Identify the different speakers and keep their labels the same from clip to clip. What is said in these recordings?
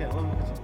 Speaker 1: yeah, let me look at you.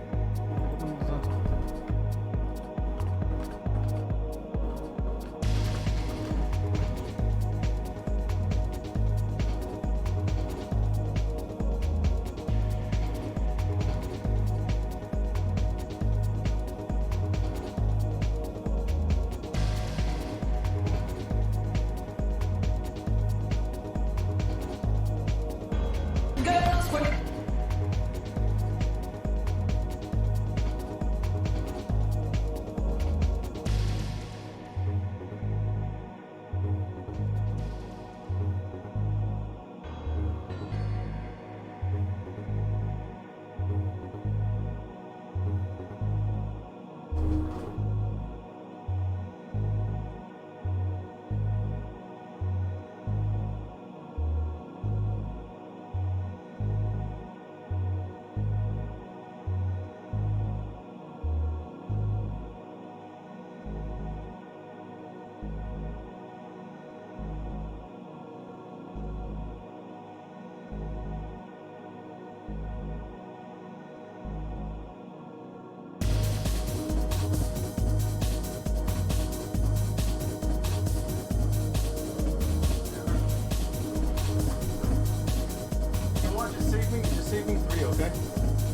Speaker 1: Save me 3, okay?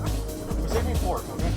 Speaker 1: Or save me 4, okay?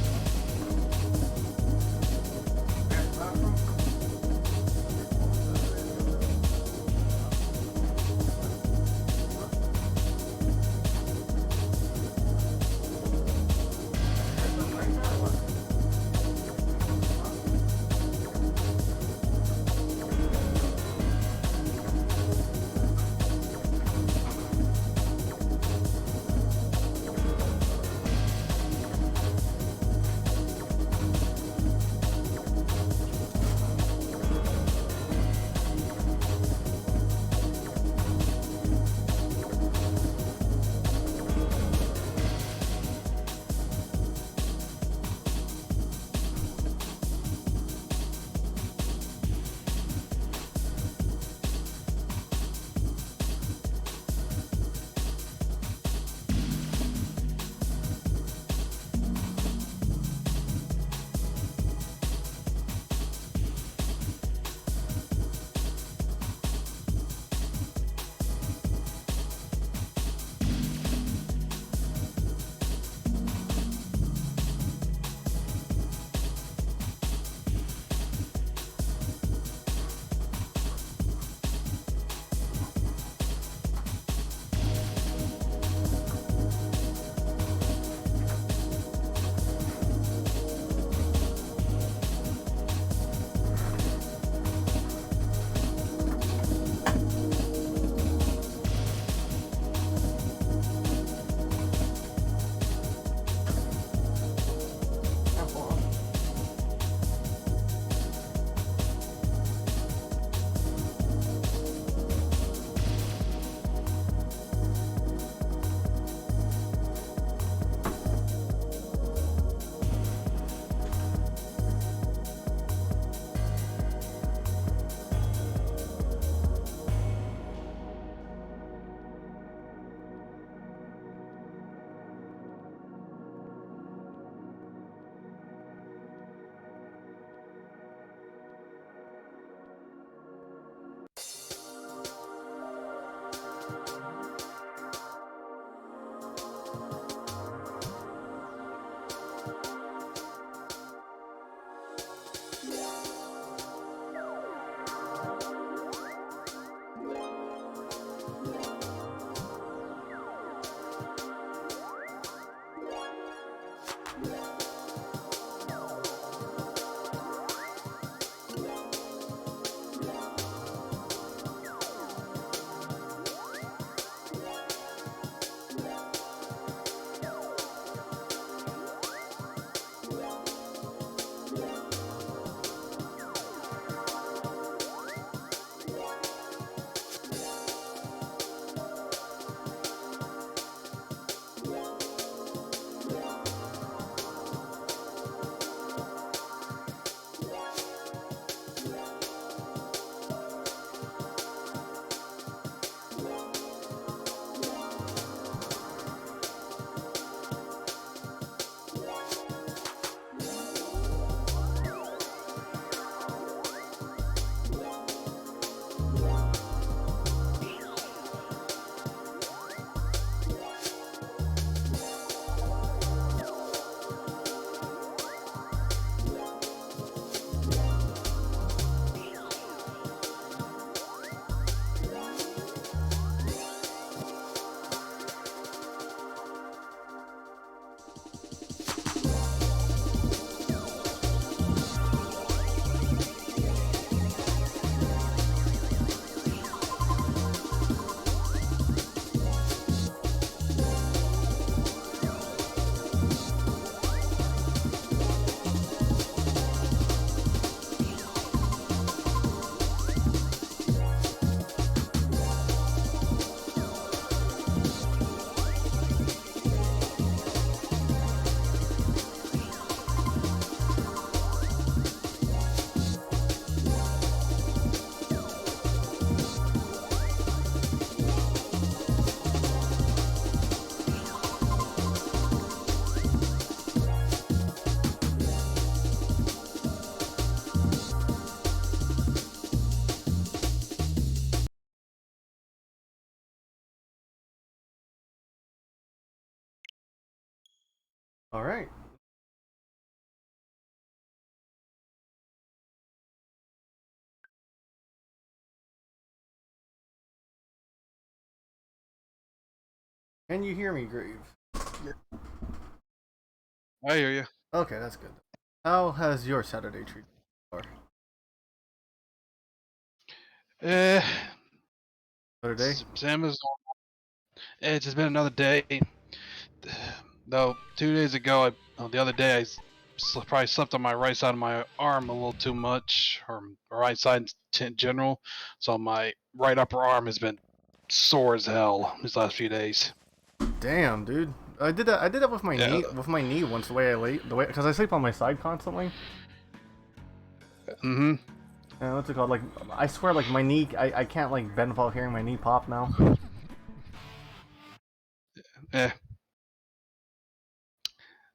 Speaker 1: All right. Can you hear me, Grave?
Speaker 2: I hear you.
Speaker 1: Okay, that's good. How has your Saturday treated you so
Speaker 2: Eh,
Speaker 1: far? Saturday?
Speaker 2: Sam is. It's just been another day. Though 2 days ago, the other day, probably slept on my right side of my arm a little too much, or right side in general. So my right upper arm has been sore as hell these last few days.
Speaker 1: Damn, dude. I did that. I did that with my
Speaker 2: Yeah.
Speaker 1: knee. With my knee once. The way I lay. The way because I sleep on my side constantly.
Speaker 2: Mm-hmm.
Speaker 1: What's it called? Like I swear, like my knee. I can't like bend without hearing my knee pop now.
Speaker 2: Yeah.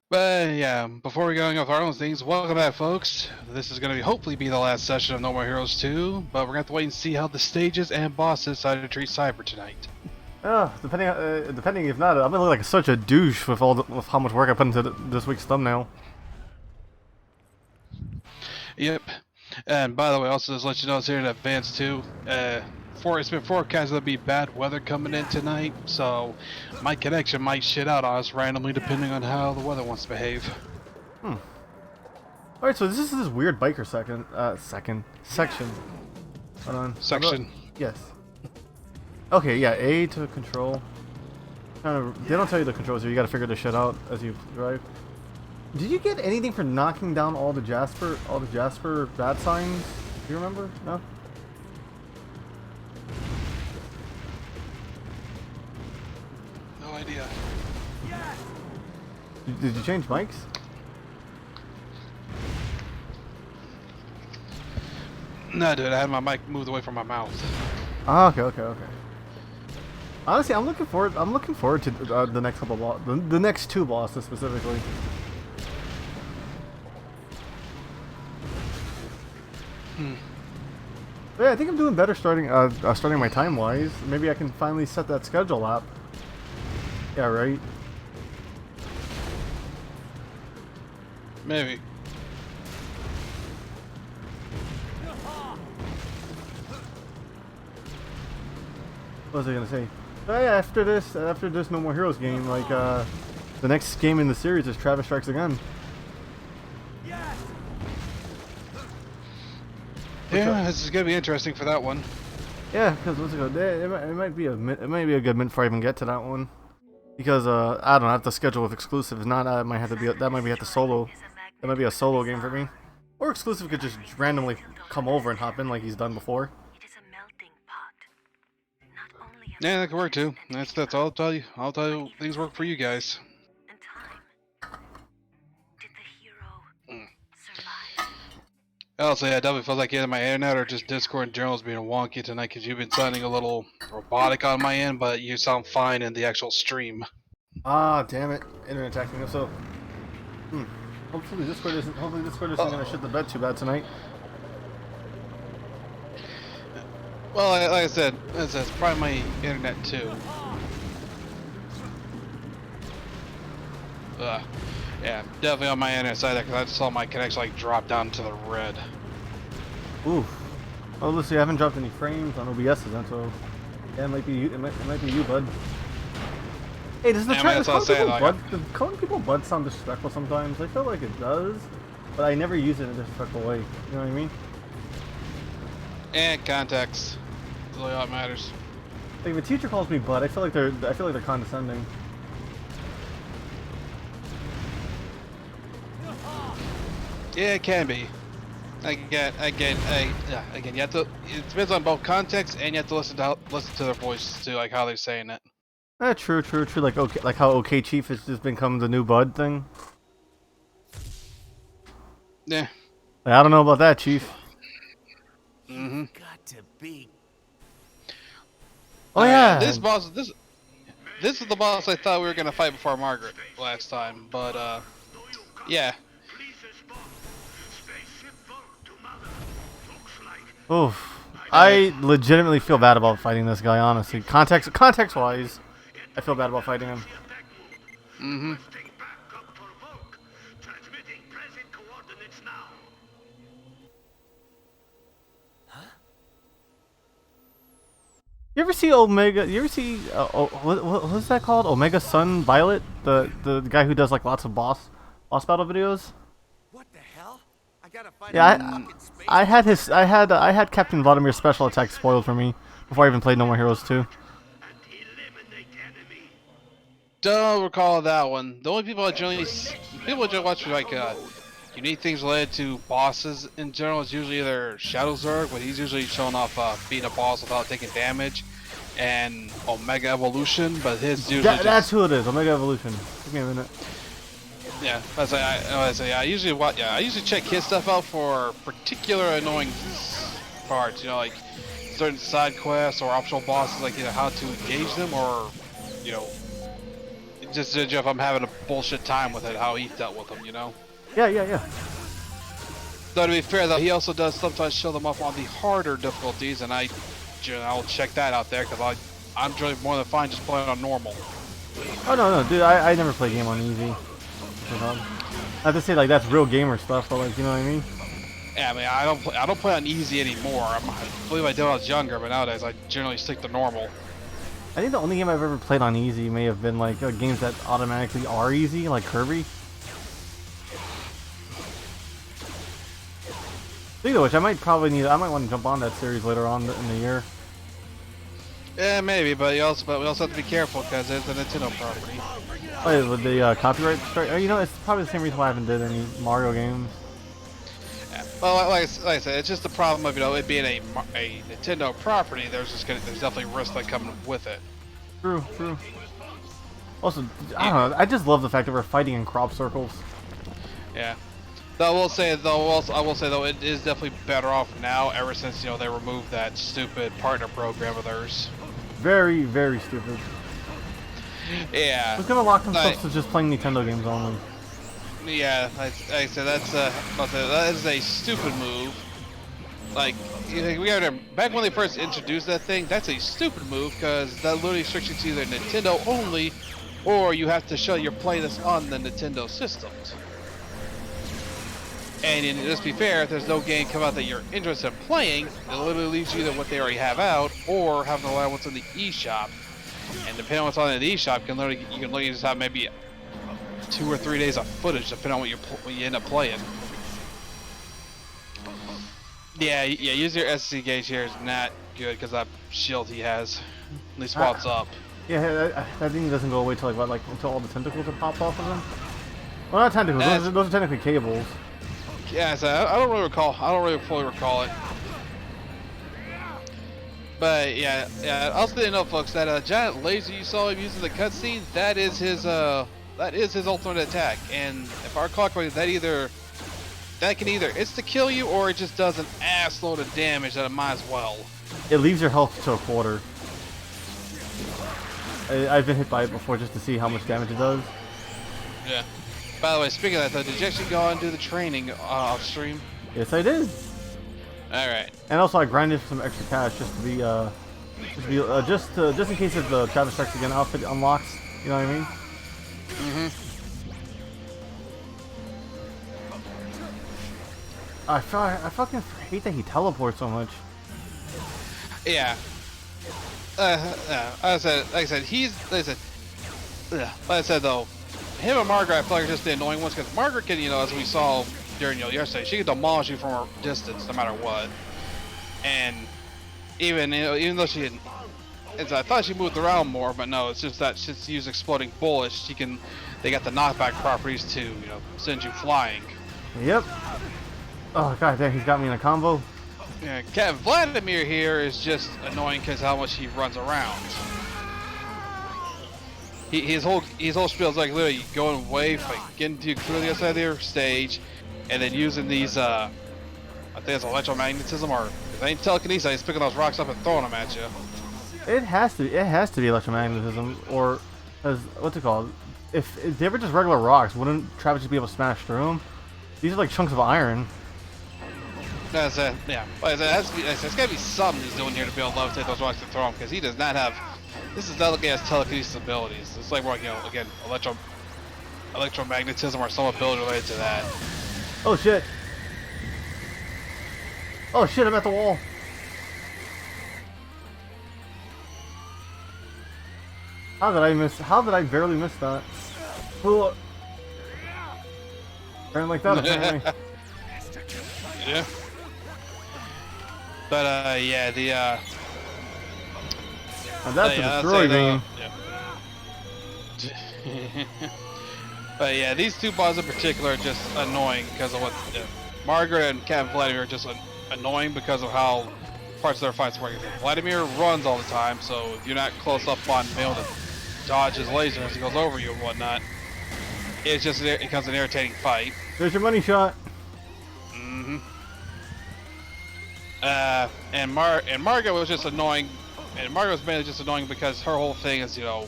Speaker 2: But yeah, before we go off our own things, welcome back, folks. This is going to hopefully be the last session of No More Heroes 2, but we're going to have to wait and see how the stages and bosses decide to treat Cyber tonight.
Speaker 1: Depending if not, I'm gonna look like such a douche with with how much work I put into this week's thumbnail.
Speaker 2: Yep. And by the way, also just let you know it's here in advance too. It's been forecasted to be bad weather coming in tonight, so my connection might shit out on us randomly depending on how the weather wants to behave.
Speaker 1: All right, so this is this weird biker section. Hold on.
Speaker 2: Section.
Speaker 1: Yes. Okay, yeah. A to control. They don't tell you the controls, so you gotta figure this shit out as you drive. Did you get anything for knocking down all the Jasper bad signs? Do you remember? No?
Speaker 2: No idea.
Speaker 1: Did you change mics?
Speaker 2: No, dude, I had my mic moved away from my mouth.
Speaker 1: Ah, okay. Honestly, I'm looking forward to the next couple the next two bosses specifically. But yeah, I think I'm doing better starting my time wise. Maybe I can finally set that schedule up. Yeah, right.
Speaker 2: Maybe.
Speaker 1: What was I gonna say? But yeah, after this No More Heroes game, like the next game in the series is Travis Strikes Again.
Speaker 2: Yeah, this is gonna be interesting for that one.
Speaker 1: Yeah, because what's it called? It might be a good minute before I even get to that one. Because I don't know, I have to schedule with exclusive. If not, that might be at the solo. That might be a solo game for me. Or exclusive could just randomly come over and hop in like he's done before.
Speaker 2: Yeah, that could work too. That's all I'll tell you. I'll tell you things work for you guys. Also, yeah, it definitely feels like either my internet or just Discord in general is being wonky tonight because you've been sounding a little robotic on my end, but you sound fine in the actual stream.
Speaker 1: Ah, damn it! Internet acting up. So, hopefully Discord isn't gonna shit the bed too bad tonight.
Speaker 2: Well, like I said, it's probably my internet too. Yeah, definitely on my internet side because I just saw my connection like drop down to the red.
Speaker 1: Oof. Oh, let's see. I haven't dropped any frames on OBS's then, so yeah, it might be you. It might be you, bud. Hey, does the calling people bud sound disrespectful sometimes? I feel like it does, but I never use it in a disrespectful way. You know what I mean?
Speaker 2: And context. That's really all that matters.
Speaker 1: Like if a teacher calls me bud, I feel like they're condescending.
Speaker 2: Yeah, it can be. Again, you have to. It depends on both context, and you have to listen to their voice too, like how they're saying it.
Speaker 1: True. Like okay, like how OK Chief has just become the new bud thing.
Speaker 2: Yeah.
Speaker 1: Like, I don't know about that, Chief.
Speaker 2: Mm-hmm.
Speaker 3: Got to be.
Speaker 1: Oh yeah.
Speaker 2: This is the boss I thought we were gonna fight before Margaret last time, but yeah.
Speaker 1: Oof. I legitimately feel bad about fighting this guy, honestly. Context wise, I feel bad about fighting him.
Speaker 2: Mm-hmm.
Speaker 1: You ever see Omega? You ever see what's that called? Omega Sun Violet, the guy who does like lots of boss battle videos.
Speaker 3: What the hell? I gotta find
Speaker 1: Yeah, I had Captain Vladimir's special attack spoiled for me before I even played No More Heroes 2.
Speaker 2: Don't recall that one. The only people I generally watch like unique things related to bosses in general is usually either Shadow Zerg, but he's usually showing off beating a boss without taking damage, and Omega Evolution, but his usually
Speaker 1: that's who it is. Omega Evolution. Give me a minute.
Speaker 2: Yeah, I usually check his stuff out for particular annoying parts. You know, like certain side quests or optional bosses, like either how to engage them or, you know, just if I'm having a bullshit time with it, how he dealt with them. You know.
Speaker 1: Yeah.
Speaker 2: Though to be fair, though, he also does sometimes show them up on the harder difficulties, and I'll check that out there because I'm really more than fine just playing on normal.
Speaker 1: Oh no, dude, I never play game on easy. I have to say like that's real gamer stuff, but like you know what I mean.
Speaker 2: Yeah, I mean I don't play on easy anymore. I believe I did when I was younger, but nowadays I generally stick to normal.
Speaker 1: I think the only game I've ever played on easy may have been like games that automatically are easy, like Kirby. Speaking of which, I might want to jump on that series later on in the year.
Speaker 2: Yeah, maybe, but we also have to be careful because it's a Nintendo property.
Speaker 1: Oh, yeah, with the copyright strike. You know, it's probably the same reason why I haven't did any Mario games.
Speaker 2: Yeah. Well, like I said, it's just the problem of it being a Nintendo property. There's definitely risk that coming with it.
Speaker 1: True. Also, I don't know. I just love the fact that we're fighting in crop circles.
Speaker 2: Yeah. Though I will say though, it is definitely better off now ever since they removed that stupid partner program of theirs.
Speaker 1: Very, very stupid.
Speaker 2: Yeah.
Speaker 1: It's gonna lock themselves to just playing Nintendo games only.
Speaker 2: Yeah, like I said, that is a stupid move. Like, we got back when they first introduced that thing, that's a stupid move because that literally restricts you to either Nintendo only, or you have to show you're playing this on the Nintendo systems. And just be fair, if there's no game come out that you're interested in playing, it literally leaves you either what they already have out, or having to rely on what's in the eShop. And depending on what's on the eShop, you can literally just have maybe 2 or 3 days of footage, depending on what you end up playing. Yeah. Use your SSD gauge here is not good because that shield he has, at least while it's up.
Speaker 1: Yeah, that thing doesn't go away till until all the tentacles are popped off of them. Well, not tentacles. Those are technically cables.
Speaker 2: Yeah, so I don't really fully recall it. But yeah. Also, didn't know, folks, that giant laser you saw him using the cutscene, that is his ultimate attack. And if I recall correctly, that can either insta kill you or it just does an ass load of damage that it might as well.
Speaker 1: It leaves your health to a quarter. I've been hit by it before just to see how much damage it does.
Speaker 2: Yeah. By the way, speaking of that, though, did you actually go out and do the training off stream?
Speaker 1: Yes, I did.
Speaker 2: All right.
Speaker 1: And also, I grinded for some extra cash just in case if the Travis Strikes Again outfit unlocks. You know what I mean?
Speaker 2: Mm-hmm.
Speaker 1: I fucking hate that he teleports so much.
Speaker 2: Yeah. Like I said, though, him and Margaret, I feel like are just the annoying ones because Margaret can, as we saw during yesterday, she can demolish you from a distance no matter what. And even though she didn't, I thought she moved around more, but no, it's just that she's using exploding bullets. They got the knockback properties to send you flying.
Speaker 1: Yep. Oh god damn, he's got me in a combo.
Speaker 2: Yeah, Captain Vladimir here is just annoying because how much he runs around. His whole spiel is like literally going away, getting through the other side of their stage, and then using these I think it's electromagnetism or if it ain't telekinesis, he's picking those rocks up and throwing them at you.
Speaker 1: It has to be electromagnetism, or what's it called? If they were just regular rocks, wouldn't Travis just be able to smash through them? These are like chunks of iron.
Speaker 2: That's yeah. It's gotta be something he's doing here to be able to levitate those rocks and throw them because he does not have. This is not looking at his telekinesis abilities. It's like more, again, electromagnetism or some ability related to that.
Speaker 1: Oh shit! Oh shit! I'm at the wall. How did I miss? How did I barely miss that? Well, turn like that apparently.
Speaker 2: Yeah. But yeah, the
Speaker 1: Now that's a destroy beam.
Speaker 2: Yeah. But yeah, these two bosses in particular are just annoying because of what Margaret and Captain Vladimir are just annoying because of how parts of their fights work. Vladimir runs all the time, so if you're not close up on being able to dodge his laser as he goes over you and whatnot, it becomes an irritating fight.
Speaker 1: There's your money shot.
Speaker 2: Mm-hmm. And Margaret was just annoying, and Margaret was mainly just annoying because her whole thing is, you know,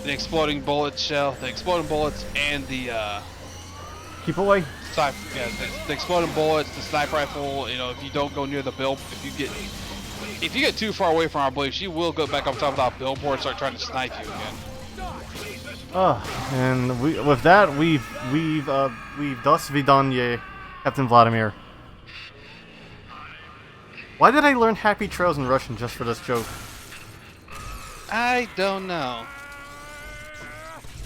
Speaker 2: the exploding bullet shell, the exploding bullets, and the
Speaker 1: Keep away.
Speaker 2: the exploding bullets, the sniper rifle. You know, if you don't go near the if you get too far away from her, I believe she will go back up top of that billboard and start trying to snipe you again.
Speaker 1: And with that we've thus vidone ye, Captain Vladimir. Why did I learn Happy Trails in Russian just for this joke?
Speaker 2: I don't know.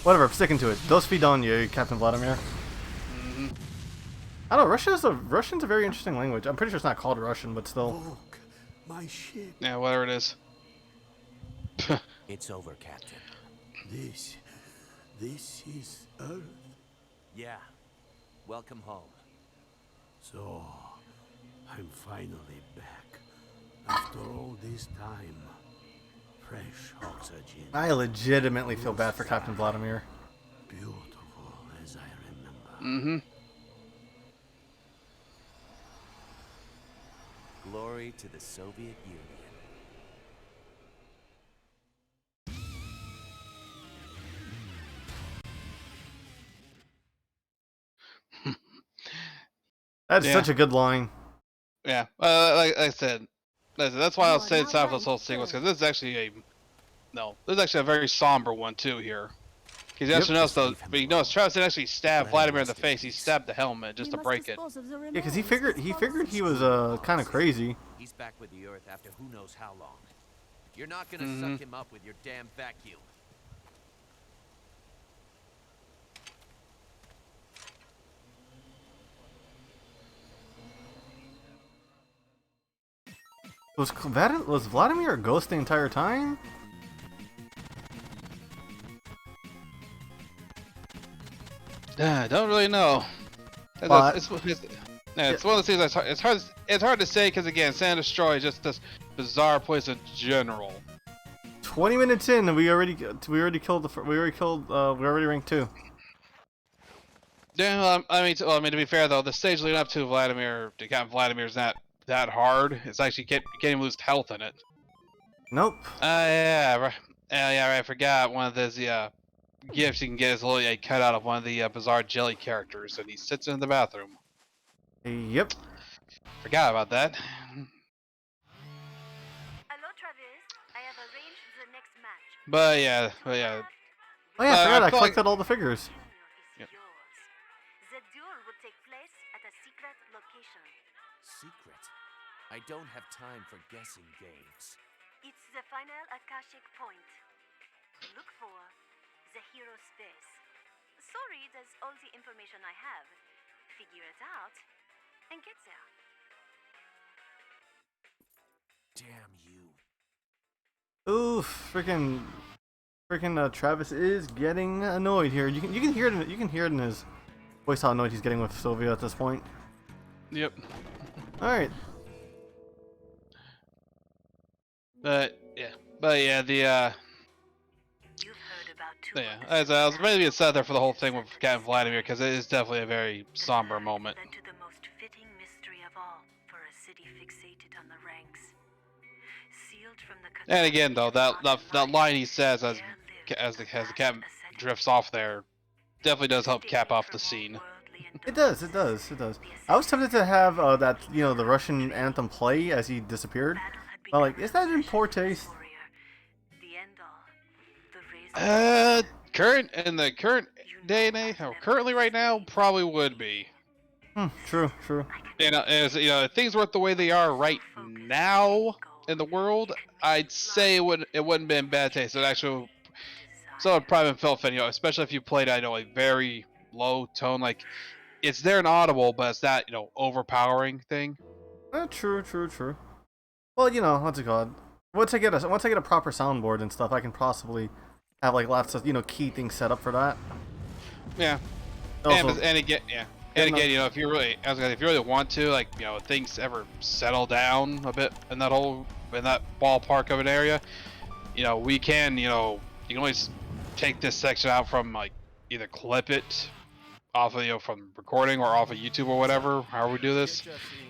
Speaker 1: Whatever, I'm sticking to it. Dos vidone ye, Captain Vladimir.
Speaker 2: Mm-hmm.
Speaker 1: I don't know, Russian's a very interesting language. I'm pretty sure it's not called Russian, but still.
Speaker 3: Look, my ship.
Speaker 2: Yeah, whatever it is.
Speaker 4: It's over, Captain.
Speaker 3: This is Earth.
Speaker 4: Yeah. Welcome home.
Speaker 3: So, I'm finally back. After all this time. Fresh oxygen.
Speaker 1: I legitimately feel bad for Captain Vladimir.
Speaker 3: Beautiful as I remember.
Speaker 2: Mm-hmm.
Speaker 4: Glory to the Soviet Union.
Speaker 1: That's such a good line.
Speaker 2: Yeah, like I said, that's why I was saying stop this whole sequence, because this is actually a very somber one too here. Because you actually notice though, but you notice Travis didn't actually stab Vladimir in the face; he stabbed the helmet just to break it.
Speaker 1: Yeah, because he figured he was kind of crazy.
Speaker 4: He's back with the Earth after who knows how long. You're not gonna suck him up with your damn vacuum.
Speaker 1: Was Vladimir a ghost the entire time?
Speaker 2: Don't really know.
Speaker 1: But,
Speaker 2: It's one of those things that's it's hard to say because again, San Destroy is just this bizarre place in general.
Speaker 1: 20 minutes in, and we already ranked 2.
Speaker 2: Yeah, I mean, to be fair though, the stage leading up to Captain Vladimir is not that hard. It's actually you can't even lose health in it.
Speaker 1: Nope.
Speaker 2: Yeah, right. Yeah, I forgot one of those gifts you can get is a little cut out of one of the bizarre jelly characters, and he sits in the bathroom.
Speaker 1: Yep.
Speaker 2: Forgot about that.
Speaker 5: Hello, Travis. I have arranged the next match.
Speaker 2: But yeah.
Speaker 1: Oh yeah, I forgot I collected all the figures.
Speaker 5: Yep. The duel would take place at a secret location.
Speaker 4: Secret? I don't have time for guessing games.
Speaker 5: It's the final Akashic point. Look for the hero space. Sorry, that's all the information I have. Figure it out and get there.
Speaker 4: Damn you.
Speaker 1: Ooh, freaking Travis is getting annoyed here. You can hear it in his voice how annoyed he's getting with Sylvia at this point.
Speaker 2: Yep.
Speaker 1: All right.
Speaker 2: But yeah, the
Speaker 5: You've heard about two
Speaker 2: yeah, as I was maybe sad there for the whole thing with Captain Vladimir because it is definitely a very somber moment.
Speaker 5: Led to the most fitting mystery of all for a city fixated on the ranks. Sealed from the
Speaker 2: And again, though, that line he says as the captain drifts off there definitely does help cap off the scene.
Speaker 1: It does. I was tempted to have that the Russian anthem play as he disappeared. But like, is that in poor taste?
Speaker 2: Current day and age, or currently right now, probably would be.
Speaker 1: True.
Speaker 2: If things weren't the way they are right now, in the world, I'd say it wouldn't been bad taste. It actually, so it probably felt fun, especially if you played at a very low tone, like it's there and audible, but it's that overpowering thing.
Speaker 1: True. Well, what's it called? Once I get a proper soundboard and stuff, I can possibly have like lots of key things set up for that.
Speaker 2: Yeah.
Speaker 1: Also,
Speaker 2: and again, if you really want to, like, things ever settle down a bit in that ballpark of an area, we can, you can always take this section out from like either clip it off of from recording or off of YouTube or whatever, however we do this,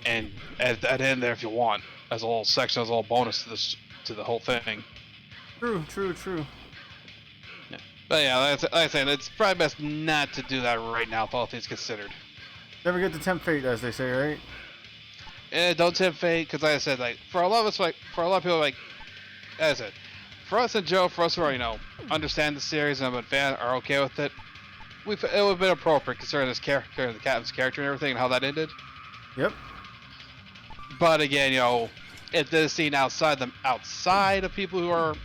Speaker 2: and add that in there if you want as a little section, as a little bonus to the whole thing.
Speaker 1: True.
Speaker 2: Yeah. But yeah, like I said, it's probably best not to do that right now, with all things considered.
Speaker 1: Never get to tempt fate, as they say, right?
Speaker 2: Yeah, don't tempt fate, because like I said, like for a lot of us, like for a lot of people, like as I said, for us and Joe, for us who are understand the series and have been fan, are okay with it. It would have been appropriate considering this character, the captain's character, and everything, and how that ended.
Speaker 1: Yep.
Speaker 2: But again, it does seem outside of people who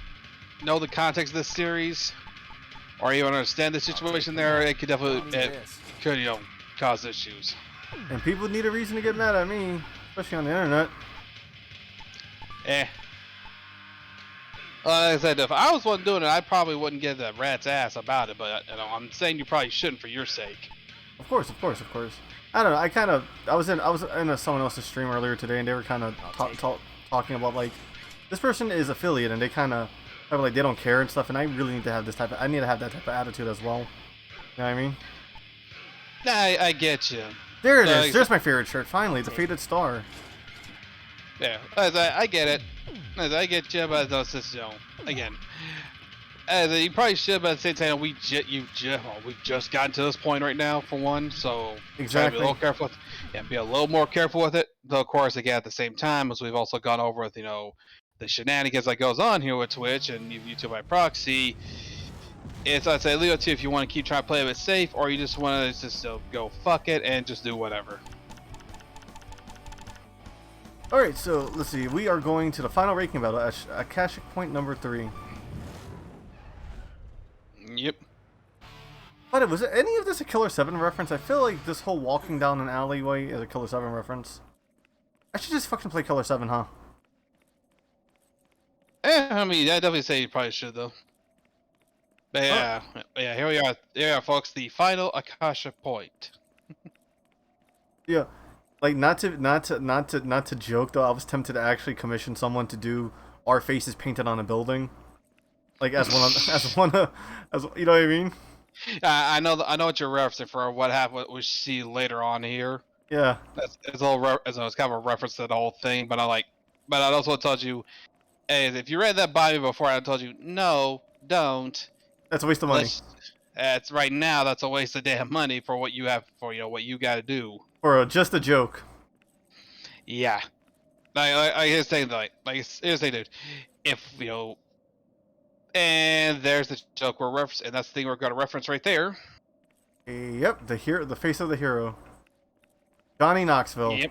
Speaker 2: know the context of this series, or even understand the situation there, it could definitely cause issues.
Speaker 1: And people need a reason to get mad at me, especially on the internet.
Speaker 2: Like I said, if I was one doing it, I probably wouldn't give the rat's ass about it. But I'm saying you probably shouldn't for your sake.
Speaker 1: Of course. I don't know. I was in someone else's stream earlier today, and they were kind of talking about like this person is affiliate, and they kind of like they don't care and stuff. And I really need to have I need to have that type of attitude as well. You know what I mean?
Speaker 2: I get you.
Speaker 1: There it is. There's my favorite shirt. Finally, the faded star.
Speaker 2: Yeah, I get it. I get you, but it's just, again, you probably should, but at the same time, we've just gotten to this point right now, for one, so
Speaker 1: exactly.
Speaker 2: Be a little careful. Be a little more careful with it. Though, of course, again, at the same time, as we've also gone over with, the shenanigans that goes on here with Twitch and YouTube by proxy, I'd say leave it to you if you want to keep trying to play a bit safe, or you just want to just go fuck it and just do whatever.
Speaker 1: Alright, so let's see. We are going to the final ranking battle at Akashic Point number 3.
Speaker 2: Yep.
Speaker 1: But was any of this a Killer 7 reference? I feel like this whole walking down an alleyway is a Killer 7 reference. I should just fucking play Killer 7, huh?
Speaker 2: I mean, I'd definitely say you probably should, though. But yeah, here we are. There, folks, the final Akasha Point.
Speaker 1: Yeah. Like not to joke though, I was tempted to actually commission someone to do our faces painted on a building, like as you know what I mean?
Speaker 2: I know what you're referencing for. What happened? We see later on here.
Speaker 1: Yeah,
Speaker 2: it's kind of a reference to the whole thing. But I also told you, hey, if you read that by me before, I told you no, don't.
Speaker 1: That's a waste of money.
Speaker 2: That's right now. That's a waste of damn money for what you have for what you got to do.
Speaker 1: For just a joke.
Speaker 2: Yeah. Here's the thing, dude. If and there's the joke we're referencing, and that's the thing we're going to reference right there.
Speaker 1: Yep, the face of the hero, Johnny Knoxville.
Speaker 2: Yep.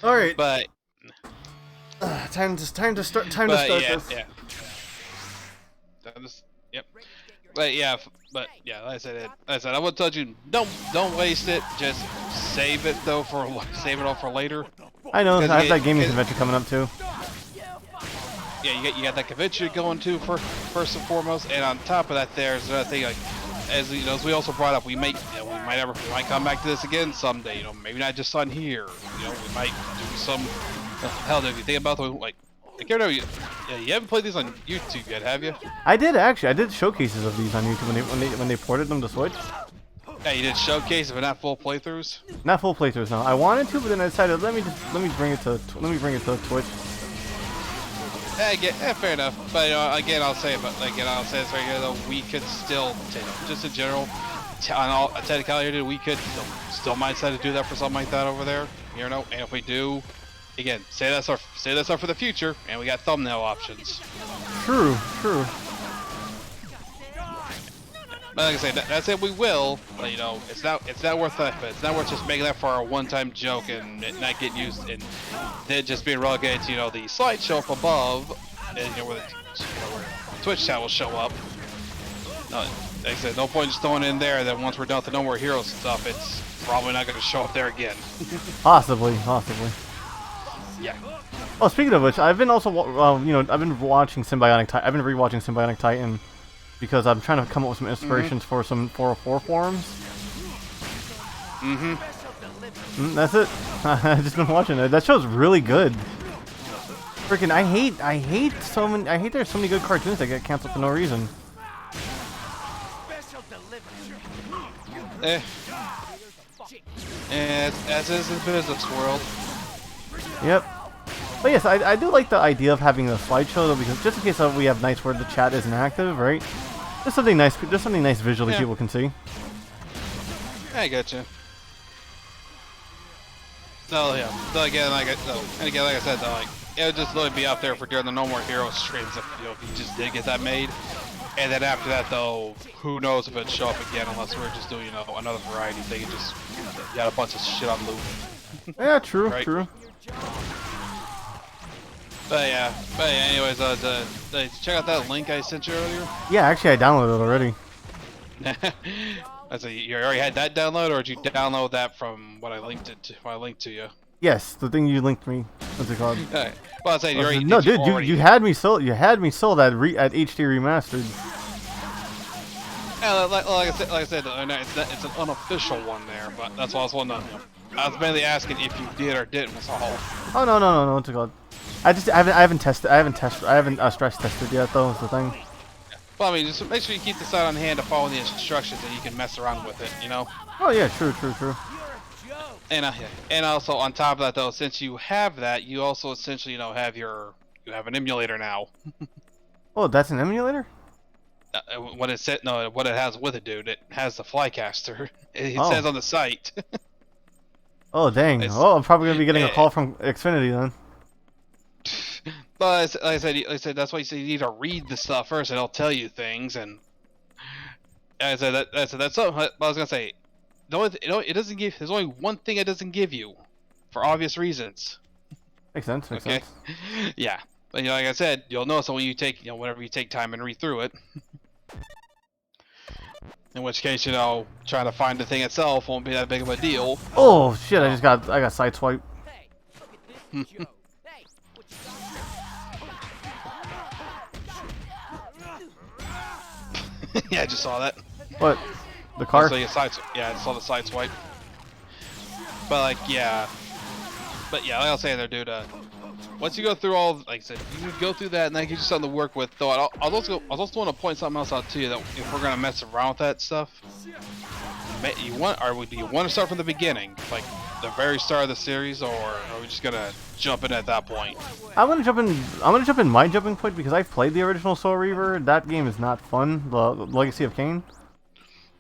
Speaker 1: All right,
Speaker 2: but
Speaker 1: time to start this.
Speaker 2: Yeah. Yep. But yeah, like I said, I would tell you don't waste it. Just save it though save it all for later.
Speaker 1: I know. I have that gaming convention coming up too.
Speaker 2: Yeah, you got that convention you're going to first and foremost, and on top of that, there's another thing like as we also brought up, we might come back to this again someday. Maybe not just on here. We might do some. Hell, if you think about you haven't played these on YouTube yet, have you?
Speaker 1: I did actually. I did showcases of these on YouTube when they ported them to Switch.
Speaker 2: Yeah, you did showcases, but not full playthroughs.
Speaker 1: Not full playthroughs, no. I wanted to, but then I decided let me bring it to Twitch.
Speaker 2: Yeah, fair enough. But again, I'll say this right here though. We could still, just in general, on all technicality, we could still might decide to do that for something like that over there. And if we do. Again, say that's up for the future, and we got thumbnail options.
Speaker 1: True.
Speaker 2: But like I say, that's it. We will. But, you know, it's not worth that. But it's not worth just making that for a one-time joke and it not getting used and then just being relegated to, you know, the slideshow up above, and you know where the Twitch chat will show up. No, like I said, no point just throwing it in there. Then once we're done with the No More Heroes stuff, it's probably not going to show up there again.
Speaker 1: Possibly.
Speaker 2: Yeah.
Speaker 1: Oh, speaking of which, I've been also, you know, I've been watching Symbiotic. I've been rewatching Symbiotic Titan because I'm trying to come up with some inspirations for some 404 forums. That's it. I've just been watching it. That show's really good. Freaking, I hate there's so many good cartoons that get canceled for no reason.
Speaker 2: As is the business world.
Speaker 1: Yep. But yes, I do like the idea of having a slideshow though, because just in case we have nights where the chat isn't active, right? Just something nice visually people can see.
Speaker 2: I gotcha. So yeah. So again, like I said, though, like it would just literally be out there for during the No More Heroes streams if you know if you just did get that made. And then after that, though, who knows if it'd show up again unless we're just doing, you know, another variety thing and just got a bunch of shit on loop.
Speaker 1: Yeah, true,
Speaker 2: right?
Speaker 1: true.
Speaker 2: But yeah, anyways, check out that link I sent you earlier.
Speaker 1: Yeah, actually, I downloaded it already.
Speaker 2: I say you already had that download, or did you download that from what I linked it to? What I linked to you?
Speaker 1: Yes, the thing you linked me. What's it called?
Speaker 2: Right. Well, I say you already.
Speaker 1: No, dude, you had me sold. You had me sold at HD remastered.
Speaker 2: Yeah, like I said, it's an unofficial one there, but that's what I was wondering. I was mainly asking if you did or didn't. Was all.
Speaker 1: Oh no, what's it called? I haven't stress tested yet though. Is the thing.
Speaker 2: Well, I mean, just make sure you keep the site on hand to follow the instructions, and you can mess around with it. You know.
Speaker 1: Oh yeah, true.
Speaker 2: And also on top of that, though, since you have that, you also essentially, you know, have an emulator now.
Speaker 1: Oh, that's an emulator.
Speaker 2: What it said, no, what it has with it, dude, it has the Flycaster. It
Speaker 1: Oh.
Speaker 2: says on the site.
Speaker 1: Oh dang! I'm probably gonna be getting a call from Xfinity then.
Speaker 2: But like I said, that's why you say you need to read the stuff first, and it'll tell you things. And I said that's something. I was gonna say, it doesn't give. There's only one thing it doesn't give you, for obvious reasons.
Speaker 1: Makes sense. Makes sense.
Speaker 2: Yeah, but you know, like I said, you'll notice when you take, you know, whenever you take time and read through it. In which case, you know, trying to find the thing itself won't be that big of a deal.
Speaker 1: Oh shit! I got sideswiped.
Speaker 2: Yeah, I just saw that.
Speaker 1: What? The car?
Speaker 2: Yeah, I just saw the side swipe. But like, yeah. But yeah, like I was saying there, dude. Once you go through all, like I said, you can go through that, and that gives you something to work with. Though I was also want to point something else out to you, that if we're gonna mess around with that stuff, do you want to start from the beginning, like the very start of the series, or are we just gonna jump in at that point? I'm gonna jump
Speaker 1: in my jumping point because I've played the original Soul Reaver. That game is not fun. The Legacy of Kain.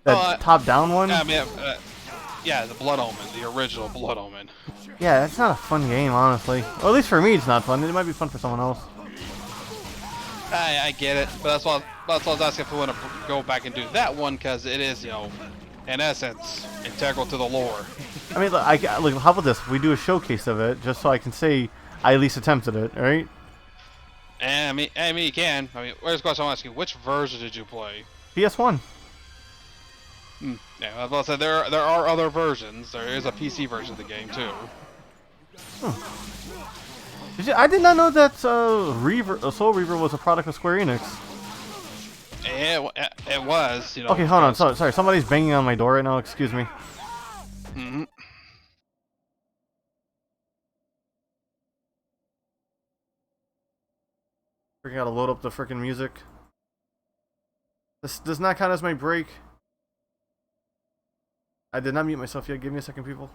Speaker 1: That top-down one.
Speaker 2: Yeah, the Blood Omen, the original Blood Omen.
Speaker 1: Yeah, it's not a fun game, honestly. Or at least for me, it's not fun. It might be fun for someone else.
Speaker 2: I get it, but that's why I was asking if we want to go back and do that one, because it is, you know, in essence, integral to the lore.
Speaker 1: I mean, look, how about this? We do a showcase of it, just so I can say I at least attempted it, right?
Speaker 2: And I mean, you can. I mean, where's the question I want to ask you? Which version did you play?
Speaker 1: PS1.
Speaker 2: Yeah, I was about to say, there are other versions. There is a PC version of the game, too.
Speaker 1: I did not know that Soul Reaver was a product of Square Enix.
Speaker 2: It was, you know.
Speaker 1: Okay, hold on. Sorry, somebody's banging on my door right now. Excuse me.
Speaker 2: Mm-hmm.
Speaker 1: Freaking gotta load up the freaking music. This does not count as my break. I did not mute myself yet. Give me a second, people.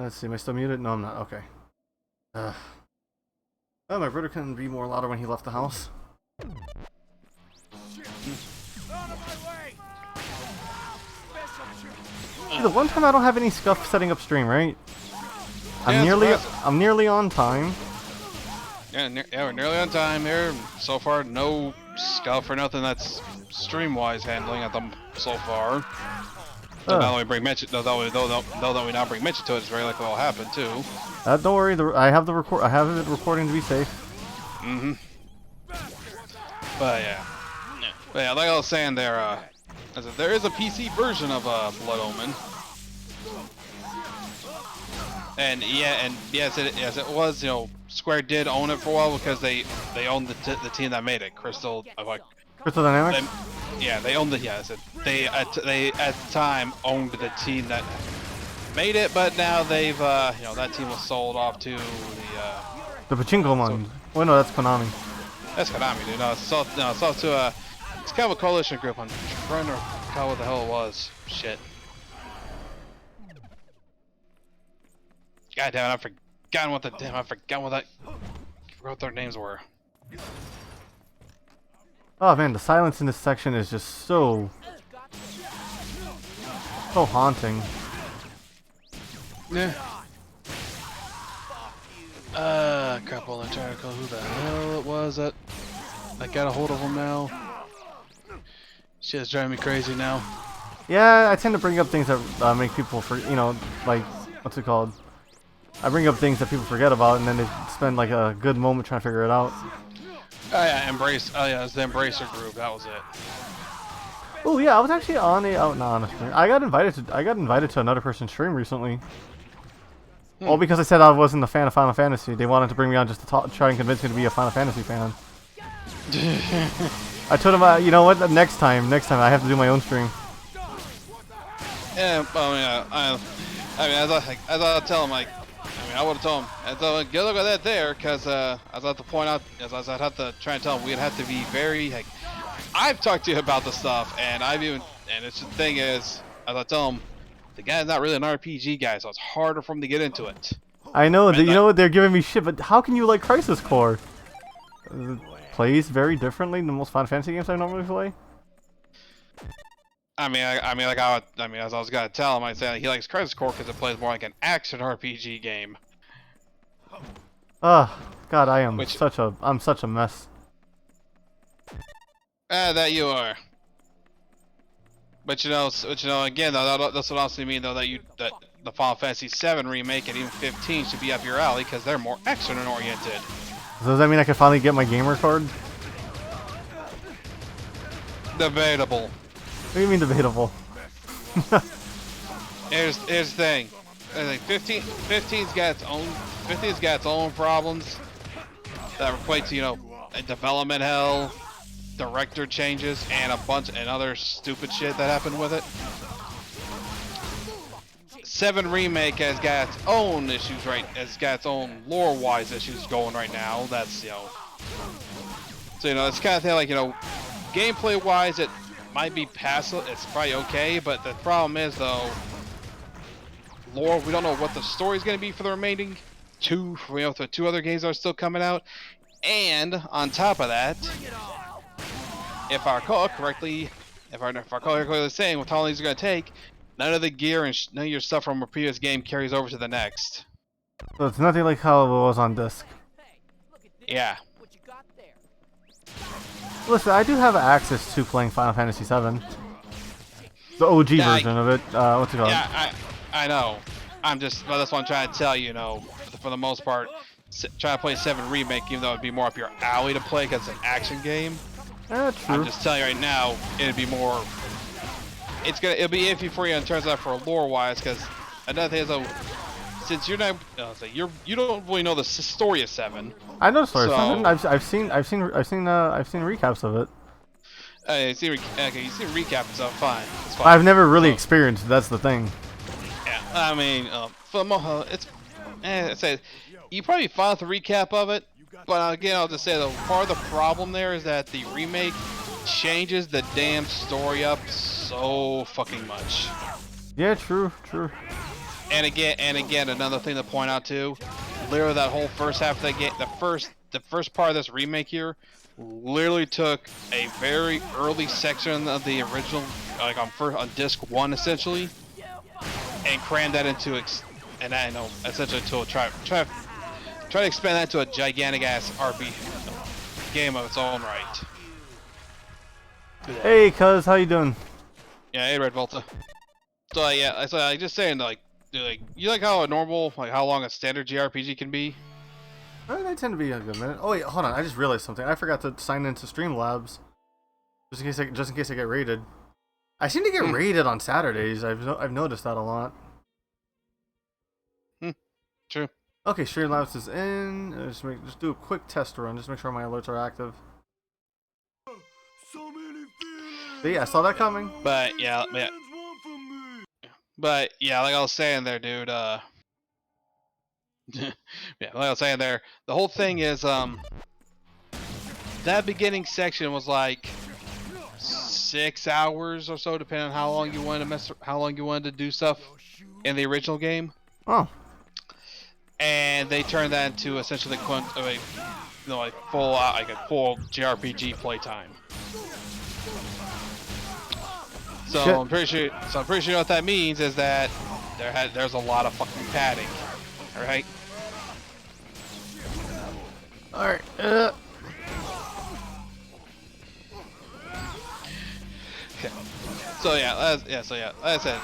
Speaker 1: Let's see, am I still muted? No, I'm not. Okay. Oh, my brother couldn't be more louder when he left the house. See, the one time I don't have any scuff setting up stream, right? I'm nearly on time.
Speaker 2: Yeah, we're nearly on time here. So far, no scuff or nothing that's stream-wise handling at them so far. So now that we bring mention, though that we now bring mention to it, it's very likely it'll happen too.
Speaker 1: Don't worry, I have it recording to be safe.
Speaker 2: Mm-hmm. But yeah, like I was saying there, there is a PC version of Blood Omen. And yes, it was. You know, Square did own it for a while because they owned the team that made it, Crystal
Speaker 1: Dynamics.
Speaker 2: They owned it. Yeah, they at the time owned the team that made it, but now they've that team was sold off to
Speaker 1: the Pachinko one. Oh no, that's Konami.
Speaker 2: That's Konami, dude. No, it's sold to it's kind of a coalition group. I'm trying to recall what the hell it was. Shit. God damn it, I forgot what their names were.
Speaker 1: Oh man, the silence in this section is just so haunting.
Speaker 2: Yeah. Crap, I'm trying to call who the hell it was that I got a hold of them now. Shit's driving me crazy now.
Speaker 1: Yeah, I tend to bring up things that make people like, what's it called? I bring up things that people forget about, and then they spend like a good moment trying to figure it out.
Speaker 2: Oh yeah, Embrace. Oh yeah, it's the Embracer group. That was it.
Speaker 1: Oh yeah, I was actually on a stream. I got invited to another person's stream recently. All because I said I wasn't a fan of Final Fantasy. They wanted to bring me on just to try and convince me to be a Final Fantasy fan. I told them, you know what? Next time I have to do my own stream.
Speaker 2: Yeah, I mean, as I tell him, like, I would have told him, get a look at that there, because I was at the point out, as I'd have to try and tell him, we'd have to be very, like, I've talked to you about the stuff, and it's the thing is, as I tell him, the guy's not really an RPG guy, so it's harder for him to get into it.
Speaker 1: I know, you know what, they're giving me shit, but how can you like Crisis Core? It plays very differently than most Final Fantasy games I normally play.
Speaker 2: I mean, as I was gonna tell him, I said he likes Crisis Core because it plays more like an action RPG game.
Speaker 1: God, I'm such a mess.
Speaker 2: That you are. But you know, again, though, that's what also mean though that the Final Fantasy VII remake and even 15 should be up your alley because they're more action oriented.
Speaker 1: So does that mean I can finally get my gamer card?
Speaker 2: Debatable.
Speaker 1: What do you mean debatable?
Speaker 2: Here's the thing. 15's got its own problems that equate to a development hell, director changes, and other stupid shit that happened with it. 7 remake has got its own issues, right? It's got its own lore-wise issues going right now. That's so it's kind of thing like gameplay-wise it might be passive. It's probably okay, but the problem is though, lore. We don't know what the story's going to be for the remaining 2. The 2 other games are still coming out, and on top of that, if I recall correctly, the same, what how long these are going to take, none of the gear and none of your stuff from a previous game carries over to the next.
Speaker 1: So it's nothing like how it was on disc.
Speaker 2: Yeah.
Speaker 1: Listen, I do have access to playing Final Fantasy VII. The OG version of it. What's it called?
Speaker 2: Yeah, I know. That's what I'm trying to tell you, for the most part, try to play 7 Remake, even though it'd be more up your alley to play because it's an action game.
Speaker 1: Yeah, true.
Speaker 2: I'm just telling you right now, it'll be iffy for you in terms of for lore-wise, because another thing is though, since you're not, you don't really know the story of 7.
Speaker 1: I know the story of 7. I've seen recaps of it.
Speaker 2: You've seen recaps, so fine. It's fine.
Speaker 1: I've never really experienced. That's the thing.
Speaker 2: Yeah, I mean, for the you probably fine with the recap of it, but again, I'll just say the part of the problem there is that the remake changes the damn story up so fucking much.
Speaker 1: Yeah, true.
Speaker 2: and again, another thing to point out too. Literally, that whole first half of the game, the first part of this remake here, literally took a very early section of the original, like on disc 1 essentially, and crammed that into and I know essentially to try to expand that to a gigantic ass RPG game of its own right.
Speaker 1: Hey, cuz, how you doing?
Speaker 2: Yeah, hey, Red Volta. So yeah, so I just saying like you like how a normal, like how long a standard JRPG can be?
Speaker 1: They tend to be a good minute. Oh wait, hold on. I just realized something. I forgot to sign into Streamlabs, just in case I get raided. I seem to get raided on Saturdays. I've noticed that a lot.
Speaker 2: True.
Speaker 1: Okay, Streamlabs is in. Just do a quick test run. Just make sure my alerts are active. But yeah, I saw that coming.
Speaker 2: But yeah, like I was saying there, dude. Yeah, like I was saying there, the whole thing is that beginning section was like 6 hours or so, depending on how long you wanted to do stuff in the original game.
Speaker 1: Oh.
Speaker 2: And they turned that into essentially a full JRPG playtime. So
Speaker 1: Shit.
Speaker 2: I'm pretty sure what that means is that there's a lot of fucking padding. All right.
Speaker 1: All right.
Speaker 2: Okay. So like I said,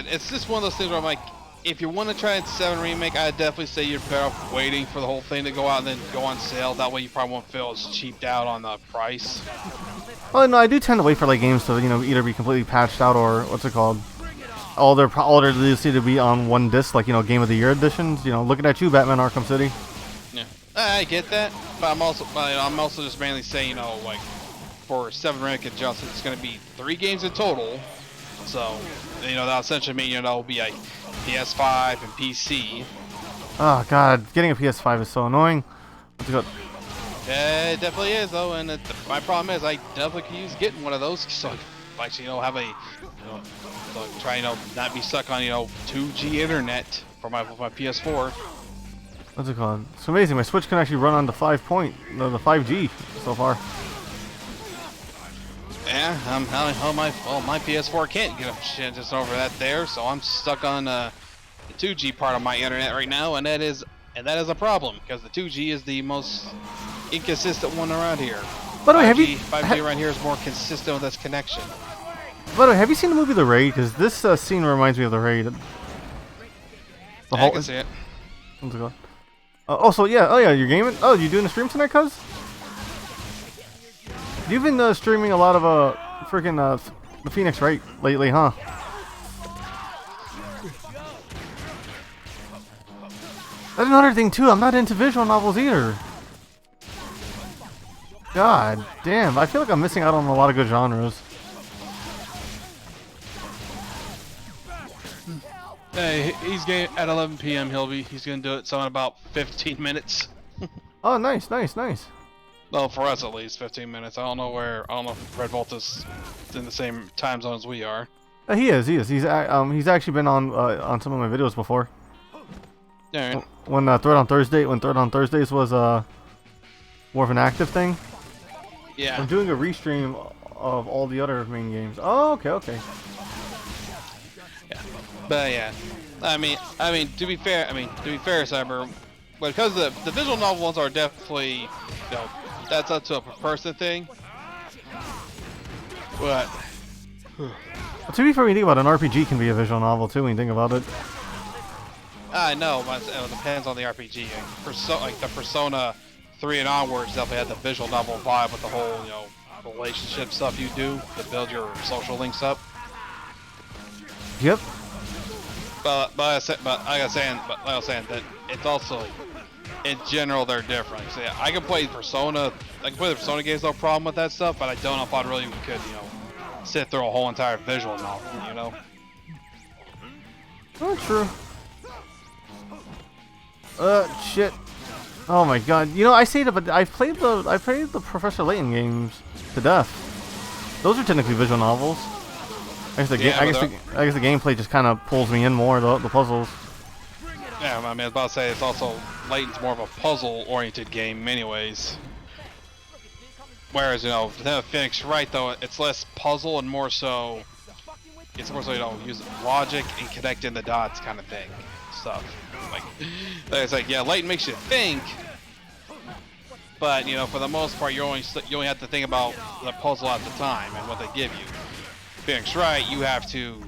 Speaker 2: it's just one of those things where I'm like, if you want to try and 7 remake, I'd definitely say you're better off waiting for the whole thing to go out and then go on sale. That way you probably won't feel as cheaped out on the price.
Speaker 1: Well, no, I do tend to wait for like games to either be completely patched out or what's it called? All their DLC to be on one disc, like Game of the Year editions. Looking at you, Batman: Arkham City.
Speaker 2: Yeah, I get that, but I'm also just mainly saying, like for 7 remake adjusted, it's going to be 3 games in total. So, that'll essentially mean it'll be like PS5 and PC.
Speaker 1: Oh god, getting a PS5 is so annoying. What's it called?
Speaker 2: Yeah, it definitely is though, and my problem is I definitely could use getting one of those so I actually have a try not be stuck on 2G internet for my PS4.
Speaker 1: What's it called? It's amazing. My Switch can actually run on the 5G so far.
Speaker 2: Yeah, my PS4 can't get up shit just over that there, so I'm stuck on the 2G part of my internet right now, and that is a problem because the 2G is the most inconsistent one around here.
Speaker 1: By the way,
Speaker 2: 5G around here is more consistent with its connection.
Speaker 1: By the way, have you seen the movie The Raid? Because this scene reminds me of The Raid.
Speaker 2: I can see it.
Speaker 1: What's it called? Oh yeah, you're gaming? Oh, you doing a stream tonight, cuz? You've been streaming a lot of freaking the Phoenix Wright lately, huh? That's another thing too. I'm not into visual novels either. God damn, I feel like I'm missing out on a lot of good genres.
Speaker 2: Hey, he's game at 11 p.m. He's gonna do it so in about 15 minutes.
Speaker 1: Oh, nice.
Speaker 2: Well, for us at least, 15 minutes. I don't know if Red Volta's in the same time zone as we are.
Speaker 1: He is. He's actually been on some of my videos before.
Speaker 2: Yeah.
Speaker 1: When Thread on Thursdays was more of an active thing.
Speaker 2: Yeah.
Speaker 1: I'm doing a restream of all the other main games. Oh, okay.
Speaker 2: Yeah. But yeah, I mean, to be fair, Cyber, because the visual novel ones are definitely, that's up to a person thing. But
Speaker 1: to be fair, when you think about it, an RPG can be a visual novel too. When you think about it.
Speaker 2: I know, but it depends on the RPG. Like the Persona 3 and onwards, definitely had the visual novel vibe with the whole, relationship stuff you do to build your social links up.
Speaker 1: Yep.
Speaker 2: But like I was saying that it's also, in general, they're different. So yeah, I can play the Persona games, no problem with that stuff, but I don't know if I really could, sit through a whole entire visual novel,
Speaker 1: Oh, true. Shit. Oh my god. I say that, but I played the Professor Layton games to death. Those are technically visual novels. I guess the gameplay just kind of pulls me in more. The puzzles.
Speaker 2: Yeah, I mean, I was about to say it's also Layton's more of a puzzle-oriented game, anyways. Whereas, you know, Phoenix Wright though, it's less puzzle and more so, it's more so, you know, using logic and connecting the dots kind of thing, stuff. Like it's like, yeah, Layton makes you think, but you know, for the most part, you only have to think about the puzzle at the time and what they give you. Phoenix Wright, you have to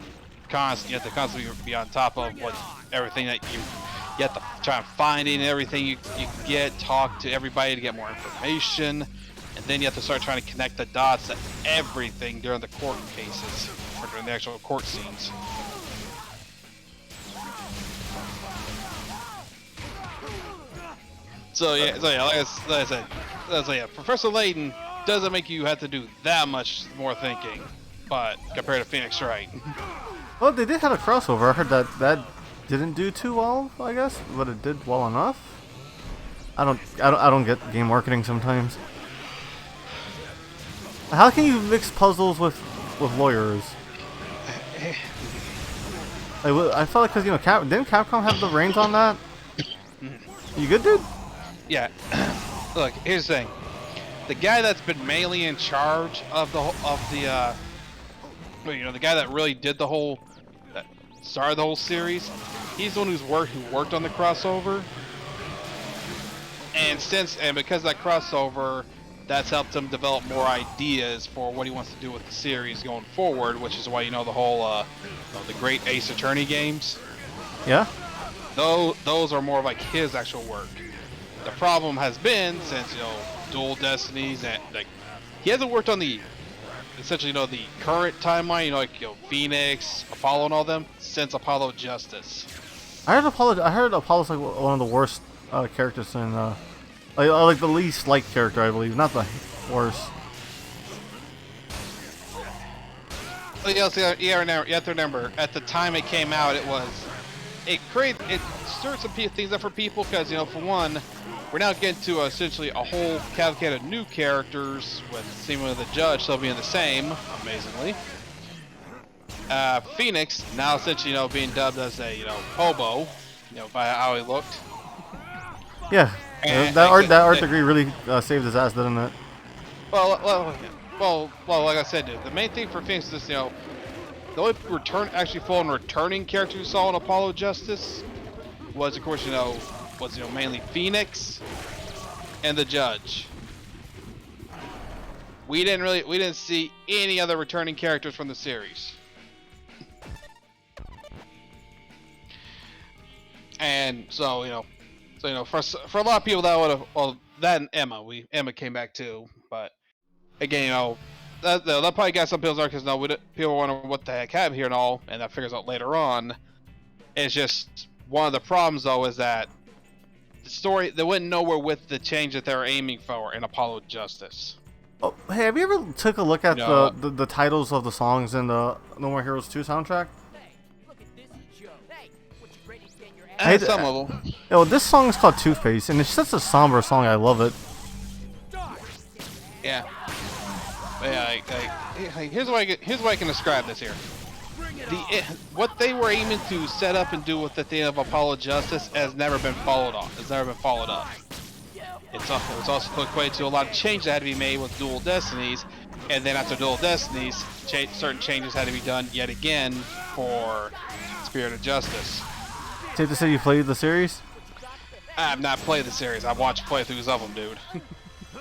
Speaker 2: constantly be on top of everything that you have to try and find in everything you can get, talk to everybody to get more information. And then you have to start trying to connect the dots to everything during the court cases, or during the actual court scenes. So yeah, like I said, Professor Layton doesn't make you have to do that much more thinking, but compared to Phoenix Wright.
Speaker 1: Well, they did have a crossover. I heard that didn't do too well, I guess, but it did well enough. I don't get game marketing sometimes. How can you mix puzzles with lawyers? Like, I felt like, because, you know, didn't Capcom have the reins on that? You good, dude?
Speaker 2: Yeah. Look, here's the thing. The guy that's been mainly in charge of the guy that really did started the whole series, he's the one who worked on the crossover. And because of that crossover, that's helped him develop more ideas for what he wants to do with the series going forward, which is why, you know, the whole the great Ace Attorney games.
Speaker 1: Yeah.
Speaker 2: Those are more like his actual work. The problem has been, since, you know, Dual Destinies, and like he hasn't worked on the essentially, you know, the current timeline, you know, like, you know, Phoenix, Apollo, and all them since Apollo Justice.
Speaker 1: I heard Apollo's like one of the worst characters in like the least liked character, I believe, not the worst.
Speaker 2: You have to remember, at the time it came out, it stirred some things up for people, because, you know, for one, we're now getting to essentially a whole cavalcade of new characters, with seemingly the judge still being the same, amazingly. Phoenix now essentially, you know, being dubbed as a, you know, hobo, you know, by how he looked.
Speaker 1: Yeah, that art degree really saved his ass, didn't it?
Speaker 2: Well, like I said, dude, the main thing for Phoenix is, you know, the only full returning character you saw in Apollo Justice was, of course, mainly Phoenix and the Judge. We didn't see any other returning characters from the series. And so, for a lot of people that would have, well, that and Emma came back too, but again, you know, that probably got some people there because people wonder what the heck happened here and all, and that figures out later on. It's just one of the problems though is that the story, they went nowhere with the change that they were aiming for in Apollo Justice.
Speaker 1: Oh, hey, have you ever took a look at the titles of the songs in the No More Heroes 2 soundtrack?
Speaker 2: Some of them.
Speaker 1: Yo, this song is called Toothpaste, and it's such a somber song. I love it.
Speaker 2: Yeah. Here's the way I can describe this here. What they were aiming to set up and do with the theme of Apollo Justice has never been followed up. It's also equated to a lot of changes that had to be made with Dual Destinies, and then after Dual Destinies, certain changes had to be done yet again for Spirit of Justice.
Speaker 1: Safe to say you played the series?
Speaker 2: I have not played the series. I've watched playthroughs of them, dude.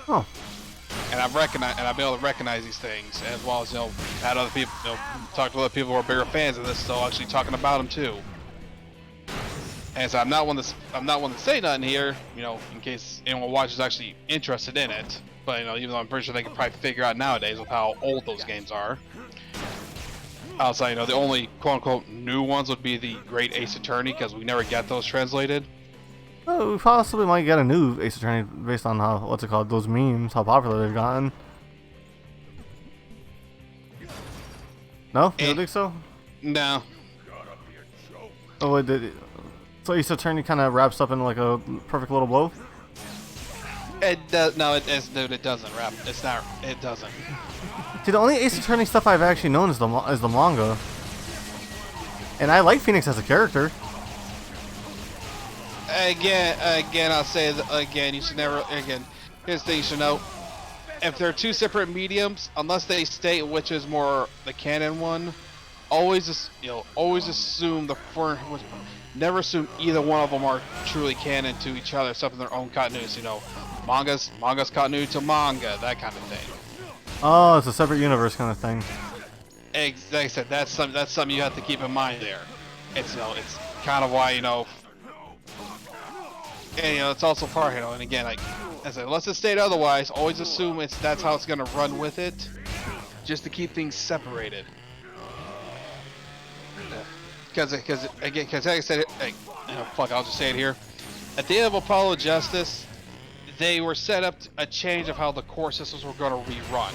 Speaker 1: Oh.
Speaker 2: And I've been able to recognize these things, as well as, you know, had other people, you know, talked to other people who are bigger fans of this, so actually talking about them too. And so I'm not one to say nothing here, you know, in case anyone watches actually interested in it. But, you know, even though I'm pretty sure they can probably figure out nowadays with how old those games are. Outside, you know, the only quote-unquote new ones would be the Great Ace Attorney, because we never get those translated.
Speaker 1: Oh, we possibly might get a new Ace Attorney based on those memes, how popular they've gotten. No? You don't think so?
Speaker 2: No.
Speaker 1: Oh, wait, so Ace Attorney kind of wraps up in like a perfect little bow?
Speaker 2: It does. No, it doesn't wrap. It doesn't.
Speaker 1: See, the only Ace Attorney stuff I've actually known is the manga. And I like Phoenix as a character.
Speaker 2: Again, I'll say that again. You should never. Again, here's the thing you should know: if they're two separate mediums, unless they state which is more the canon one, always assume the first. Never assume either one of them are truly canon to each other, except in their own continuity. You know, manga's continuity to manga, that kind of thing.
Speaker 1: Oh, it's a separate universe kind of thing.
Speaker 2: Like I said, that's something you have to keep in mind there. It's it's kind of why and it's also part and again, like I said, unless it's stated otherwise, always assume that's how it's gonna run with it, just to keep things separated. Because like I said, fuck, I'll just say it here. At the end of Apollo Justice, they were set up a change of how the court systems were going to rerun.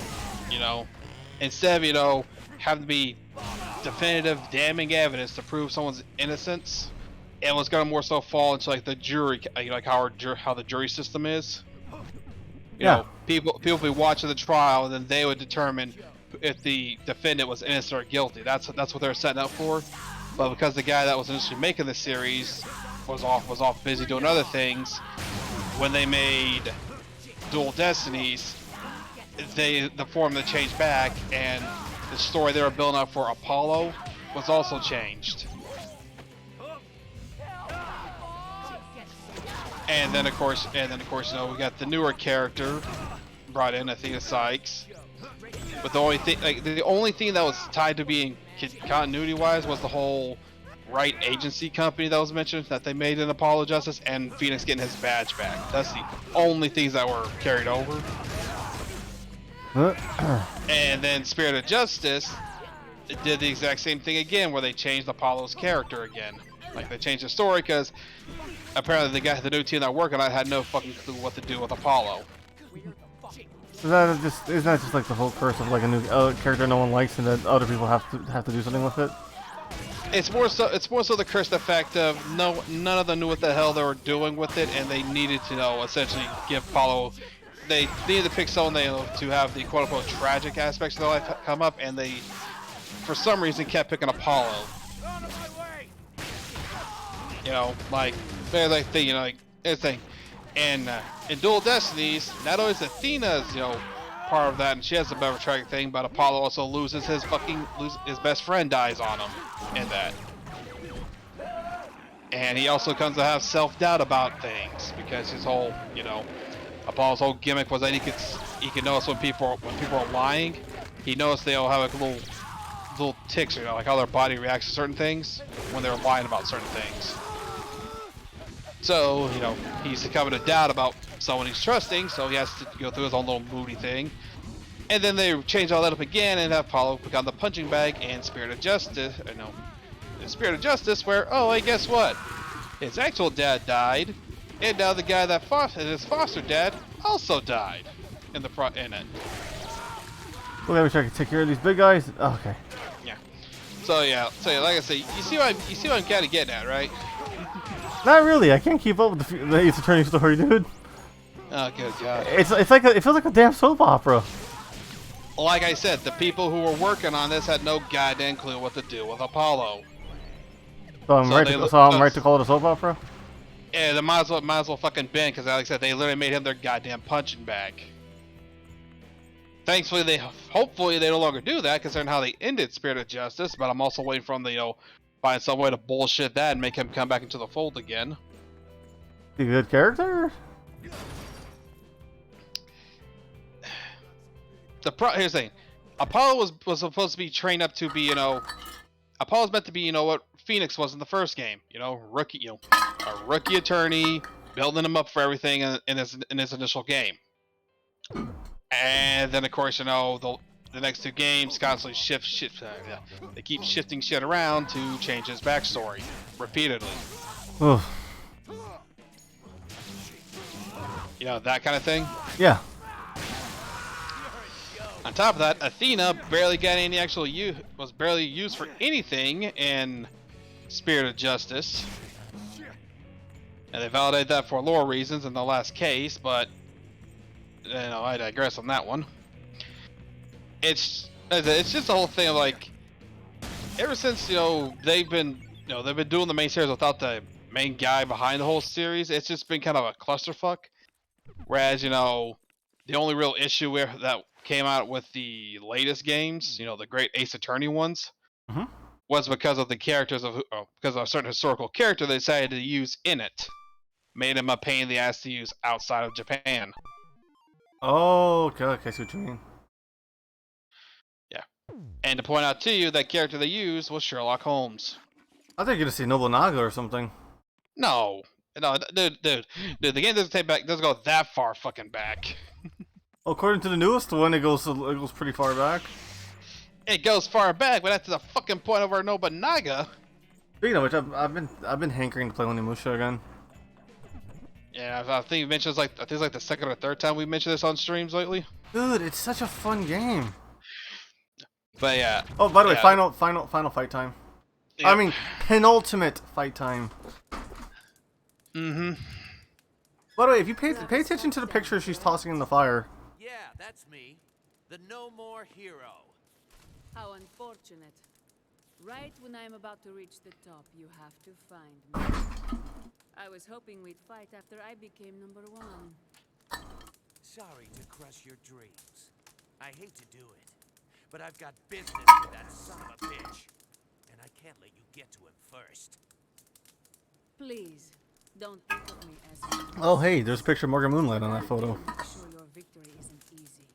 Speaker 2: Instead of having to be definitive, damning evidence to prove someone's innocence, it was going to more so fall into like the jury, like how the jury system is. You know, people would be watching the trial, and then they would determine if the defendant was innocent or guilty. That's what they're setting up for. But because the guy that was initially making the series was off busy doing other things, when they made Dual Destinies, the form that changed back, and the story they were building up for Apollo was also changed. And then of course, we got the newer character brought in, Athena Sykes. But the only thing that was tied to being continuity-wise was the whole Right Agency company that was mentioned that they made in Apollo Justice, and Phoenix getting his badge back. That's the only things that were carried over. And then Spirit of Justice did the exact same thing again, where they changed Apollo's character again. Like, they changed the story because apparently the new team that working on it had no fucking clue what to do with Apollo.
Speaker 1: Isn't that just like the whole curse of like a new character no one likes, and that other people have to do something with it?
Speaker 2: It's more so the cursed effect of none of them knew what the hell they were doing with it, and they needed to essentially give Apollo. They needed to pick someone to have the quote unquote tragic aspects of their life come up, and they for some reason kept picking Apollo. And in Dual Destinies, not only is Athena's, part of that, and she has a better tragic thing, but Apollo also loses his best friend dies on him in that. And he also comes to have self-doubt about things, because his whole, Apollo's whole gimmick was that he could notice when people are lying. He noticed they all have like little ticks, like how their body reacts to certain things when they're lying about certain things. So, he's succumbing to doubt about someone he's trusting, so he has to go through his own little moody thing. And then they change all that up again and have Apollo become the punching bag and Spirit of Justice. Spirit of Justice, where, hey, guess what? His actual dad died, and now the guy that his foster dad also died in it.
Speaker 1: Okay, wish I could take care of these big guys. Oh, okay.
Speaker 2: Yeah. So like I say, you see what I'm kind of getting at, right?
Speaker 1: Not really. I can't keep up with the Ace Attorney story, dude.
Speaker 2: Oh, good God.
Speaker 1: It feels like a damn soap opera.
Speaker 2: Like I said, the people who were working on this had no goddamn clue what to do with Apollo.
Speaker 1: So I'm right to call it a soap opera?
Speaker 2: Yeah, they might as well fucking bend, because like I said, they literally made him their goddamn punching bag. Hopefully they no longer do that, considering how they ended Spirit of Justice, but I'm also waiting for them to, find some way to bullshit that and make him come back into the fold again.
Speaker 1: A good character?
Speaker 2: Here's the thing. Apollo was supposed to be trained up to be, Apollo's meant to be, what Phoenix was in the first game. Rookie, a rookie attorney, building him up for everything in his initial game. And then, of course, the next two games constantly they keep shifting shit around to change his backstory repeatedly.
Speaker 1: Oof.
Speaker 2: That kind of thing.
Speaker 1: Yeah.
Speaker 2: On top of that, Athena barely got any was barely used for anything in Spirit of Justice, and they validated that for lore reasons in the last case. But I digress on that one. it's just the whole thing of like, ever since they've been doing the main series without the main guy behind the whole series, it's just been kind of a clusterfuck. Whereas the only real issue that came out with the latest games, the great Ace Attorney ones, was because of the characters because of a certain historical character they decided to use in it, made him a pain in the ass to use outside of Japan.
Speaker 1: Oh, okay, I see what you mean.
Speaker 2: Yeah, and to point out to you, that character they used was Sherlock Holmes.
Speaker 1: I thought you were gonna say Nobunaga or something.
Speaker 2: No, dude, the game doesn't go that far fucking back.
Speaker 1: Well, according to the newest one, it goes pretty far back.
Speaker 2: It goes far back, but that's the fucking point of our Nobunaga.
Speaker 1: Speaking of which, I've been hankering to play Onimusha again.
Speaker 2: Yeah, I think you mentioned I think it's like the second or third time we mentioned this on streams lately.
Speaker 1: Dude, it's such a fun game.
Speaker 2: But yeah.
Speaker 1: Oh, by the way, final fight time. Yep. I mean, penultimate fight time.
Speaker 2: Mm-hmm.
Speaker 1: By the way, if you pay attention to the picture she's tossing in the fire.
Speaker 4: Yeah, that's me. The no more hero.
Speaker 6: How unfortunate. Right when I'm about to reach the top, you have to find me. I was hoping we'd fight after I became #1.
Speaker 4: Sorry to crush your dreams. I hate to do it, but I've got business with that son of a bitch. And I can't let you get to him first.
Speaker 6: Please, don't think of me as
Speaker 1: Oh, hey, there's a picture of Morgan Moonlight on that photo.
Speaker 6: I'm sure your victory isn't easy.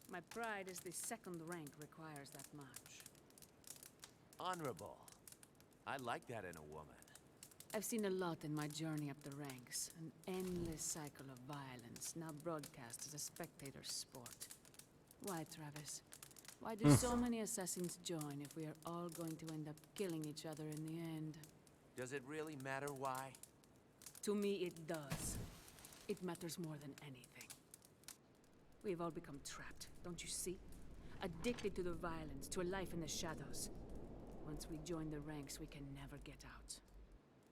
Speaker 6: My pride as the second rank requires that much.
Speaker 4: Honorable. I like that in a woman.
Speaker 6: I've seen a lot in my journey up the ranks. An endless cycle of violence, now broadcast as a spectator sport. Why, Travis? Why do so many assassins join if we are all going to end up killing each other in the end?
Speaker 4: Does it really matter why?
Speaker 6: To me, it does. It matters more than anything. We've all become trapped, don't you see? Addicted to the violence, to a life in the shadows. Once we join the ranks, we can never get out.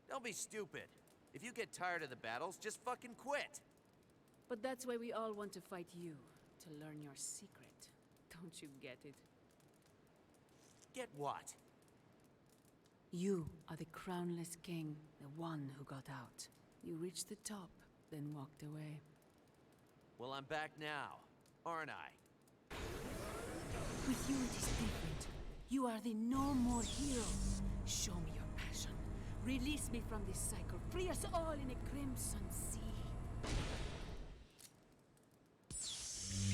Speaker 4: Don't be stupid. If you get tired of the battles, just fucking quit.
Speaker 6: But that's why we all want to fight you, to learn your secret. Don't you get it?
Speaker 4: Get what?
Speaker 6: You are the Crownless King, the one who got out. You reached the top, then walked away.
Speaker 4: Well, I'm back now, aren't I?
Speaker 6: With you it is different. You are the no more hero. Show me your passion. Release me from this cycle. Free us all in a crimson sea.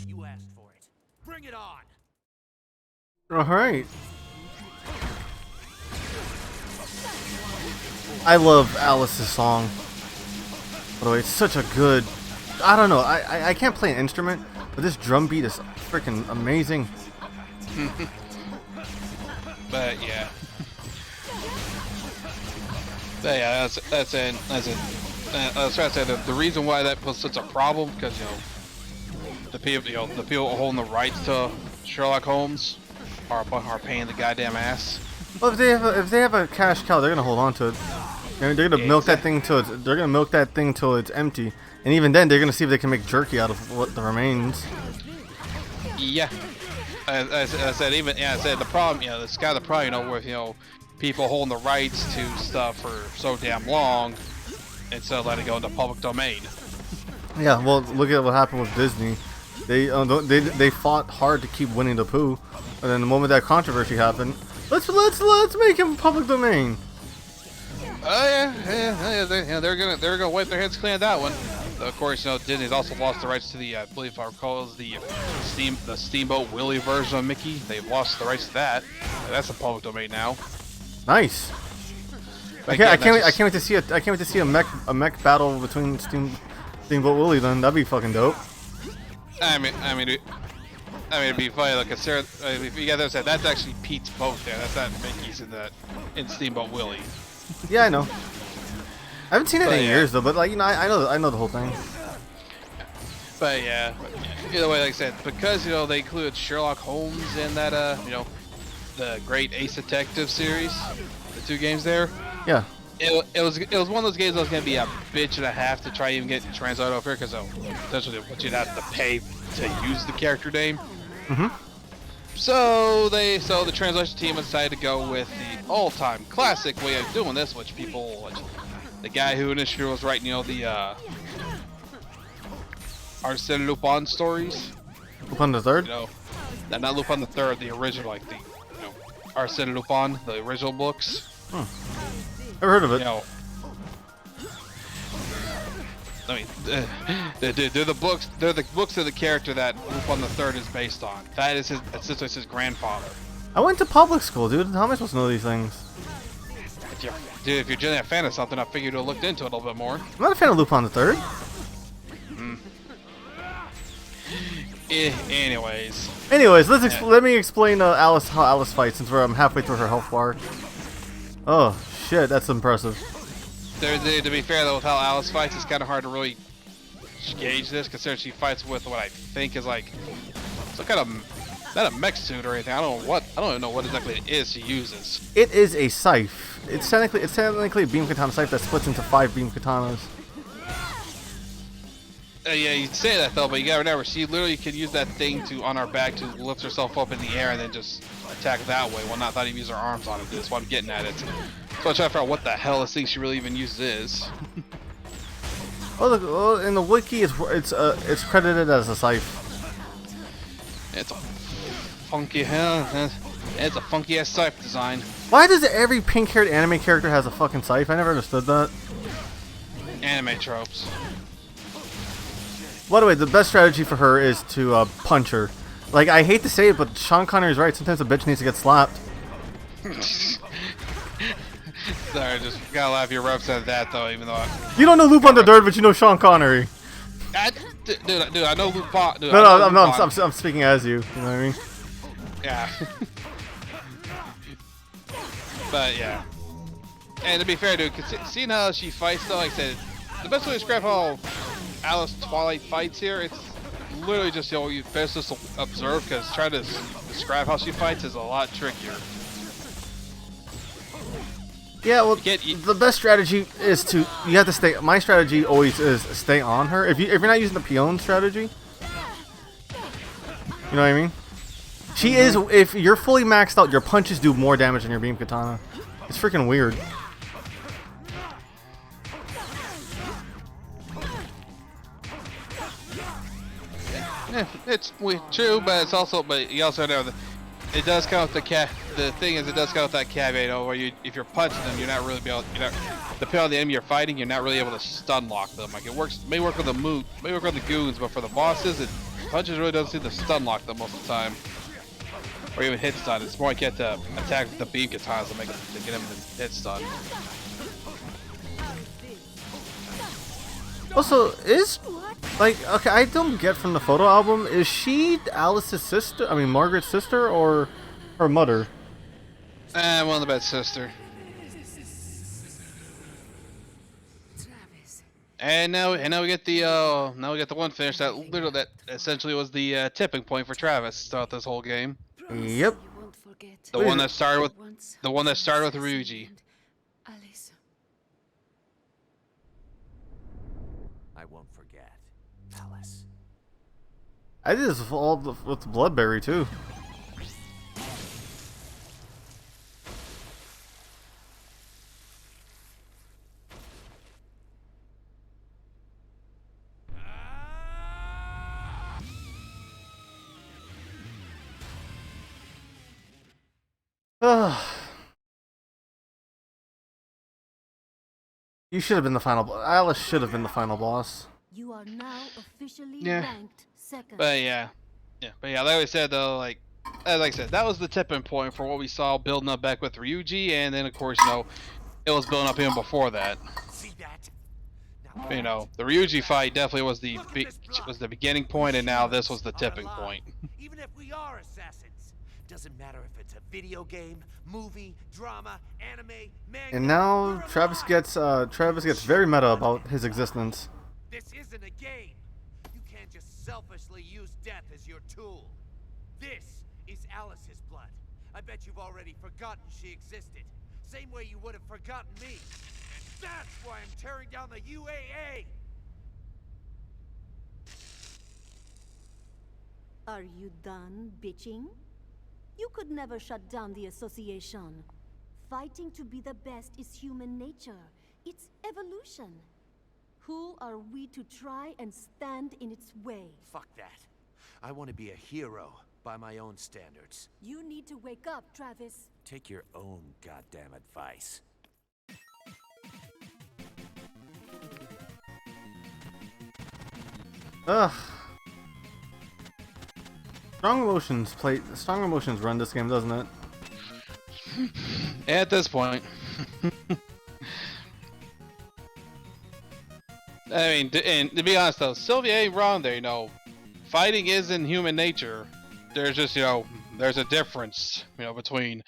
Speaker 4: You asked for it. Bring it on!
Speaker 1: Alright. I love Alice's song. By the way, it's such a good... I don't know, I can't play an instrument, but this drum beat is freaking amazing.
Speaker 2: But yeah. But yeah, that's it. I was trying to say the reason why that was such a problem, because the people holding the rights to Sherlock Holmes are paying the goddamn ass.
Speaker 1: Well, if they have a cash cow, they're gonna hold on to it. They're gonna milk that thing till it's empty, and even then, they're gonna see if they can make jerky out of what the remains.
Speaker 2: Yeah, I said the problem, it's kind of the problem, with people holding the rights to stuff for so damn long, instead of letting it go into public domain.
Speaker 1: Yeah, well, look at what happened with Disney. They fought hard to keep Winnie the Pooh, and then the moment that controversy happened, let's make him public domain.
Speaker 2: Oh yeah, they're gonna wipe their hands clean on that one. Of course, Disney's also lost the rights to the, I believe I recall, is the Steamboat Willie version of Mickey. They've lost the rights to that. That's a public domain now.
Speaker 1: Nice. I can't wait to see a mech battle between Steamboat Willie. Then that'd be fucking dope.
Speaker 2: I mean, it'd be funny. Like if you guys said that's actually Pete's boat there. That's not Mickey's in Steamboat Willie.
Speaker 1: Yeah, I know. I haven't seen it in years though, but I know the whole thing.
Speaker 2: But yeah, either way, like I said, because they included Sherlock Holmes in that the Great Ace Detective series, the 2 games there.
Speaker 1: Yeah.
Speaker 2: It was one of those games that was gonna be a bitch and a half to try even get translated over here, because essentially what you'd have to pay to use the character name. So the translation team decided to go with the all-time classic way of doing this, which the guy who initially was writing, you know, the Arsène Lupin stories.
Speaker 1: Lupin the Third?
Speaker 2: You know, not Lupin the Third, the original, like the, you know, Arsène Lupin, the original books.
Speaker 1: Never heard of it.
Speaker 2: You know, I mean, they're the books. They're the books of the character that Lupin the Third is based on. That is his grandfather.
Speaker 1: I went to public school, dude. How am I supposed to know these things?
Speaker 2: If you're generally a fan of something, I figured you'd have looked into it a little bit more.
Speaker 1: I'm not a fan of Lupin the Third. Anyways, let me explain how Alice fights, since I'm halfway through her health bar. Oh shit, that's impressive.
Speaker 2: To be fair though, with how Alice fights, it's kind of hard to really gauge this, considering she fights with what I think is like some kind of not a mech suit or anything. I don't even know what exactly it is she uses.
Speaker 1: It is a scythe. It's technically a beam katana scythe that splits into 5 beam katanas.
Speaker 2: Yeah, you say that though, but you gotta remember, she literally can use that thing on her back to lift herself up in the air and then just attack that way. Well, not that even use her arms on it. That's why I'm getting at it. So I'm trying to figure out what the hell this thing she really even uses is.
Speaker 1: Well, in the wiki, it's credited as a scythe.
Speaker 2: It's a funky It's a funky ass scythe design.
Speaker 1: Why does every pink-haired anime character has a fucking scythe? I never understood that.
Speaker 2: Anime tropes.
Speaker 1: By the way, the best strategy for her is to punch her. Like, I hate to say it, but Sean Connery's right. Sometimes a bitch needs to get slapped.
Speaker 2: Sorry, just gotta laugh your reps at that though, even though
Speaker 1: You don't know Lupin the Third, but you know Sean Connery.
Speaker 2: Dude, I know Lupin. Dude,
Speaker 1: I'm speaking as you. You know what I mean?
Speaker 2: Yeah. But yeah. And to be fair, dude, seeing how she fights though, like I said, the best way to describe how Alice Twilight fights here, it's literally just, you know, you best just observe, because trying to describe how she fights is a lot trickier.
Speaker 1: Yeah, well, the best strategy is you have to stay. My strategy always is stay on her. If you're not using the peon strategy, you know what I mean? She is. If you're fully maxed out, your punches do more damage than your beam katana. It's freaking weird.
Speaker 2: Yeah, it's true, but it's also, you also know that it does count the thing is, it does count that caveat, you know, where if you're punching them, you're not really depending on the enemy you're fighting, you're not really able to stun lock them. Like may work with the goons, but for the bosses, punches really doesn't seem to stun lock them most of the time, or even hit stun. It's more like you have to attack with the beam katanas to get them to hit stun.
Speaker 1: Also, okay, I don't get from the photo album, is she Alice's sister? I mean, Margaret's sister, or her mother?
Speaker 2: One of the best sister. And now we get the one finish that essentially was the tipping point for Travis throughout this whole game.
Speaker 1: Yep.
Speaker 2: The one that started with Ryuji.
Speaker 4: I won't forget, Alice.
Speaker 1: I did this all with the Bloodberry too. You should have been the final. Alice should have been the final boss.
Speaker 5: You are now officially
Speaker 2: ranked
Speaker 5: second.
Speaker 2: But yeah, like I said though, like I said, that was the tipping point for what we saw building up back with Ryuji, and then of course, you know, it was building up even before that.
Speaker 4: See that?
Speaker 2: You know, the Ryuji fight definitely was the beginning point, and now this was the tipping point.
Speaker 4: Even if we are assassins, doesn't matter if it's a video game, movie, drama, anime, manga.
Speaker 1: And now Travis gets very meta about his existence.
Speaker 4: This isn't a game. You can't just selfishly use death as your tool. This is Alice's blood. I bet you've already forgotten she existed. Same way you would have forgotten me. And that's why I'm tearing down the UAA!
Speaker 5: Are you done bitching? You could never shut down the association. Fighting to be the best is human nature. It's evolution. Who are we to try and stand in its way?
Speaker 4: Fuck that. I want to be a hero by my own standards.
Speaker 5: You need to wake up, Travis.
Speaker 4: Take your own goddamn advice.
Speaker 1: Ugh. Strong emotions run this game, doesn't it?
Speaker 2: At this point. I mean, and to be honest though, Sylvia ain't wrong there, you know. Fighting is in human nature. There's just, you know, there's a difference, you know, between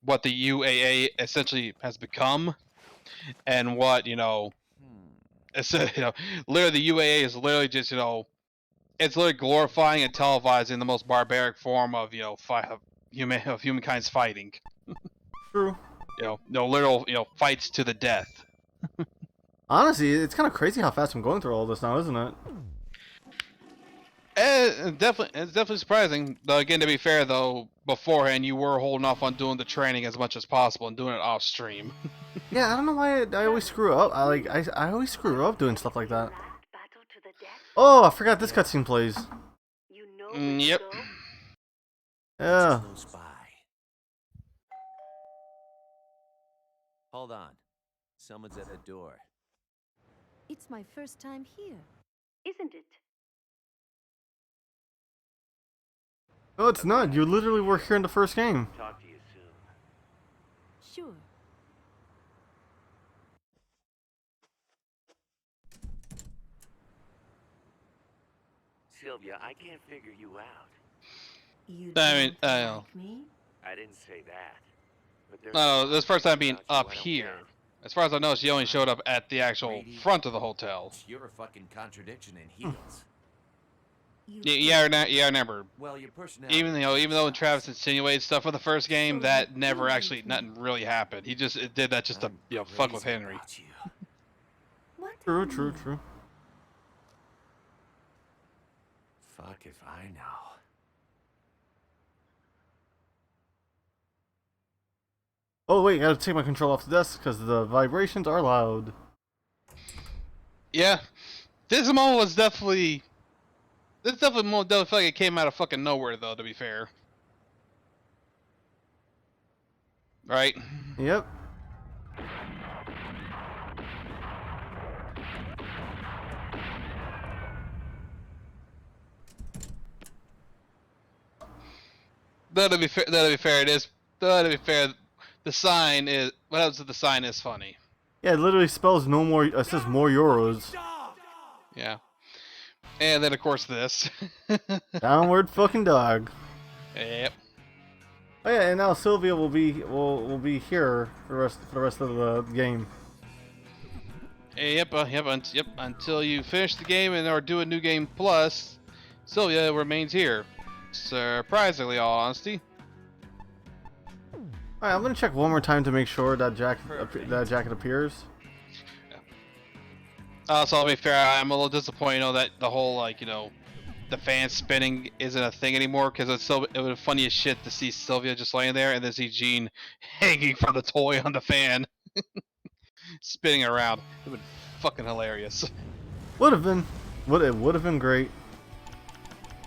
Speaker 2: what the UAA essentially has become and what, you know, it's, you know, literally the UAA is literally just, you know, it's literally glorifying and televising the most barbaric form of, you know, humankind's fighting.
Speaker 1: True.
Speaker 2: You know, literal, you know, fights to the death.
Speaker 1: Honestly, it's kind of crazy how fast I'm going through all this now, isn't it?
Speaker 2: It's definitely surprising. Though again, to be fair though, beforehand you were holding off on doing the training as much as possible and doing it off stream.
Speaker 1: Yeah, I don't know why I always screw up. I always screw up doing stuff like that. Oh, I forgot this cutscene plays.
Speaker 5: You know
Speaker 2: Yep.
Speaker 1: Yeah.
Speaker 4: No spy. Hold on. Someone's at the door.
Speaker 5: It's my first time here, isn't it?
Speaker 1: No, it's not. You literally were here in the first game.
Speaker 4: Talk to you soon.
Speaker 5: Sure.
Speaker 3: Sylvia, I can't figure you out.
Speaker 5: You
Speaker 2: I mean,
Speaker 5: don't like me?
Speaker 3: I didn't say that. But there's
Speaker 2: No, this first time being
Speaker 3: about you
Speaker 2: up
Speaker 3: I don't
Speaker 2: here.
Speaker 3: get.
Speaker 2: As far as I know, she only showed up at the actual front of the hotel.
Speaker 4: You're a fucking contradiction in heels.
Speaker 2: Yeah, I remember.
Speaker 4: Well, your personality.
Speaker 2: Even though when Travis insinuated stuff for the first game, that never actually nothing really happened. He just did that just to fuck with
Speaker 4: crazy
Speaker 2: Henry.
Speaker 4: about you.
Speaker 5: What?
Speaker 1: True.
Speaker 4: Fuck if I know.
Speaker 1: Oh wait, gotta take my control off the desk because the vibrations are loud.
Speaker 2: Yeah, this moment was definitely. This definitely felt like it came out of fucking nowhere, though. To be fair, right?
Speaker 1: Yep.
Speaker 2: That'll be fair. It is. That'll be fair. The sign is. What else? The sign is funny.
Speaker 1: Yeah, it literally spells no more. It says more euros.
Speaker 2: Yeah. And then of course this.
Speaker 1: Downward fucking dog.
Speaker 2: Yep.
Speaker 1: Oh yeah, and now Sylvia will be here for the rest of the game.
Speaker 2: Yep. Until you finish the game and or do a new game plus, Sylvia remains here. Surprisingly, all honesty.
Speaker 1: Alright, I'm gonna check one more time to make sure that jacket appears.
Speaker 2: So I'll be fair, I'm a little disappointed, that the whole the fan spinning isn't a thing anymore, because it was funny as shit to see Sylvia just laying there and then see Jean hanging from the toy on the fan, spinning around. It would been fucking hilarious.
Speaker 1: Would have been, it would have been great.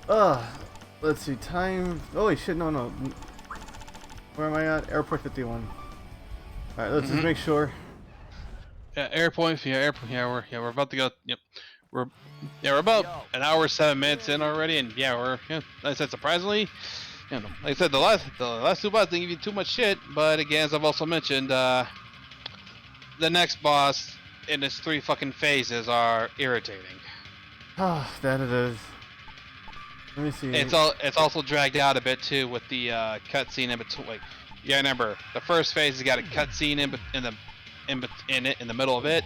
Speaker 1: Let's see, time. Oh wait, shit, no. Where am I at? Airport 51. All right, let's just make sure.
Speaker 2: Yeah, airport. Yeah, we're about to go. Yep, we're about an hour 7 minutes in already, and like I said, surprisingly, like I said, the last two bosses didn't give you too much shit, but again, as I've also mentioned, the next boss in its 3 fucking phases are irritating.
Speaker 1: Ah, that it is. Let me see.
Speaker 2: It's also dragged out a bit too with the cutscene in between. Like, remember the first phase has got a cutscene in the middle of it,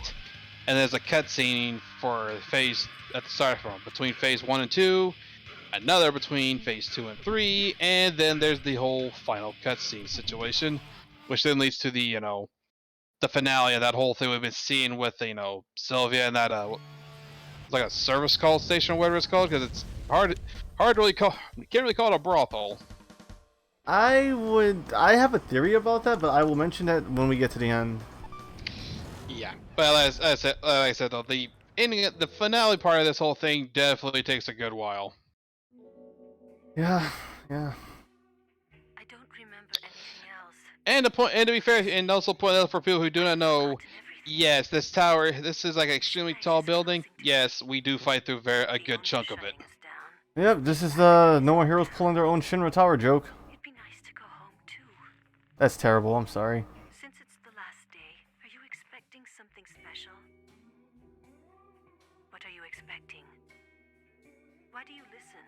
Speaker 2: and there's a cutscene for phase at the start between phase 1 and 2, another between phase 2 and 3, and then there's the whole final cutscene situation, which then leads to the the finale of that whole thing we've been seeing with Sylvia and that like a service call station or whatever it's called, because it's hard to really call. You can't really call it a brothel.
Speaker 1: I have a theory about that, but I will mention that when we get to the end.
Speaker 2: Yeah, but as I said though, the ending, the finale part of this whole thing definitely takes a good while.
Speaker 1: Yeah, yeah.
Speaker 5: I don't remember anything else.
Speaker 2: And to be fair, and also point out for people who do not know, yes, this tower, this is like an extremely tall building. Yes, we do fight through a good chunk of it.
Speaker 1: Yep, this is no more heroes pulling their own Shinra Tower joke.
Speaker 5: It'd be nice to go home too.
Speaker 1: That's terrible. I'm sorry.
Speaker 5: Since it's the last day, are you expecting something special? What are you expecting? Why do you listen?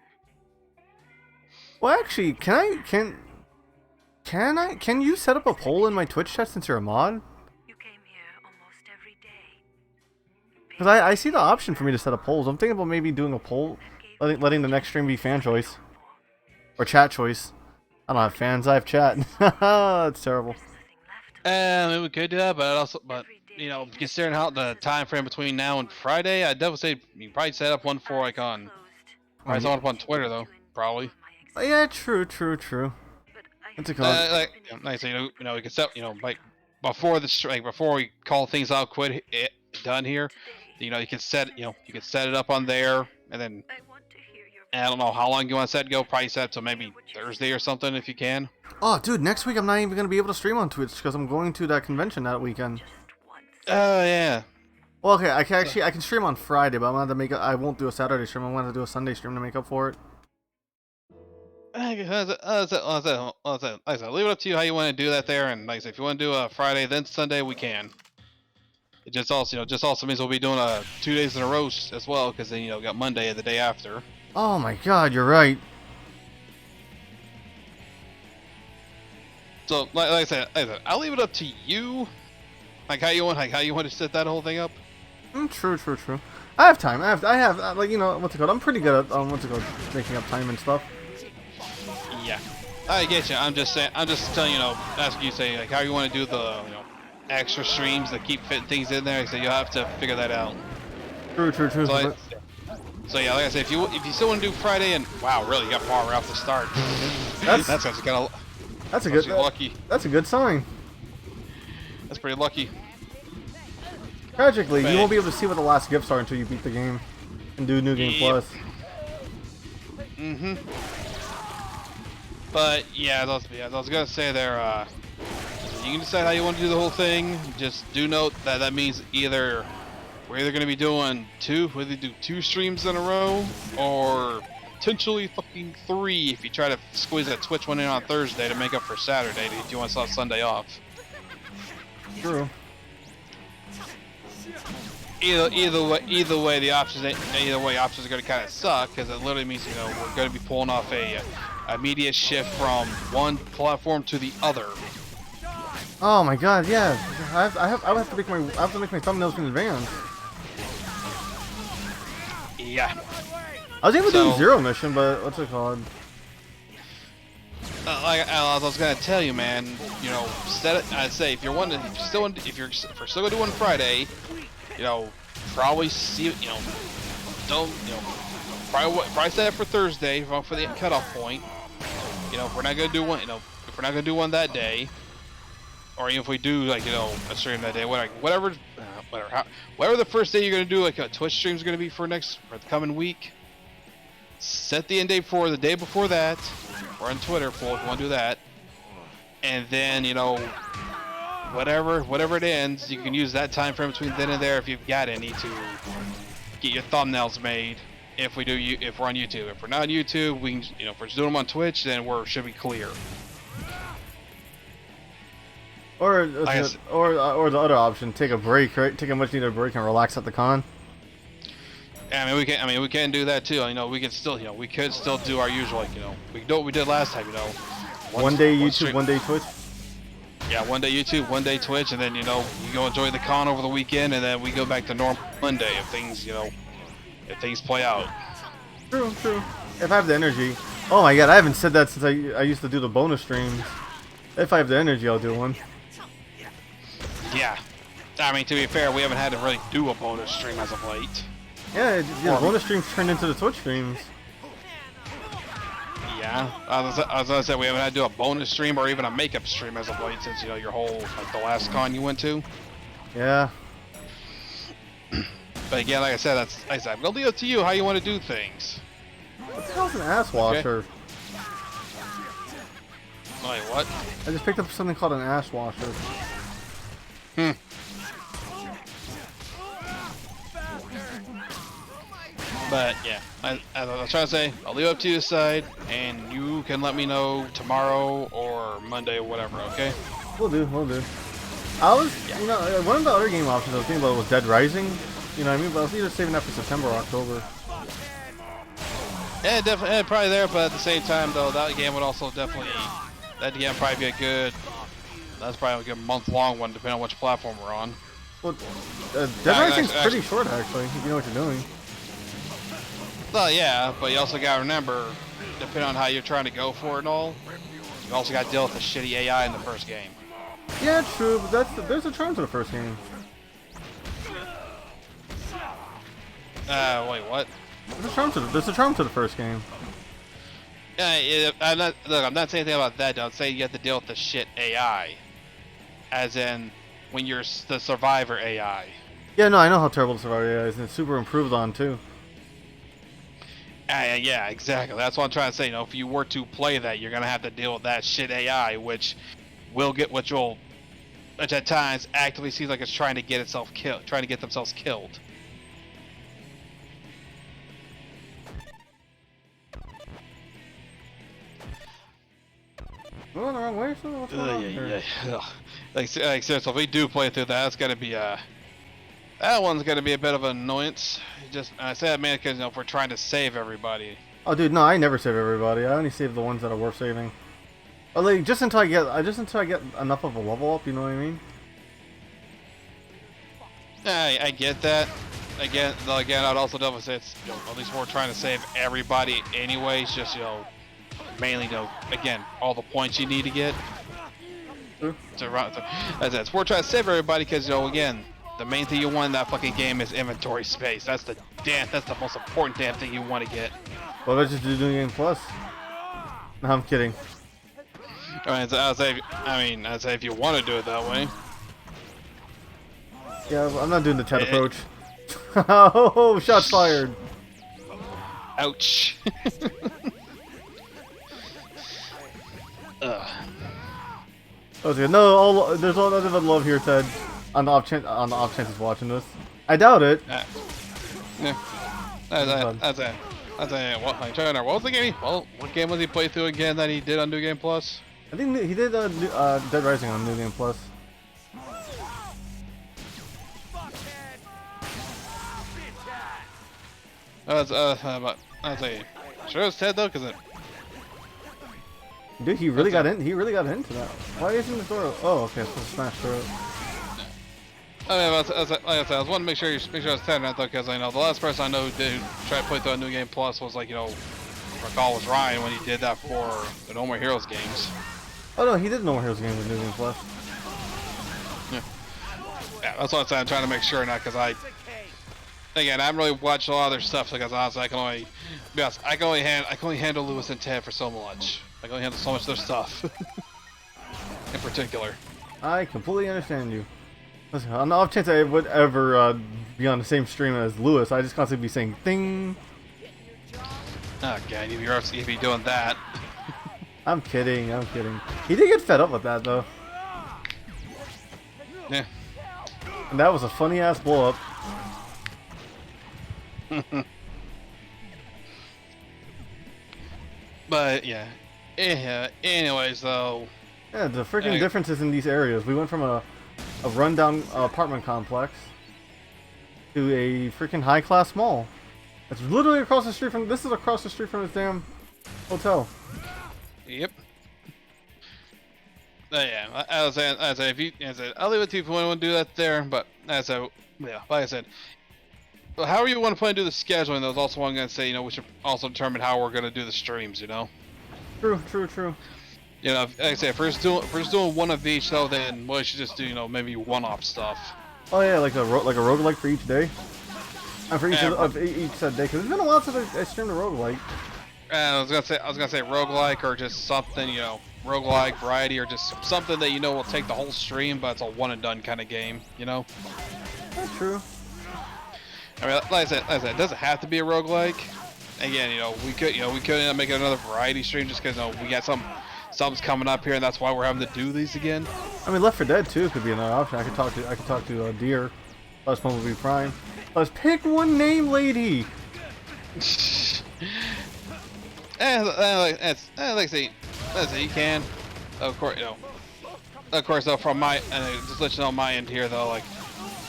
Speaker 1: Well, actually, can you set up a poll in my Twitch chat since you're a mod?
Speaker 5: You came here almost every day.
Speaker 1: Because I see the option for me to set up polls. I'm thinking about maybe doing a poll, letting the next stream be fan choice. Or chat choice. I don't have fans, I have chat. That's terrible.
Speaker 2: We could do that, but you know, considering how the time frame between now and Friday, I'd definitely say you probably set up one for like on. I saw one on Twitter though, probably.
Speaker 1: Yeah, true. What's it called?
Speaker 2: Like I say, you know, we could set, you know, like before we call things out, done here. You know, you can set it up on there, and then I don't know how long you want to set it go. Probably set it till maybe Thursday or something if you can.
Speaker 1: Oh, dude, next week I'm not even gonna be able to stream on Twitch because I'm going to that convention that weekend.
Speaker 2: Oh yeah.
Speaker 1: Well, okay, I can stream on Friday, but I'm gonna have to I won't do a Saturday stream. I'm gonna have to do a Sunday stream to make up for it.
Speaker 2: Like I said, leave it up to you how you want to do that there, and like I said, if you want to do a Friday then Sunday, we can. It just also means we'll be doing 2 days in a row as well, because then got Monday the day after.
Speaker 1: Oh my God, you're right.
Speaker 2: So like I said, I'll leave it up to you, like how you want to set that whole thing up.
Speaker 1: True. I have time. I have like what's it called? I'm pretty good at making up time and stuff.
Speaker 2: Yeah, I get you. I'm just telling asking you, say like how you want to do the extra streams that keep fitting things in there. So you'll have to figure that out.
Speaker 1: True.
Speaker 2: So yeah, like I said, if you still want to do Friday, and wow, really, you got far right off the start. That's lucky.
Speaker 1: That's a good sign.
Speaker 2: That's pretty lucky.
Speaker 1: Tragically, you won't be able to see what the last gifts are until you beat the game and do New Game Plus.
Speaker 2: But yeah, I was gonna say there. You can decide how you want to do the whole thing. Just do note that means we're either gonna be doing two streams in a row, or potentially fucking 3 if you try to squeeze that Twitch one in on Thursday to make up for Saturday if you want to have Sunday off.
Speaker 1: True.
Speaker 2: Either way, options are going to kind of suck, because it literally means we're going to be pulling off a immediate shift from one platform to the other.
Speaker 1: Oh my God, yeah. I have to make my thumbnails in advance.
Speaker 2: Yeah.
Speaker 1: I was able to do Zero Mission, but what's it called?
Speaker 2: Like I was gonna tell you, man. I'd say if you're still gonna do one Friday, probably see, probably set it for Thursday for the cutoff point. If we're not gonna do one, that day, or even if we do a stream that day, whatever the first day you're gonna do a Twitch stream is gonna be for the coming week. Set the end date for the day before that, or on Twitter if you want to do that, and then whatever it ends, you can use that time frame between then and there if you've got any to get your thumbnails made. If we're on YouTube, if we're not on YouTube, we can, if we're just doing them on Twitch, then should be clear.
Speaker 1: Or the other option, take a break, right? Take a much needed break and relax at the con.
Speaker 2: I mean, we can do that too. We could still do our usual, we do what we did last time.
Speaker 1: One day YouTube, one day Twitch.
Speaker 2: Yeah, one day YouTube, one day Twitch, and then you go enjoy the con over the weekend, and then we go back to normal Monday if things play out.
Speaker 1: True. If I have the energy. Oh my God, I haven't said that since I used to do the bonus streams. If I have the energy, I'll do one.
Speaker 2: Yeah, I mean, to be fair, we haven't had to really do a bonus stream as of late.
Speaker 1: Yeah, bonus streams turned into the Twitch streams.
Speaker 2: Yeah. Yeah, I was gonna say we haven't had to do a bonus stream or even a makeup stream as of late since your whole like the last con you went to.
Speaker 1: Yeah.
Speaker 2: But again, like I said, I'm gonna leave it to you how you want to do things.
Speaker 1: What the hell's an ass washer?
Speaker 2: Okay. Wait, what?
Speaker 1: I just picked up something called an ass washer.
Speaker 2: But yeah, as I was trying to say, I'll leave it up to you to decide, and you can let me know tomorrow or Monday or whatever, okay?
Speaker 1: We'll do. I was, one of the other game options I was thinking about was Dead Rising. You know what I mean? But I was either saving that for September or October.
Speaker 2: Yeah, definitely, probably there, but at the same time, though, that game would also definitely, probably be that's probably a good month-long one, depending on which platform we're on.
Speaker 1: Well, Dead Rising's pretty short, actually, if you know what you're doing.
Speaker 2: Well, yeah, but you also gotta remember, depending on how you're trying to go for it and all, you also gotta deal with the shitty AI in the first game.
Speaker 1: Yeah, true, but there's a charm to the first game.
Speaker 2: Wait, what?
Speaker 1: There's a charm to the first game.
Speaker 2: Yeah, I'm not saying anything about that. I'm saying you have to deal with the shit AI, as in when you're the survivor AI.
Speaker 1: Yeah, no, I know how terrible the survivor AI is, and it's super improved on too.
Speaker 2: Yeah, exactly. That's what I'm trying to say. If you were to play that, you're gonna have to deal with that shit AI, which at times actively seems like it's trying to get themselves killed.
Speaker 1: Going the wrong way, so what's going on here?
Speaker 2: Like seriously, if we do play through that, that's gonna be that one's gonna be a bit of an annoyance. I say that mainly because if we're trying to save everybody.
Speaker 1: Oh, dude, no, I never save everybody. I only save the ones that are worth saving. Or like just until I get enough of a level up. You know what I mean?
Speaker 2: Yeah, I get that. Again, I'd also definitely say it's at least we're trying to save everybody anyways. Just mainly again all the points you need to get.
Speaker 1: Sure.
Speaker 2: We're trying to save everybody because again. The main thing you want in that fucking game is inventory space. That's the most important damn thing you want to get.
Speaker 1: Well, let's just do New Game Plus. No, I'm kidding.
Speaker 2: I'd say if you want to do it that way.
Speaker 1: Yeah, I'm not doing the Ted approach. Oh, shots fired.
Speaker 2: Ouch.
Speaker 1: Okay, no, there's all nothing but love here, Ted. On the off chance he's watching this, I doubt it.
Speaker 2: Yeah. That's it. What was the game? What game was he played through again that he did on New Game Plus?
Speaker 1: I think he did Dead Rising on New Game Plus.
Speaker 2: Sure it's Ted though, cause
Speaker 1: Dude, he really got into that. Why isn't the door? Oh, okay, so smash through it.
Speaker 2: I was wanting to make sure it's Ted though, because I know the last person I know who tried to play through a New Game Plus was recall was Ryan when he did that for the No More Heroes games.
Speaker 1: Oh no, he did No More Heroes game with New Game Plus.
Speaker 2: Yeah, that's what I'm saying. I'm trying to make sure now, because I haven't really watched a lot of their stuff, because honestly, I can only handle Lewis and Ted for so much. I can only handle so much of their stuff, in particular. I
Speaker 1: completely understand you. Listen, on the off chance I would ever be on the same stream as Lewis, I just constantly be saying "ding."
Speaker 2: Oh god, you'd be doing that.
Speaker 1: I'm kidding. He did get fed up with that though.
Speaker 2: Yeah.
Speaker 1: And that was a funny ass blow up.
Speaker 2: But yeah. Anyways, though.
Speaker 1: Yeah, the freaking differences in these areas. We went from a rundown apartment complex to a freaking high class mall. It's literally across the street from. This is across the street from this damn hotel.
Speaker 2: Yep. Yeah, I'll say I'll leave it to you if you want to do that there. But like I said, however you want to plan to do the scheduling, there's also one going to say, we should also determine how we're going to do the streams.
Speaker 1: True.
Speaker 2: Like I say, if we're just doing one of each, though, then we should just do maybe one-off stuff.
Speaker 1: Oh yeah, like a roguelike for each day. And for each day, because it's been a while since I streamed a roguelike.
Speaker 2: I was gonna say roguelike or just something, you know, roguelike variety or just something that you know will take the whole stream, but it's a one and done kind of game, you know.
Speaker 1: That's true.
Speaker 2: I mean, like I said, it doesn't have to be a roguelike. Again, you know, we could end up making another variety stream just because, you know, we got something's coming up here, and that's why we're having to do these again.
Speaker 1: I mean, Left 4 Dead 2 could be another option. I could talk to Deer. Plus one would be Prime. Let's pick one name, lady.
Speaker 2: Like I say, you can. Of course, you know. Of course, though, from my just let you know on my end here, though, like,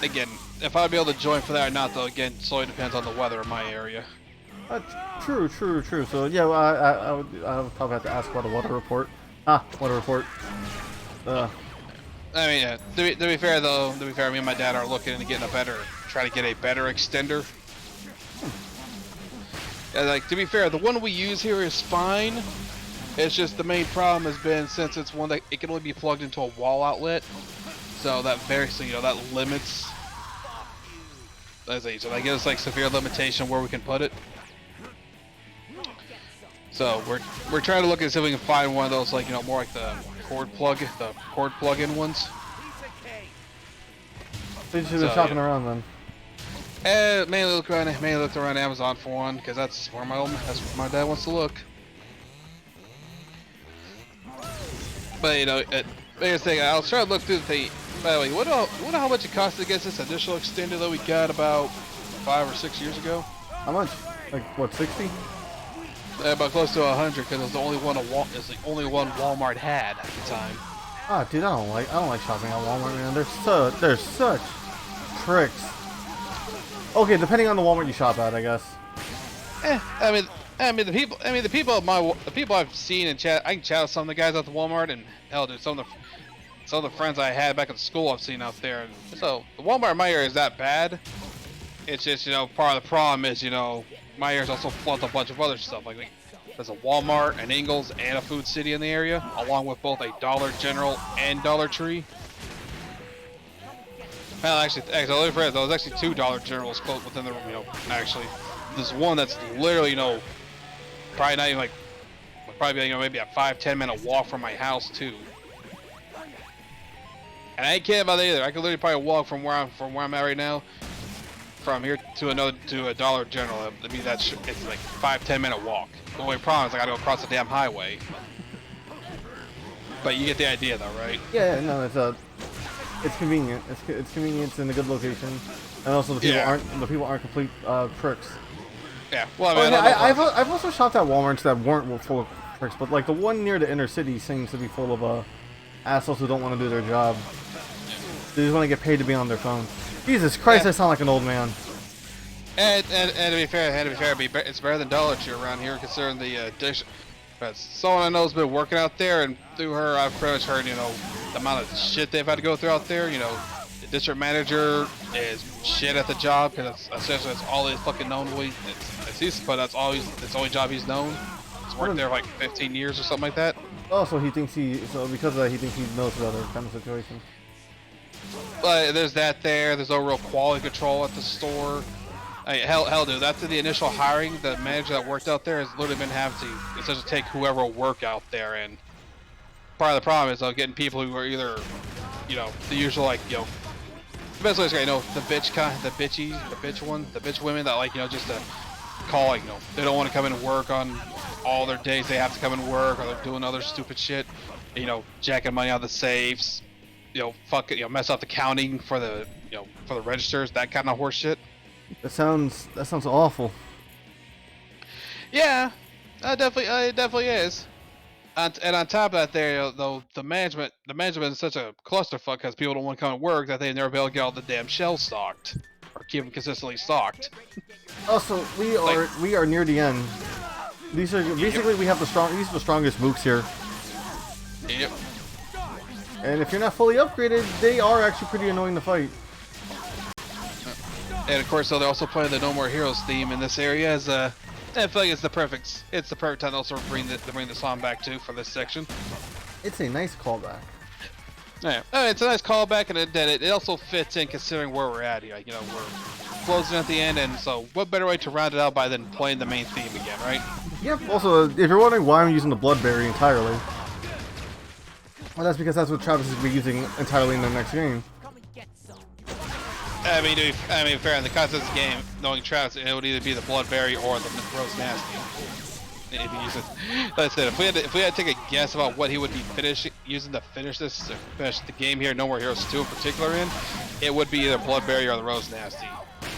Speaker 2: again, if I'd be able to join for that or not, though, again, solely depends on the weather in my area.
Speaker 1: True. So yeah, well, I would probably have to ask about a weather report. Weather report.
Speaker 2: I mean, yeah, to be fair, though, me and my dad are looking into getting trying to get a better extender. Like, to be fair, the one we use here is fine. It's just the main problem has been since it's one that it can only be plugged into a wall outlet, so that that limits. So that gives us like severe limitation where we can put it. So we're trying to look and see if we can find one of those, like, you know, more like the cord plug-in ones.
Speaker 1: So you should be shopping around then.
Speaker 2: Mainly looked around Amazon for one, because that's where my dad wants to look. But you know, biggest thing, I was trying to look through the thing. By the way, what how much it cost to get this initial extender that we got about 5 or 6 years ago?
Speaker 1: How much? Like what, 60?
Speaker 2: About close to 100, because it was the only one Walmart had at the time.
Speaker 1: Ah, dude, I don't like shopping at Walmart, man. They're such tricks. Okay, depending on the Walmart you shop at, I guess.
Speaker 2: I mean the people I've seen in chat. I can chat with some of the guys at the Walmart, and hell, dude, some of the friends I had back at school I've seen out there. And so the Walmart in my area is that bad. It's just, you know, part of the problem is, you know, my area is also flooded with a bunch of other stuff. Like there's a Walmart, an Ingles, and a Food City in the area, along with both a Dollar General and Dollar Tree. Well, actually, there was actually 2 Dollar Generals close within the, you know, actually, there's one that's literally, you know, probably not even like, probably, you know, maybe a 5-10 minute walk from my house too. And I ain't kidding about that either. I could literally probably walk from where I'm at right now, from here to a Dollar General. I mean, it's like 5-10 minute walk. The only problem is I gotta go across the damn highway. But you get the idea, though, right?
Speaker 1: Yeah, no, it's convenient. It's convenient. It's in a good location, and also the people aren't complete pricks.
Speaker 2: Yeah. Well, I mean,
Speaker 1: I've also shopped at Walmarts that weren't full of pricks, but like the one near the inner city seems to be full of assholes who don't want to do their job. They just want to get paid to be on their phone. Jesus Christ, I sound like an old man.
Speaker 2: And to be fair, it's better than Dollar Tree around here, considering the district. But someone I know has been working out there, and through her, I've pretty much heard, you know, the amount of shit they've had to go through out there. You know, the district manager is shit at the job because essentially that's all he's fucking known. But that's the only job he's known. He's worked there for like 15 years or something like that.
Speaker 1: Oh, so because of that, he thinks he knows about other kind of situations.
Speaker 2: But there's that there. There's no real quality control at the store. I mean, hell, dude. After the initial hiring, the manager that worked out there has literally been having to essentially take whoever will work out there. And part of the problem is getting people who are either, you know, the usual, like, you know, the best way is, you know, the bitch women that, like, you know, just to call, like, you know, they don't want to come in and work on all their days. They have to come and work, or they're doing other stupid shit. You know, jacking money out of the safes. You know, mess up the counting for the, you know, for the registers, that kind of horse shit.
Speaker 1: That sounds awful.
Speaker 2: Yeah, it definitely is. And on top of that, there, though, the management is such a clusterfuck because people don't want to come and work that they never be able to get all the damn shelves stocked or keep them consistently stocked.
Speaker 1: Also, we are near the end. These are basically these are the strongest mooks here.
Speaker 2: Yep.
Speaker 1: And if you're not fully upgraded, they are actually pretty annoying to fight.
Speaker 2: And of course, they're also playing the No More Heroes theme in this area. As I feel like it's the perfect time to also bring the song back too for this section.
Speaker 1: It's a nice callback.
Speaker 2: Yeah, it's a nice callback, and it also fits in considering where we're at here. Like, you know, we're closing at the end, and so what better way to round it out by than playing the main theme again, right?
Speaker 1: Yep. Also, if you're wondering why I'm using the Bloodberry entirely, well, that's because that's what Travis is going to be using entirely in the next game.
Speaker 2: I mean, fair in the context of the game, knowing Travis, it would either be the Bloodberry or the Rose Nasty. If he uses, like I said, if we had to take a guess about what he would be using to finish this, or finish the game here, No More Heroes 2 in particular in, it would be either Bloodberry or the Rose Nasty.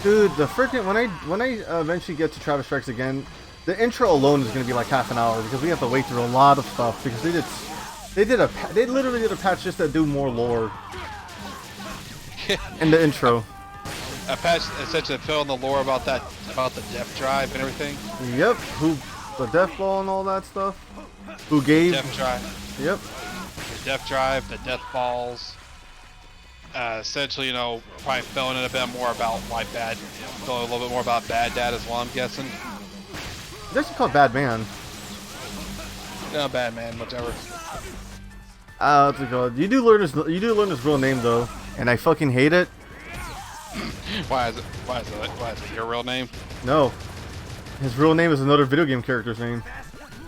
Speaker 2: Dude,
Speaker 1: the freaking when I eventually get to Travis Strikes Again, the intro alone is going to be like half an hour because we have to wait through a lot of stuff because they literally did a patch just to do more lore in the intro.
Speaker 2: A patch essentially fill in the lore about the Death Drive and everything.
Speaker 1: Yep, the Death Ball and all that stuff. Who gave
Speaker 2: Death Drive?
Speaker 1: Yep.
Speaker 2: The Death Drive, the Death Balls. Essentially, you know, probably filling in a bit more about why fill a little bit more about Bad Dad as well. I'm guessing.
Speaker 1: It's actually called Bad Man.
Speaker 2: No, Bad Man, whichever.
Speaker 1: What's it called? You do learn his real name though, and I fucking hate it.
Speaker 2: Why is it your real name?
Speaker 1: No. His real name is another video game character's name.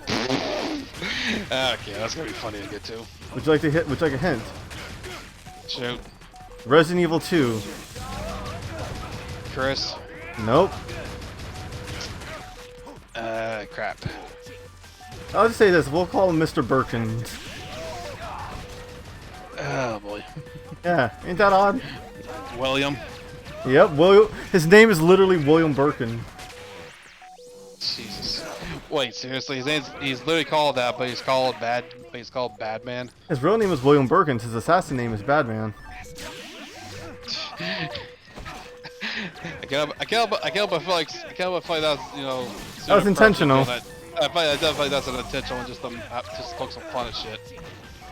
Speaker 2: Okay, that's gonna be funny to get to.
Speaker 1: Would you like a hint?
Speaker 2: Shoot.
Speaker 1: Resident Evil 2.
Speaker 2: Chris?
Speaker 1: Nope.
Speaker 2: Crap.
Speaker 1: I'll just say this, we'll call him Mr. Birkin.
Speaker 2: Oh boy.
Speaker 1: Yeah, ain't that odd?
Speaker 2: William?
Speaker 1: Yep, William. His name is literally William Birkin.
Speaker 2: Jesus. Wait, seriously? He's literally called that, but he's called Bad Man.
Speaker 1: His real name is William Birkin. His assassin name is Bad Man.
Speaker 2: I can't help but feel like that's, you know,
Speaker 1: that was intentional.
Speaker 2: I definitely that's an intentional, just poke some fun at shit.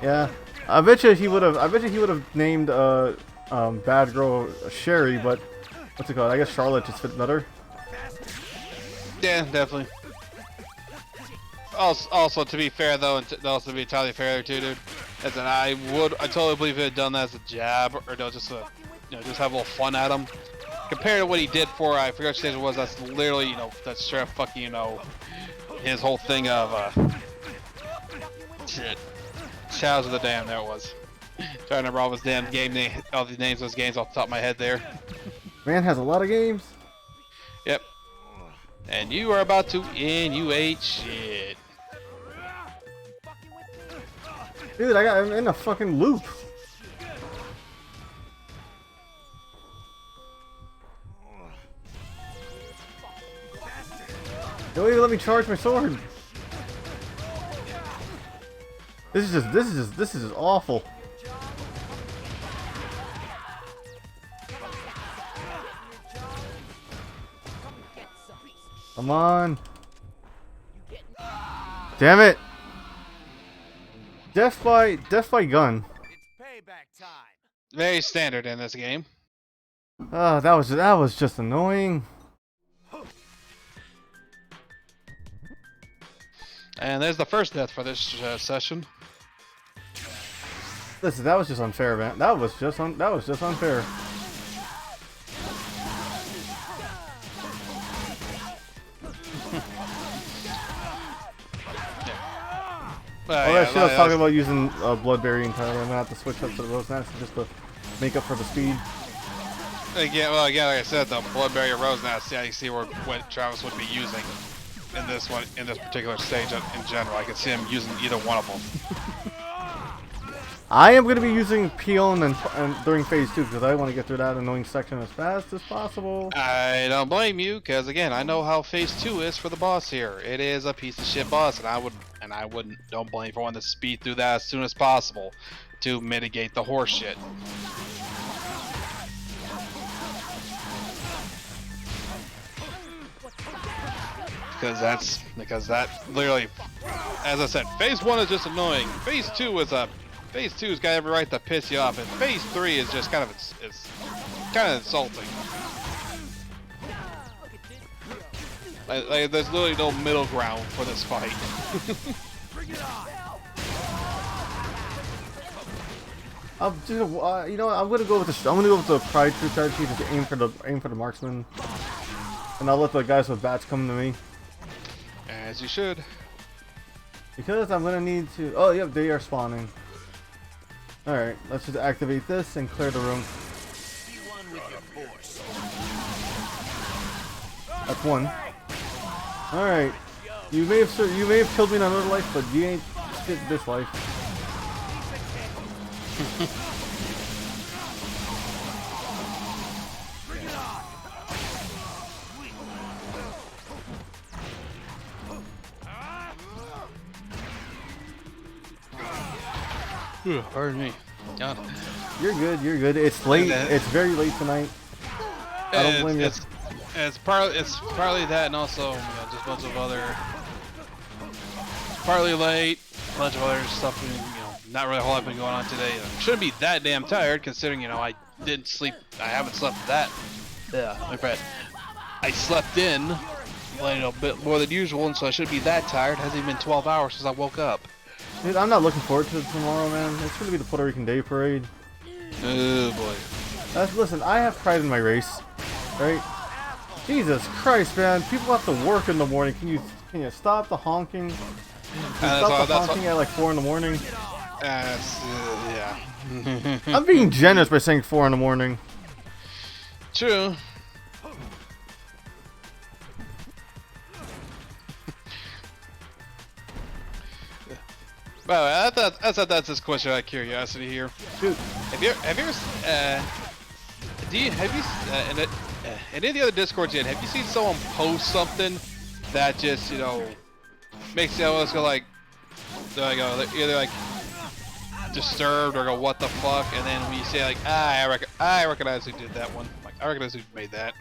Speaker 1: Yeah, I bet you he would have named Bad Girl Sherry, but what's it called? I guess Charlotte just fit better.
Speaker 2: Yeah, definitely. Also, to be fair though, and also to be entirely fair there too, dude, is that I totally believe he had done that as a jab, or no, just just have a little fun at him. Compared to what he did for, I forgot what stage it was. That's literally, you know, that's straight up fucking, you know, his whole thing of shit. Shadows of the Dam. There it was. Trying to remember all his damn all the names of his games off the top of my head there.
Speaker 1: Man has a lot of games.
Speaker 2: Yep. And you are about to ate shit.
Speaker 1: Dude, I'm in a fucking loop. Don't even let me charge my sword. This is just awful. Come on. Damn it. Death by gun.
Speaker 4: It's payback time.
Speaker 2: Very standard in this game.
Speaker 1: Oh, that was just annoying.
Speaker 2: And there's the first death for this session.
Speaker 1: Listen, that was just unfair, man. That was just unfair. I was talking about using Bloodberry entirely. I'm gonna have to switch up to the Rose Nasty just to make up for the speed.
Speaker 2: Again, like I said, the Bloodberry or Rose Nasty, yeah, you see what Travis would be using in this particular stage in general. I can see him using either one of them.
Speaker 1: I am going to be using Peon and during phase 2 because I want to get through that annoying section as fast as possible.
Speaker 2: I don't blame you, because again, I know how phase 2 is for the boss here. It is a piece of shit boss, and I don't blame you for wanting to speed through that as soon as possible to mitigate the horse shit. Because that literally, as I said, phase 1 is just annoying. Phase 2 has got every right to piss you off, and phase 3 is just kind of insulting. Like there's literally no middle ground for this fight.
Speaker 1: You know, I'm gonna go with the Pride True strategy to aim for the marksman, and I'll let the guys with bats come to me.
Speaker 2: As you should.
Speaker 1: Because I'm gonna need to. Oh, yep, they are spawning. Alright, let's just activate this and clear the room. That's one. Alright. You may have killed me in another life, but you ain't shit this life.
Speaker 2: Pardon me. God.
Speaker 1: You're good, you're good. It's late. It's very late tonight. I don't blame you.
Speaker 2: It's partly that, and also just a bunch of other. Partly late, a bunch of other stuff. Not really a whole lot been going on today. Shouldn't be that damn tired, considering I didn't sleep. I haven't slept that. Yeah, in fact, I slept in a bit more than usual, and so I shouldn't be that tired. It hasn't even been 12 hours since I woke up.
Speaker 1: Dude, I'm not looking forward to tomorrow, man. It's gonna be the Puerto Rican Day Parade.
Speaker 2: Oh boy.
Speaker 1: Listen, I have pride in my race, right? Jesus Christ, man! People have to work in the morning. Can you stop the honking? Stop the honking at like 4 in the morning.
Speaker 2: Yeah.
Speaker 1: I'm being generous by saying 4 in the morning.
Speaker 2: True. By the way, I thought that's just a question out of curiosity here.
Speaker 1: Dude,
Speaker 2: have you ever in any of the other Discords yet? Have you seen someone post something that just makes you almost go like, either like disturbed or go what the fuck, and then when you say like I recognize who did that one. Like I recognize who made that.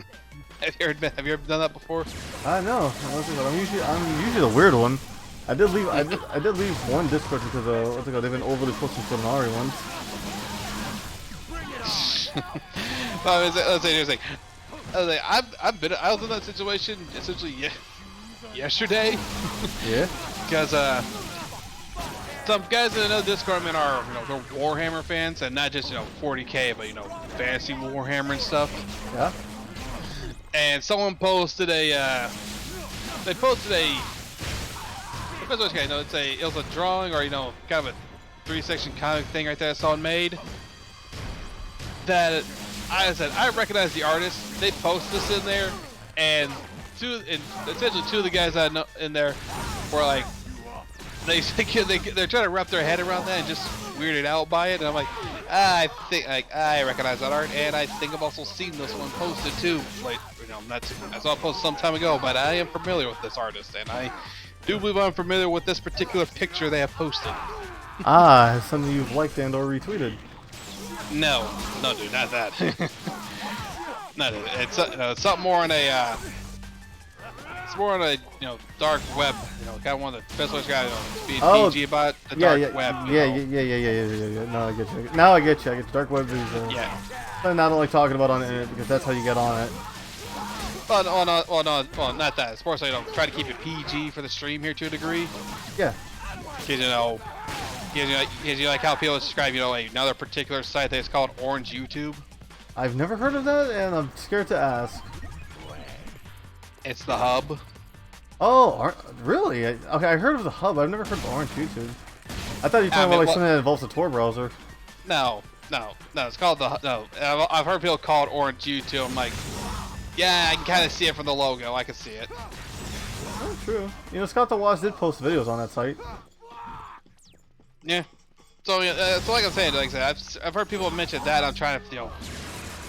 Speaker 2: Have you ever done that before?
Speaker 1: No. I'm usually the weird one. I did leave one Discord because they've been overly posting Sonari ones. I was in that situation essentially yesterday. Yeah. Because
Speaker 2: some guys in another Discord are they're Warhammer fans, and not just 40k, but fantasy Warhammer and stuff. Yeah. And someone posted it was a drawing or kind of a 3-section comic thing right there that someone made. That I said I recognize the artist. They post this in there, and essentially two of the guys I know in there were like they're trying to wrap their head around that and just weirded out by it. And I'm like, I think I recognize that art, and I think I've also seen this one posted too. Like I saw it posted some time ago, but I am familiar with this artist, and I do believe I'm familiar with this particular picture they have posted.
Speaker 1: Something you've liked and or retweeted.
Speaker 2: No, dude, not that. No, dude, it's something more on a. It's more on a dark web. Kind of one of the best ways to be PG about the dark web.
Speaker 1: Yeah. No, I get you. Now I get you. Dark web is something I don't like talking about on the internet because that's how you get on it.
Speaker 2: Well, not that. It's more so try to keep it PG for the stream here to a degree.
Speaker 1: Yeah.
Speaker 2: Because you like how people describe another particular site that's called Orange YouTube.
Speaker 1: I've never heard of that, and I'm scared to ask.
Speaker 2: It's the hub.
Speaker 1: Oh, really? Okay, I heard of the hub. I've never heard of Orange YouTube. I thought you were talking about something that involves a Tor browser.
Speaker 2: No. It's called the no. I've heard people call it Orange YouTube. I'm like, yeah, I can kind of see it from the logo. I can see it.
Speaker 1: Oh, true. Scott the Waz did post videos on that site.
Speaker 2: Yeah. So like I'm saying, like I said, I've heard people mention that. I'm trying to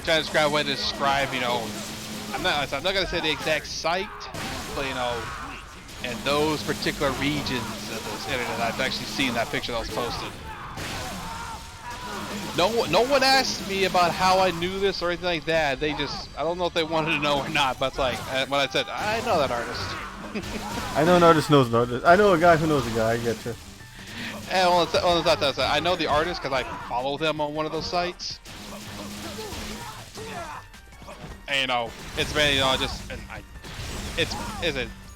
Speaker 2: describe a way to describe. I'm not gonna say the exact site, but in those particular regions of the internet, I've actually seen that picture that was posted. No one asked me about how I knew this or anything like that. They just, I don't know if they wanted to know or not, but it's like, when I said, I know that artist.
Speaker 1: I know an artist knows an artist. I know a guy who knows a guy, I get you.
Speaker 2: And it's not that. I know the artist because I follow them on one of those sites. And it's very,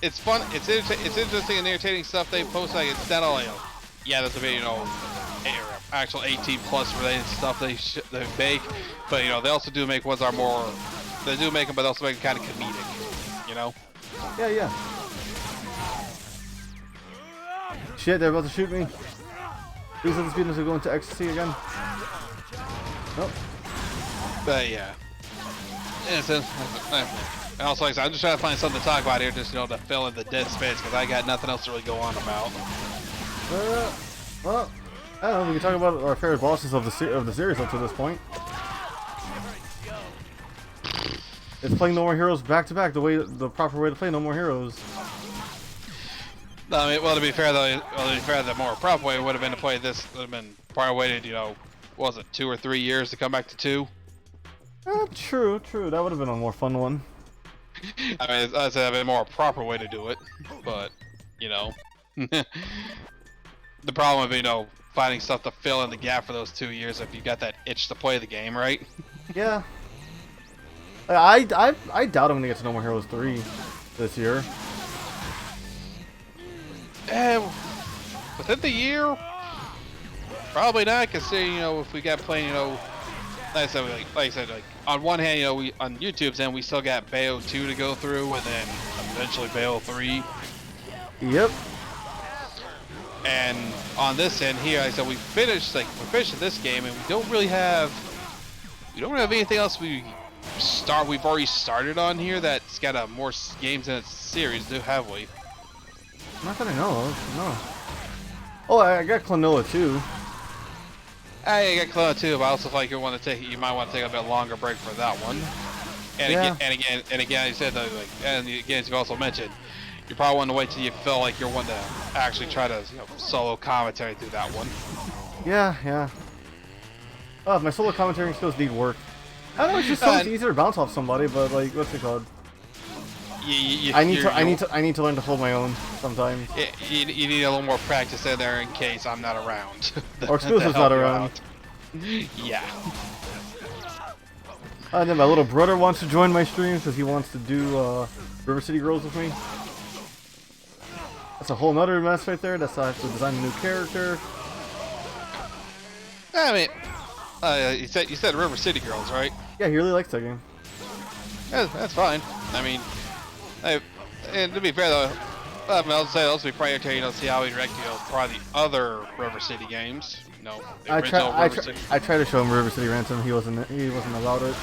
Speaker 2: it's fun, it's interesting and entertaining stuff they post. Like it's not all there's a bit, actual 18+ related stuff they make, but they also do make ones that are more. They do make them, but they also make them kind of comedic,
Speaker 1: Yeah. shit, they're about to shoot me. Please let the students go into ecstasy again. Nope.
Speaker 2: But yeah. And also, like I said, I'm just trying to find something to talk about here, just to fill in the dead space, because I got nothing else to really go on about.
Speaker 1: Well, I don't know. We can talk about our favorite bosses of the series up to this point. It's playing No More Heroes back to back, the proper way to play No More Heroes.
Speaker 2: I mean, well, to be fair though, the more proper way would have been to play this. Would have been probably waited, what was it, 2 or 3 years to come back to 2?
Speaker 1: True. That would have been a more fun one.
Speaker 2: I mean, I'd say a more proper way to do it, but the problem with finding stuff to fill in the gap for those 2 years if you got that itch to play the game, right?
Speaker 1: Yeah. I doubt I'm gonna get to No More Heroes 3 this year.
Speaker 2: Within the year, probably not. Cause if we got playing, like I said, on one hand, we on YouTube's end we still got Bayo 2 to go through, and then eventually Bayo 3.
Speaker 1: Yep.
Speaker 2: And on this end here, like I said, we finished this game, and we don't really have anything else we've already started on here that's got more games in its series, have we?
Speaker 1: Not that I know of, no. Oh, I got Klonoa too.
Speaker 2: I got Klonoa too, but I also feel like you might want to take a bit longer break for that one. And
Speaker 1: yeah.
Speaker 2: again, you said that, and again, as you also mentioned, you probably want to wait till you feel like you're one to actually try to solo commentary through that one.
Speaker 1: Yeah. Oh, my solo commentary skills need work. I don't know, it's just so much easier to bounce off somebody, but like, what's it called? I need to learn to hold my own sometimes.
Speaker 2: You need a little more practice in there in case I'm not around.
Speaker 1: Or Exclusive's not around.
Speaker 2: Yeah.
Speaker 1: And then my little brother wants to join my streams because he wants to do River City Girls with me. That's a whole nother mess right there. That's how I have to design a new character.
Speaker 2: I mean, you said River City Girls, right?
Speaker 1: Yeah, he really likes that game.
Speaker 2: Yeah, that's fine. I mean, and to be fair though, I'll say also be prior to see how we react to probably the other River City games.
Speaker 1: I tried to show him River City Ransom. He wasn't allowed it.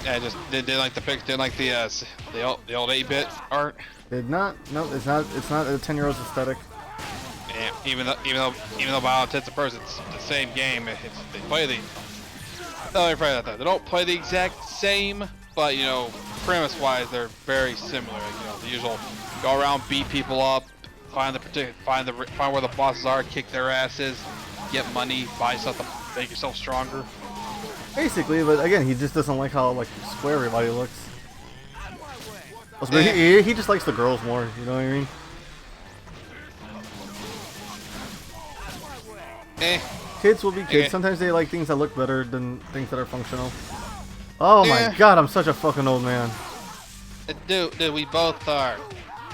Speaker 2: Yeah, just didn't like the old 8-bit art.
Speaker 1: Did not. No, it's not a 10-year-old's aesthetic.
Speaker 2: Yeah, even though by all intents and purposes it's the same game, they play the. No, they don't play the exact same, but premise-wise they're very similar. The usual go around, beat people up, find where the bosses are, kick their asses, get money, buy stuff to make yourself stronger.
Speaker 1: Basically, but again, he just doesn't like how square everybody looks. He just likes the girls more. You know what I mean? Kids will be kids. Sometimes they like things that look better than things that are functional. Oh my god, I'm such a fucking old man.
Speaker 2: Dude, we both are.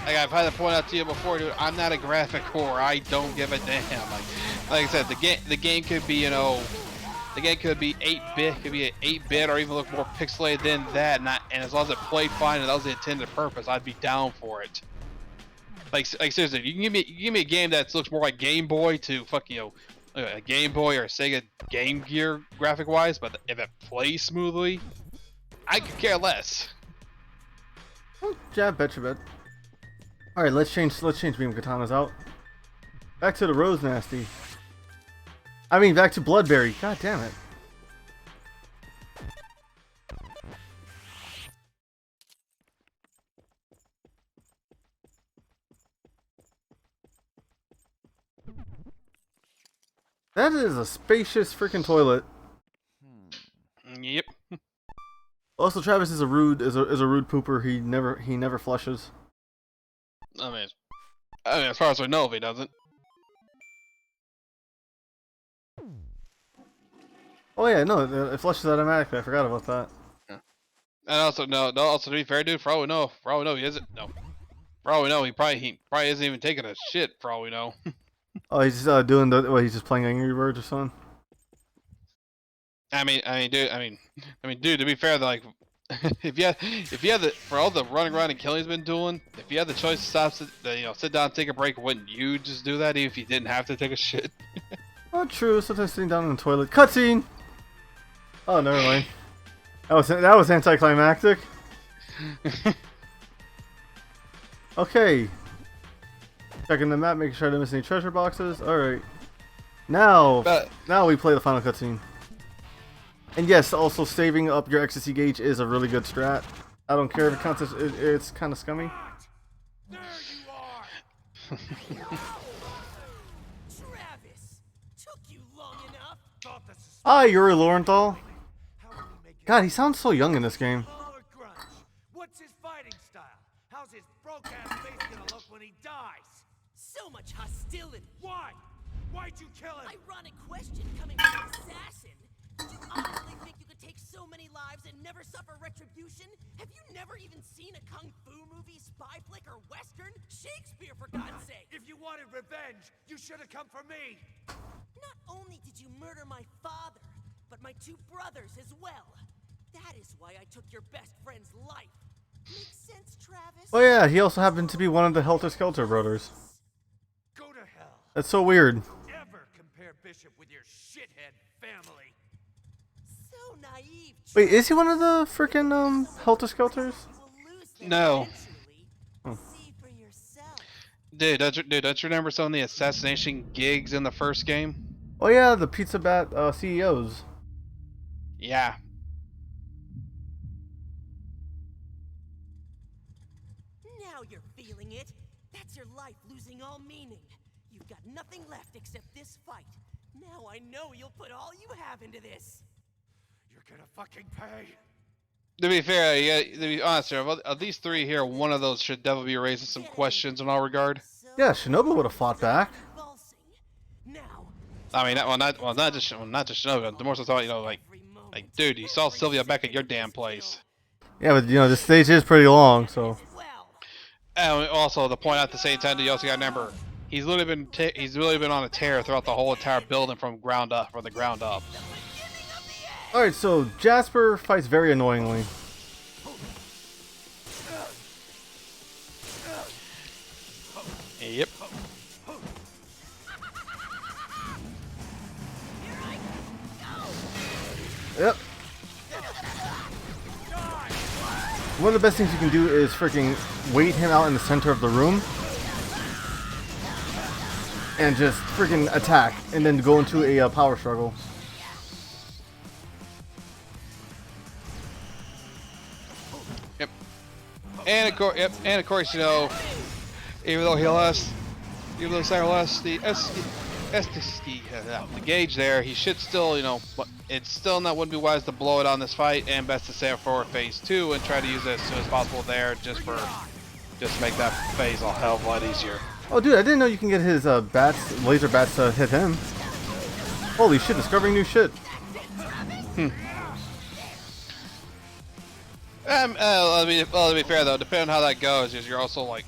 Speaker 2: Like I've had to point out to you before, dude. I'm not a graphic whore. I don't give a damn. Like I said, the game could be, the game could be 8-bit, could be an 8-bit, or even look more pixelated than that. And as long as it played fine and that was the intended purpose, I'd be down for it. Like seriously, you can give me a game that looks more like Game Boy to a Game Boy or Sega Game Gear graphic wise, but if it plays smoothly, I could care less.
Speaker 1: Yeah, bet you bet. Alright, let's change Beam Katanas out. Back to the Rose Nasty. I mean, back to Bloodberry. God damn it. That is a spacious freaking toilet.
Speaker 2: Yep.
Speaker 1: Also, Travis is a rude pooper. He never flushes.
Speaker 2: I mean, as far as we know, if he doesn't.
Speaker 1: Oh yeah, no, it flushes automatically. I forgot about that.
Speaker 2: Yeah. And also, also to be fair, dude, for all we know, he isn't. No, for all we know, he probably isn't even taking a shit. For all we know.
Speaker 1: Oh, he's just doing he's just playing Angry Birds or something.
Speaker 2: I mean, dude. To be fair, like, if you had the for all the running around and killing he's been doing, if you had the choice to stop, sit down, take a break, wouldn't you just do that even if you didn't have to take a shit?
Speaker 1: Oh, true. Sometimes sitting down in the toilet. Cutscene. Oh, never mind. That was anticlimactic. Okay. Checking the map, making sure I didn't miss any treasure boxes. All right. Now we play the final cutscene. And yes, also saving up your ecstasy gauge is a really good strat. I don't care if it counts as it's kind of scummy.
Speaker 4: There you are. Travis, took you long enough.
Speaker 1: Ah, Yuri Lorenthal.
Speaker 4: How will we make it?
Speaker 1: God, he sounds so young in this game.
Speaker 4: Or grunge? What's his fighting style? How's his broke-ass face gonna look when he dies? So much hostility. Why? Why'd you kill him?
Speaker 7: Ironic question coming from an assassin. Did you honestly think you could take so many lives and never suffer retribution? Have you never even seen a kung fu movie, spy flick, or western? Shakespeare, for God's sake!
Speaker 4: If you wanted revenge, you should have come for me.
Speaker 7: Not only did you murder my father, but my two brothers as well. That is why I took your best friend's life. Makes sense, Travis?
Speaker 1: Oh yeah, he also happened to be one of the Helter Skelter brothers.
Speaker 4: Go to hell.
Speaker 1: That's so weird.
Speaker 4: Ever compare Bishop with your shithead family?
Speaker 7: So naive.
Speaker 1: Wait, is he one of the freaking Helter Skelters?
Speaker 2: No.
Speaker 1: Oh.
Speaker 7: See for yourself.
Speaker 2: Dude, don't you remember some of the assassination gigs in the first game?
Speaker 1: Oh yeah, the Pizza Bat CEOs.
Speaker 2: Yeah.
Speaker 7: Now you're feeling it. That's your life losing all meaning. You've got nothing left except this fight. Now I know you'll put all you have into this.
Speaker 4: You're gonna fucking pay.
Speaker 2: To be fair, to be honest here, of these three here, one of those should definitely be raising some questions in all regard.
Speaker 1: Yeah, Shinobu would have fought back.
Speaker 7: Now,
Speaker 2: I mean, not just Shinobi. The more so thought, like, dude, you saw Sylvia back at your damn place.
Speaker 1: Yeah, but this stage is pretty long, so.
Speaker 2: And also, to point out at the same time, you also gotta remember, he's really been on a tear throughout the whole entire building from the ground up.
Speaker 1: Alright, so Jasper fights very annoyingly.
Speaker 2: Yep.
Speaker 1: Yep. One of the best things you can do is freaking wait him out in the center of the room and just freaking attack and then go into a power struggle.
Speaker 2: Yep. And of course, even though Cyber lost the gauge there, he should still, but it's still wouldn't be wise to blow it on this fight, and best to save it for phase 2 and try to use it as soon as possible there, just to make that phase a hell of a lot easier.
Speaker 1: Oh, dude, I didn't know you can get his laser bats to hit him. Holy shit, discovering new shit.
Speaker 2: To be fair though, depending on how that goes, you're also like,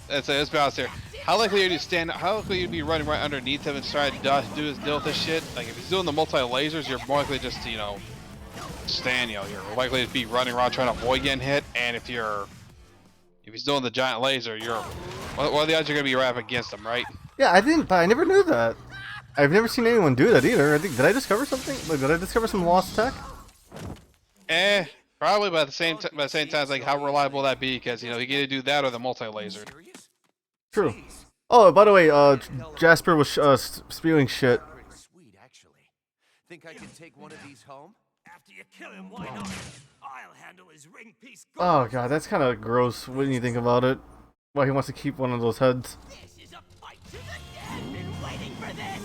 Speaker 2: let's be honest here. How likely are you to be running right underneath him and try to deal with this shit? Like if he's doing the multi-lasers, you're more likely just to, stand. You're likely to be running around trying to avoid getting hit. And if he's doing the giant laser, what are the odds you're gonna be right up against him, right?
Speaker 1: Yeah, I never knew that. I've never seen anyone do that either. Did I discover something? Like, did I discover some lost tech?
Speaker 2: Probably, but at the same time, it's like how reliable would that be? Because he can either do that or the multi-laser.
Speaker 1: True. Oh, by the way, Jasper was spewing shit.
Speaker 4: Pretty sweet, actually. Think I can take one of these home? After you kill him, why not? I'll handle his ring piece.
Speaker 1: Oh god, that's kind of gross when you think about it. Why he wants to keep one of those heads.
Speaker 7: this is a fight to the death. Been waiting for this.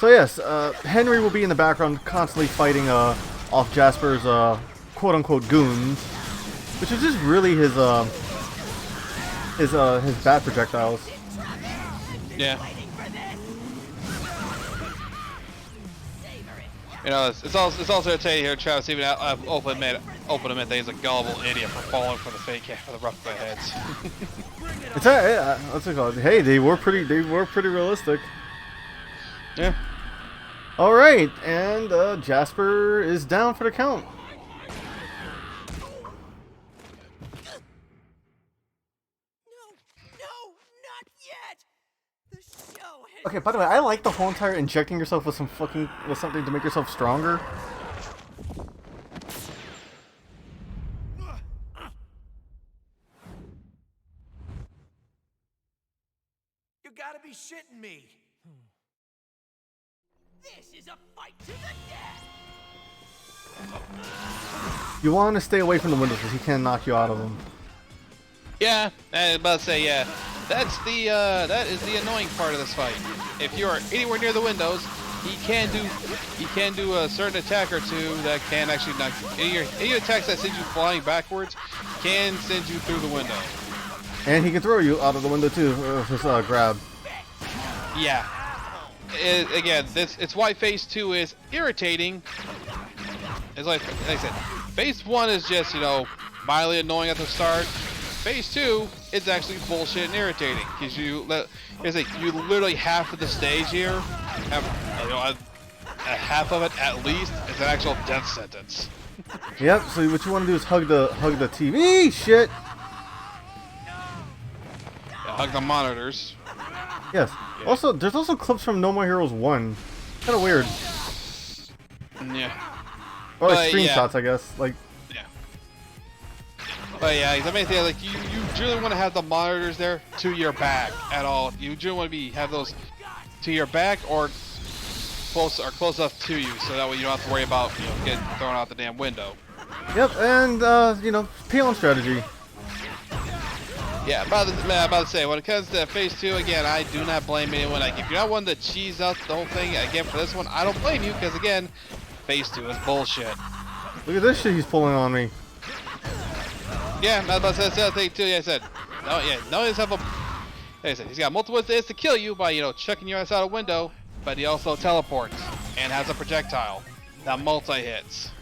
Speaker 1: So yes, Henry will be in the background constantly fighting off Jasper's quote-unquote goons, which is just really his bat projectiles.
Speaker 2: Yeah. It's also to tell you here, Travis. Even open admit that he's a gullible idiot for falling for the rough heads.
Speaker 1: What's it called? Hey, they were pretty realistic.
Speaker 2: Yeah.
Speaker 1: All right, and Jasper is down for the count. Okay, by the way, I like the whole entire injecting yourself with something to make yourself stronger.
Speaker 4: You gotta be shitting me.
Speaker 7: This is a fight to the death!
Speaker 1: You want to stay away from the windows because he can knock you out of them.
Speaker 2: Yeah, I was about to say, yeah. That is the annoying part of this fight. If you are anywhere near the windows, he can do a certain attack or two that can actually knock you. Any attacks that send you flying backwards can send you through the window.
Speaker 1: And he can throw you out of the window too, just grab.
Speaker 2: Yeah. Again, it's why Phase 2 is irritating. It's like I said, Phase 1 is just, you know, mildly annoying at the start. Phase 2, it's actually bullshit and irritating because you literally half of the stage here have, you know, a half of it at least is an actual death sentence.
Speaker 1: Yep. So what you want to do is hug the TV. Shit.
Speaker 2: Yeah, hug the monitors.
Speaker 1: Yes. Yeah. Also, there's also clips from No More Heroes 1. Kind of weird.
Speaker 2: Yeah.
Speaker 1: Or like screenshots, I guess. Like.
Speaker 2: Yeah. But yeah, I mean, like you really want to have the monitors there to your back at all. You really want to have those to your back or close enough to you, so that way you don't have to worry about, you know, getting thrown out the damn window.
Speaker 1: Yep, and you know, P.O.N. strategy.
Speaker 2: Yeah, about to say, when it comes to Phase 2, again, I do not blame anyone. Like, if you're not one to cheese out the whole thing, again, for this one, I don't blame you, because, again, Phase 2 is bullshit.
Speaker 1: Look at this shit he's pulling on me.
Speaker 2: Yeah, I was about to say the other thing, too. Yeah, I said, no, he's have a... Like I said, he's got multiple ways to kill you by, you know, chucking your ass out a window, but he also teleports and has a projectile that multi-hits.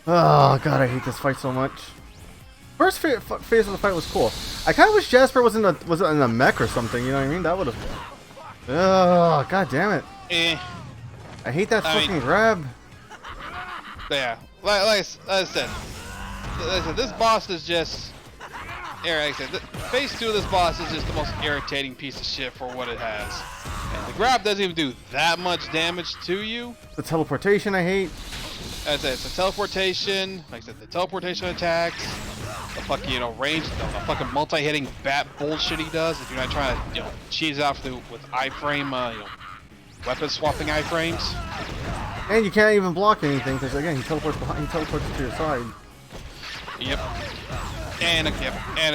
Speaker 1: Oh, God, I hate this fight so much. First phase of the fight was cool. I kind of wish Jasper was in a mech or something. You know what I mean? That would have. Oh, God damn it! I hate that fucking grab.
Speaker 2: Yeah, like I said, this boss is just. Like I said, Phase 2 of this boss is just the most irritating piece of shit for what it has. And the grab doesn't even do that much damage to you.
Speaker 1: The teleportation I hate.
Speaker 2: As I said, it's the teleportation. Like I said, the teleportation attacks. The fucking, you know, range, the fucking multi-hitting bat bullshit he does. If you're not trying to, you know, cheese it out with iframe, you know, weapon swapping iframes.
Speaker 1: And you can't even block anything because again, he teleports behind. He teleports to your side.
Speaker 2: Yep. And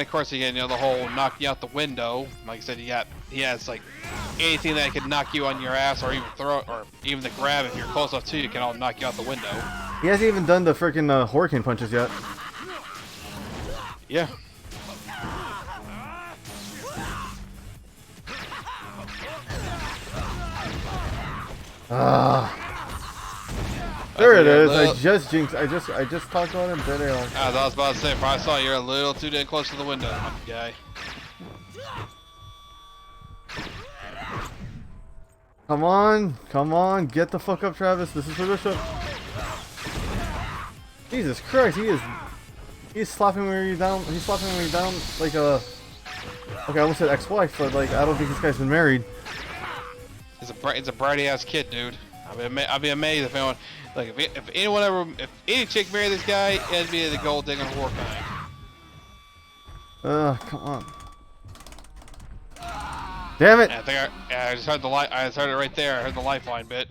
Speaker 2: of course, again, you know, the whole knock you out the window. Like I said, he has like anything that can knock you on your ass, or even throw, or even the grab if you're close enough to you, can all knock you out the window.
Speaker 1: He hasn't even done the freaking hurricane punches yet.
Speaker 2: Yeah.
Speaker 1: There it is. I just jinxed. I just talked about him. There they are.
Speaker 2: As I was about to say, probably saw you're a little too damn close to the window, guy.
Speaker 1: Come on, get the fuck up, Travis. This is for Bishop. Jesus Christ, he's slapping me down. He's slapping me down like a. Okay, I almost said ex-wife, but like I don't think this guy's been married.
Speaker 2: It's a bratty ass kid, dude. I'd be amazed if anyone, like if any chick married this guy, it'd be the gold digging whore kind.
Speaker 1: Come on. Damn it!
Speaker 2: I just heard I just heard it right there. I heard the lifeline bit.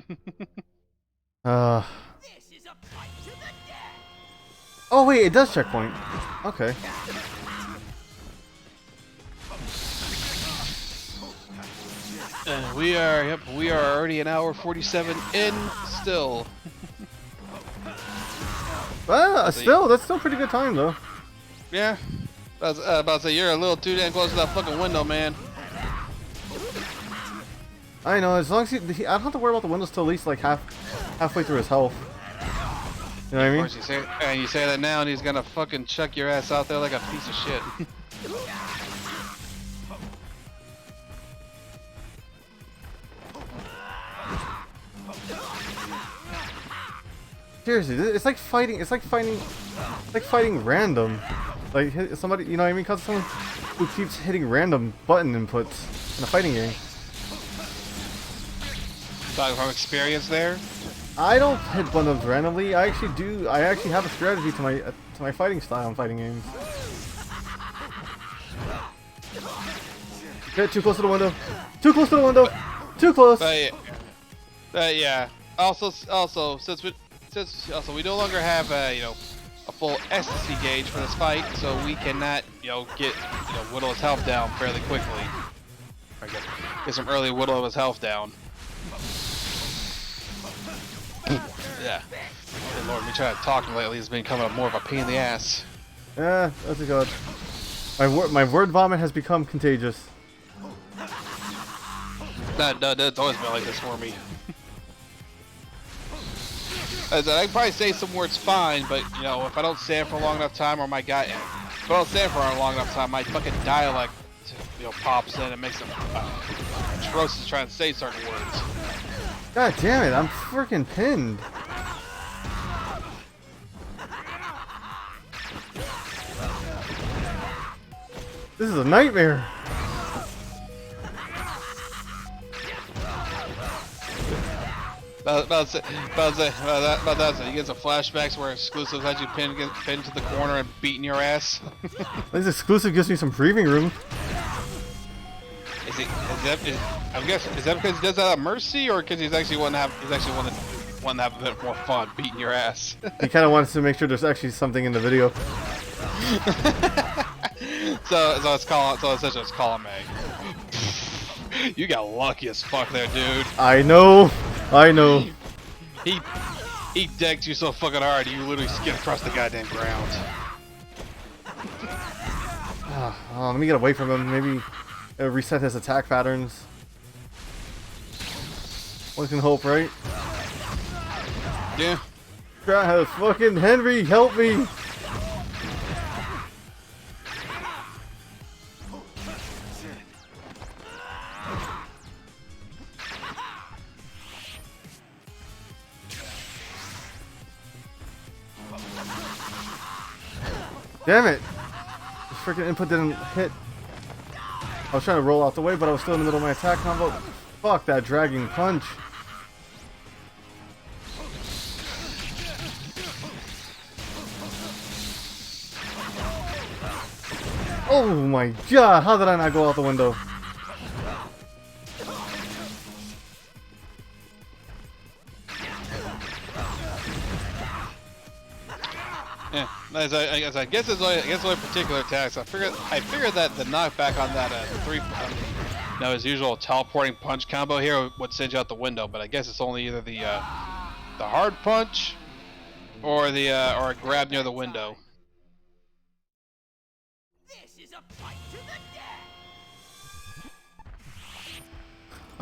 Speaker 1: Oh wait, it does checkpoint. Okay.
Speaker 2: We are already an hour 47 in still.
Speaker 1: Still, that's still pretty good time though.
Speaker 2: Yeah. I was about to say, you're a little too damn close to that fucking window, man.
Speaker 1: I know, as long as I don't have to worry about the windows till at least like halfway through his health. You know what I mean?
Speaker 2: Of course, you say that now, and he's gonna fucking chuck your ass out there like a piece of shit.
Speaker 1: Seriously, it's like fighting. It's like fighting random. Like somebody, you know what I mean? Cause someone, who keeps hitting random button inputs in a fighting game.
Speaker 2: Talking from experience there.
Speaker 1: I don't hit buttons randomly. I actually do. I actually have a strategy to my fighting style in fighting games. Okay, too close to the window. Too close to the window. Too close.
Speaker 2: Yeah. Also, since we no longer have a full ecstasy gauge for this fight, so we cannot get whittle his health down fairly quickly. Or get some early whittle of his health down. Yeah. Good Lord, me trying to talk lately has been coming up more of a pain in the ass.
Speaker 1: Yeah, that's a god. My word vomit has become contagious.
Speaker 2: That's always been like this for me. As I can probably say some words fine, but if I don't stand for a long enough time, or if I don't stand for a long enough time, my fucking dialect pops in and makes it atrocious trying to say certain words.
Speaker 1: God damn it! I'm freaking pinned. This is a nightmare.
Speaker 2: About that, you get some flashbacks where exclusives had you pinned to the corner and beating your ass.
Speaker 1: This exclusive gives me some breathing room.
Speaker 2: Is that because he does that out of mercy, or because he's actually want to have a bit more fun beating your ass?
Speaker 1: He kind of wants to make sure there's actually something in the video.
Speaker 2: so it's column A. You got lucky as fuck there, dude.
Speaker 1: I know.
Speaker 2: He decked you so fucking hard, you literally skid across the goddamn ground.
Speaker 1: Let me get away from him. Maybe reset his attack patterns. One can hope, right?
Speaker 2: Yeah.
Speaker 1: God, fucking Henry, help me! Damn it! This freaking input didn't hit. I was trying to roll out the way, but I was still in the middle of my attack combo. Fuck that dragging punch. Oh my god, how did I not go out the window?
Speaker 2: Yeah, as I guess it's only particular attacks. I figured that the knockback on that his usual teleporting punch combo here would send you out the window, but I guess it's only either the hard punch or or a grab near the window.
Speaker 7: This is a fight to the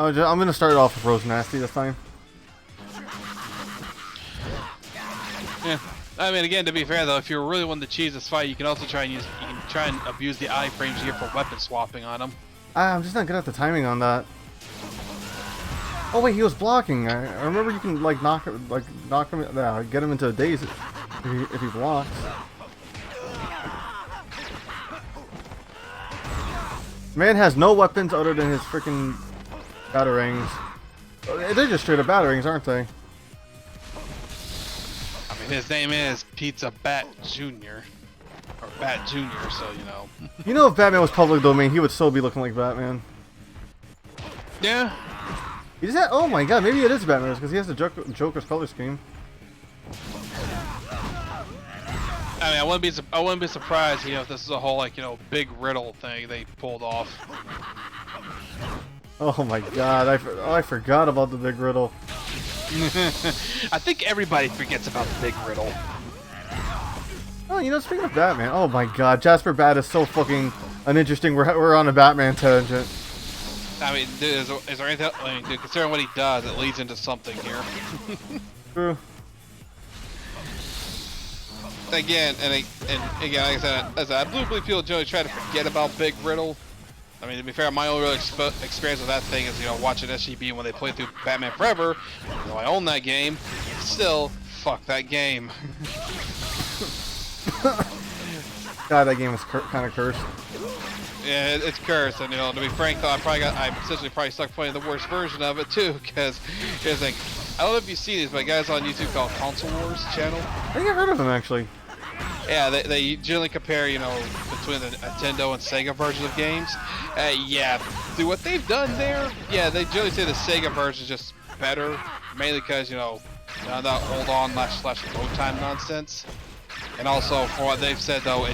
Speaker 7: death.
Speaker 1: I'm gonna start it off with Rose Nasty this time.
Speaker 2: Yeah. I mean, again, to be fair though, if you're really wanting to cheese this fight, you can also try and abuse the iframes here for weapon swapping on them.
Speaker 1: I'm just not good at the timing on that. Oh wait, he was blocking. I remember you can knock him, get him into a daze if he blocks. Man has no weapons other than his freaking batarangs. They're just straight up batarangs, aren't they?
Speaker 2: His name is Pizza Bat Jr. Or Bat Jr., so
Speaker 1: You know, if Batman was public domain, he would still be looking like Batman.
Speaker 2: Yeah.
Speaker 1: He just had, oh my god, maybe it is Batman because he has the Joker's color scheme.
Speaker 2: I mean, I wouldn't be surprised, if this is a whole big riddle thing they pulled off.
Speaker 1: Oh my god, I forgot about the big riddle.
Speaker 2: I think everybody forgets about the big riddle.
Speaker 1: Oh, speaking of Batman, oh my god, Jasper Bat is so fucking uninteresting. We're on a Batman tangent.
Speaker 2: I mean, dude, is there anything? I mean, dude, considering what he does, it leads into something here.
Speaker 1: True.
Speaker 2: Again, like I said, I bluely feel Joey tried to forget about Big Riddle. I mean, to be fair, my only real experience with that thing is, watching SGB when they played through Batman Forever. I own that game. Still, fuck that game.
Speaker 1: God, that game was kind of cursed.
Speaker 2: Yeah, it's cursed, and to be frank though, I'm essentially probably stuck playing the worst version of it too, because here's the thing. I don't know if you see these, but guys on YouTube called Console Wars channel.
Speaker 1: I think I heard of them actually.
Speaker 2: Yeah, they generally compare, between the Nintendo and Sega versions of games. Yeah, dude, what they've done there, yeah, they generally say the Sega version is just better, mainly because, that hold on / load time nonsense. And also, for what they've said though,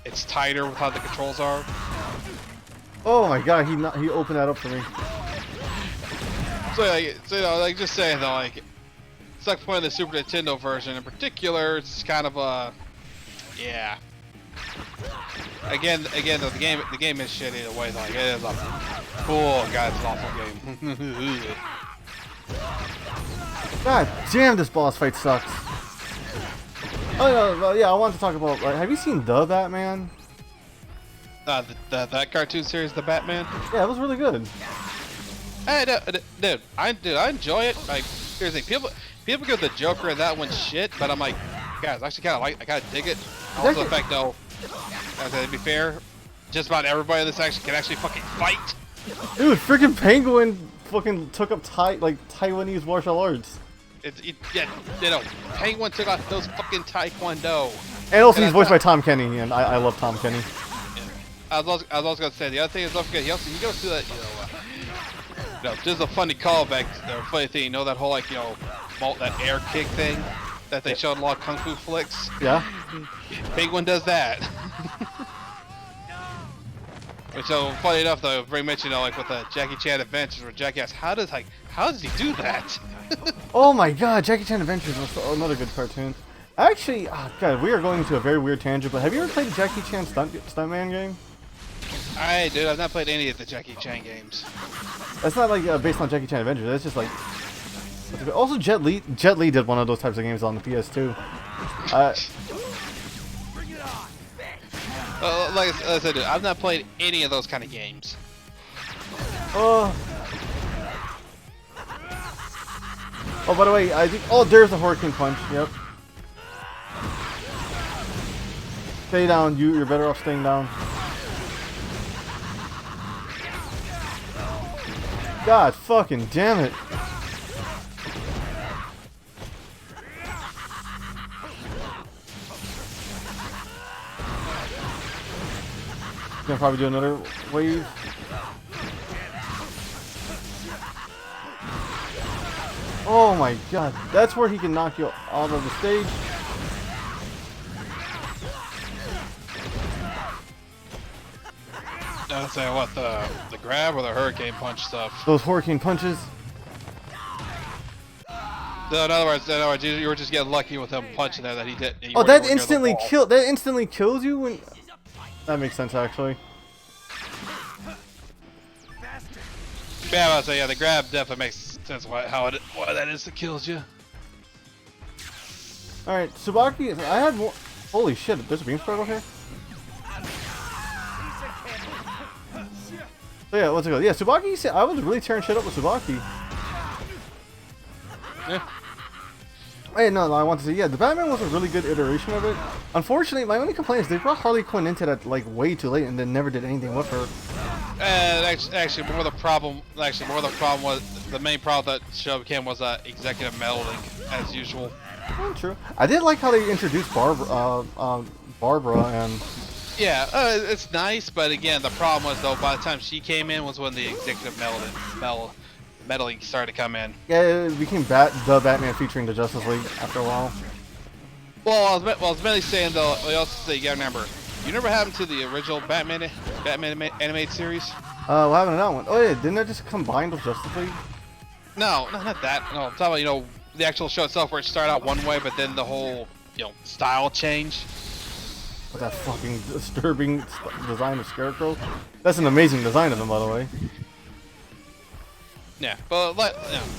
Speaker 2: it's tighter with how the controls are.
Speaker 1: Oh my god, he opened that up for me.
Speaker 2: So just saying though, it's like playing the Super Nintendo version in particular. It's kind of yeah. Again, though, the game is shit either way. Though, it is a cool, God, it's an awful game.
Speaker 1: God damn, this boss fight sucks. Oh no, yeah, I wanted to talk about. Have you seen The Batman?
Speaker 2: That cartoon series, The Batman.
Speaker 1: Yeah, it was really good.
Speaker 2: Hey, dude, I enjoy it. Like, here's the thing, people give the Joker and that one shit, but I'm like, guys, I actually I kind of dig it. Also, the fact though, to be fair, just about everybody in this can actually fucking fight.
Speaker 1: Dude, freaking Penguin fucking took up Taiwanese martial arts.
Speaker 2: Penguin took out those fucking Taekwondo.
Speaker 1: And also, he's voiced by Tom Kenny, and I love Tom Kenny.
Speaker 2: Yeah. I was also gonna say the other thing is, don't forget, he goes through that, this is a funny callback, or funny thing, that whole that air kick thing that they showed in a lot of kung fu flicks.
Speaker 1: Yeah.
Speaker 2: Penguin does that. So funny enough though, very much with the Jackie Chan Adventures, where Jackie asks, how does he do that?
Speaker 1: Oh my god, Jackie Chan Adventures was another good cartoon. Actually, god, we are going into a very weird tangent, but have you ever played the Jackie Chan Stuntman game?
Speaker 2: Dude, I've not played any of the Jackie Chan games.
Speaker 1: That's not based on Jackie Chan Adventures. That's just also Jet Li did one of those types of games on the PS2.
Speaker 2: Like I said, dude, I've not played any of those kind of games.
Speaker 1: Oh, by the way, I think. Oh, there's the Hurricane Punch. Yep. Stay down. You're better off staying down. God fucking damn it. Gonna probably do another wave. Oh my god, that's where he can knock you out of the stage.
Speaker 2: I was saying what, the grab or the Hurricane Punch stuff?
Speaker 1: Those Hurricane Punches.
Speaker 2: So in other words, you were just getting lucky with him punching there that he did.
Speaker 1: Oh, that instantly kills you when. That makes sense actually.
Speaker 2: Yeah, I was saying, the grab definitely makes sense why that is that kills you.
Speaker 1: All right, Tsubaki. I had more. Holy shit! There's a beam struggle here. So yeah, what's it called? Yeah, Tsubaki. I was really tearing shit up with Tsubaki.
Speaker 2: Yeah.
Speaker 1: Hey, no, I want to say, yeah, the Batman was a really good iteration of it. Unfortunately, my only complaint is they brought Harley Quinn into that way too late and then never did anything with her.
Speaker 2: Actually, more the problem was the main problem that show became was executive meddling as usual.
Speaker 1: Oh, true. I did like how they introduced Barbara and.
Speaker 2: Yeah, it's nice, but again, the problem was though by the time she came in was when the executive meddling started to come in.
Speaker 1: Yeah, it became the Batman featuring the Justice League after a while.
Speaker 2: Well, I was mainly saying though, I also say you gotta remember, you never happened to the original Batman animated series?
Speaker 1: What happened to that one? Oh yeah, didn't that just combine with Justice League?
Speaker 2: No, not that. No, I'm talking about the actual show itself, where it started out one way, but then the whole style changed.
Speaker 1: With that fucking disturbing design of Scarecrow. That's an amazing design of him, by the way.
Speaker 2: Yeah, but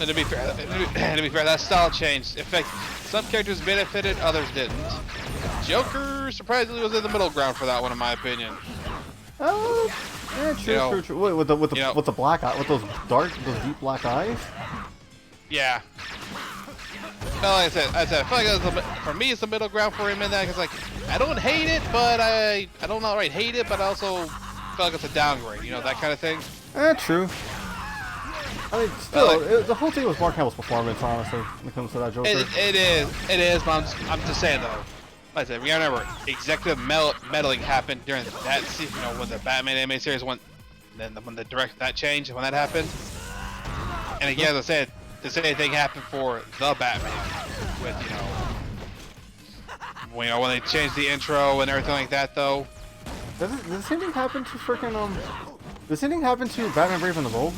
Speaker 2: and to be fair, that style changed. In fact, some characters benefited, others didn't. Joker surprisingly was in the middle ground for that one, in my opinion.
Speaker 1: Oh, yeah, true. Wait, with the black eye, with those deep black eyes.
Speaker 2: Yeah. Well, like I said, I feel like for me, it's the middle ground for him in that. Cause I don't hate it, but I don't outright hate it, but also like it's a downgrade, you know, that kind of thing.
Speaker 1: True. I mean, still, the whole thing was Mark Hamill's performance, honestly, when it comes to that Joker.
Speaker 2: It is, but I'm just saying though. Like I said, we gotta remember, executive meddling happened during that season, you know, when the Batman animated series went, then when the that changed, when that happened. And again, as I said, the same thing happened for the Batman, with when they changed the intro and everything like that, though.
Speaker 1: Does the same thing happen to freaking the same thing happen to Batman Brave and the Bold?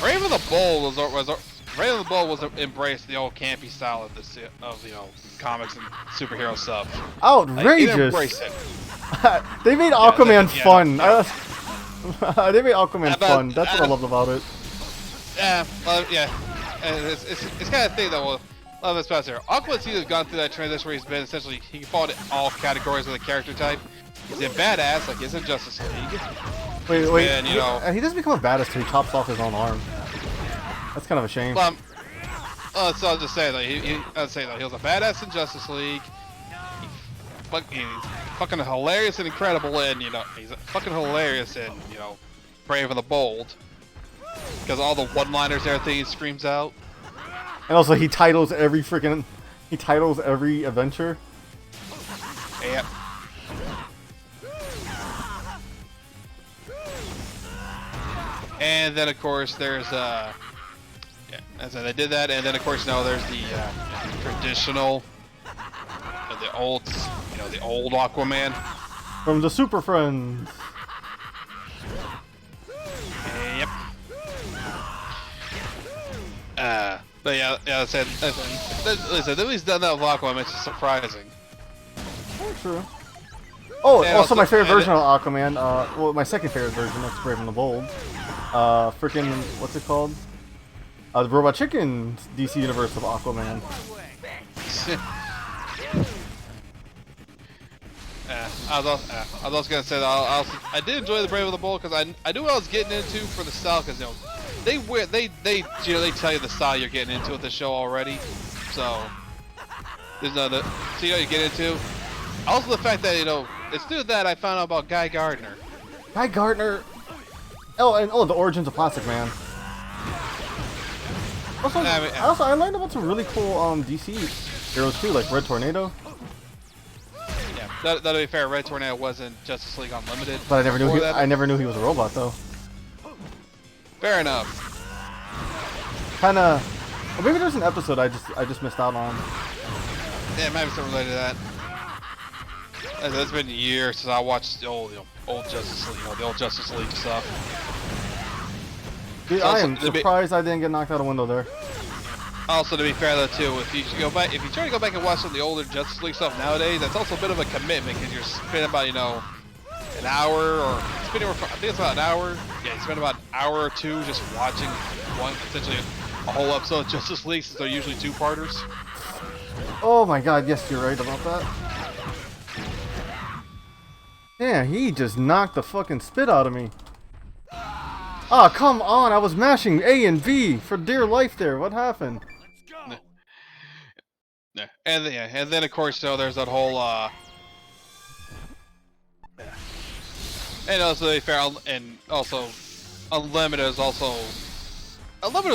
Speaker 2: Brave and the Bold was embraced the old campy style of comics and superhero stuff.
Speaker 1: Outrageous!
Speaker 2: Like, embrace it.
Speaker 1: They made Aquaman fun. They made Aquaman fun. That's what I loved about it.
Speaker 2: Yeah, it's kind of thing that will love this past here. Aquaman's either gone through that transition where he's been essentially he can fall into all categories of the character type. He's in badass, like he's in Justice League.
Speaker 1: Wait, he doesn't become a badass till he chops off his own arm. That's kind of a shame.
Speaker 2: So I'll just say that he was a badass in Justice League. He's fucking hilarious and incredible, and he's fucking hilarious in Brave and the Bold, because all the one-liners and everything he screams out.
Speaker 1: And also, he titles every adventure.
Speaker 2: Yep. And then of course there's so they did that, and then of course now there's the traditional, the old Aquaman
Speaker 1: from the Super Friends.
Speaker 2: Yep. But yeah, I said that he's done that with Aquaman, which is surprising.
Speaker 1: Oh, true. Oh, and also my favorite version of Aquaman. Well, my second favorite version. That's Brave and the Bold. Freaking, what's it called? The Robot Chicken DC universe of Aquaman.
Speaker 2: I was also gonna say that I did enjoy the Brave and the Bold because I knew what I was getting into for the style, because they tell you the style you're getting into with the show already, so there's so you know what you get into. Also the fact that it's through that I found out about Guy Gardner.
Speaker 1: Guy Gardner. Oh, the origins of Plastic Man. Also, I learned about some really cool DC heroes too, like Red Tornado.
Speaker 2: Yeah, that'll be fair. Red Tornado wasn't Justice League Unlimited.
Speaker 1: But I never knew he was a robot though.
Speaker 2: Fair enough.
Speaker 1: Kinda. Or maybe there's an episode I just missed out on.
Speaker 2: Yeah, it might be something related to that. It's been years since I watched the old Justice League, the old Justice League stuff.
Speaker 1: Dude, I am surprised I didn't get knocked out a window there.
Speaker 2: Also, to be fair though, too, if you try to go back and watch some of the older Justice League stuff nowadays, that's also a bit of a commitment, because you're spending about an hour, or I think it's about an hour. Yeah, you spend about an hour or two just watching essentially a whole episode of Justice League, since they're usually two-parters.
Speaker 1: Oh my God, yes, you're right about that. Yeah, he just knocked the fucking spit out of me. Ah, oh, come on! I was mashing A and V for dear life there. What happened?
Speaker 2: Yeah, and then of course there's that whole and also they found, and also Unlimited was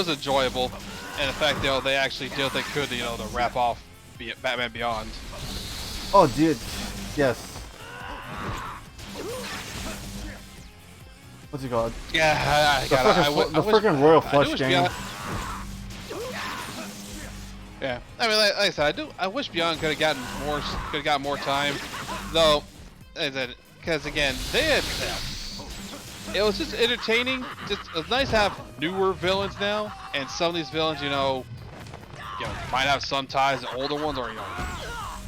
Speaker 2: enjoyable, and the fact they actually did what they could to wrap off Batman Beyond.
Speaker 1: Oh, dude, yes. What's it called?
Speaker 2: Yeah,
Speaker 1: the freaking Royal Flush game.
Speaker 2: Yeah, I mean, like I said, I wish Beyond could have gotten more time, though. Because again, it was just entertaining. It's nice to have newer villains now, and some of these villains, might have some ties to older ones, or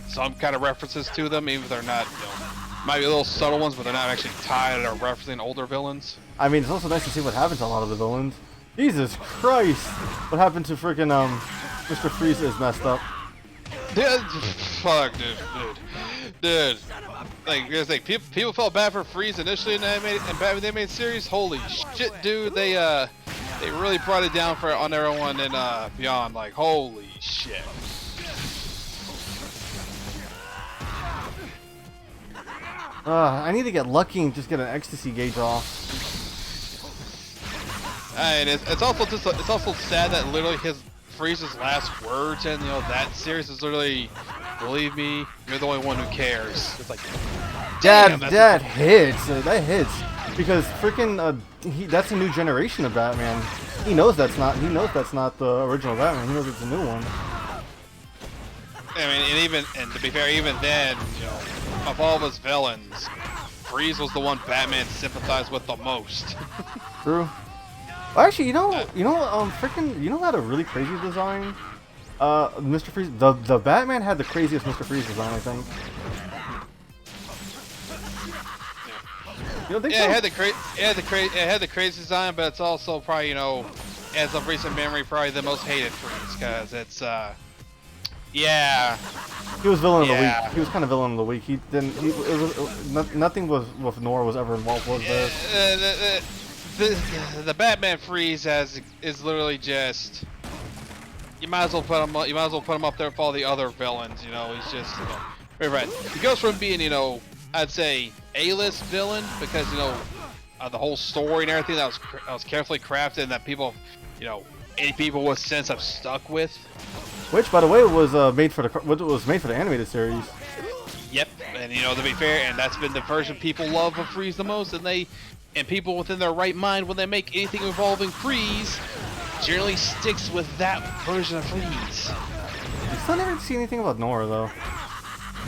Speaker 2: some kind of references to them, even if they're not, might be little subtle ones, but they're not actually tied or referencing older villains.
Speaker 1: I mean, it's also nice to see what happens to a lot of the villains. Jesus Christ! What happened to freaking Mr. Freeze is messed up.
Speaker 2: Dude, fuck, dude. Like, people felt bad for Freeze initially in the animated series. Holy shit, dude! They really brought it down on everyone in Beyond. Like, holy shit.
Speaker 1: I need to get lucky and just get an ecstasy gauge off.
Speaker 2: And it's also just it's also sad that literally Freeze's last words and that series is literally, believe me, you're the only one who cares. It's like, damn,
Speaker 1: that hits. That hits because freaking that's a new generation of Batman. He knows that's not the original Batman. He knows it's a new one.
Speaker 2: I mean, and to be fair, even then, of all of his villains, Freeze was the one Batman sympathized with the most.
Speaker 1: True. Well, actually, you know, had a really crazy design. Mr. Freeze, the Batman had the craziest Mr. Freeze design, I think.
Speaker 2: It had the crazy design, but it's also probably, as of recent memory, probably the most hated Freeze because it's yeah.
Speaker 1: He was villain of the week. He was kind of villain of the week. He didn't. Nothing with Nora was ever involved with this.
Speaker 2: The Batman Freeze is literally just, you might as well put him up there with all the other villains. He's just right. He goes from being I'd say A-list villain because the whole story and everything that was carefully crafted and that people any people with sense have stuck with.
Speaker 1: Which, by the way, was made for the animated series.
Speaker 2: Yep, and to be fair, and that's been the version people love of Freeze the most, and people within their right mind, when they make anything involving Freeze, generally sticks with that version of Freeze.
Speaker 1: I still never see anything about Nora though,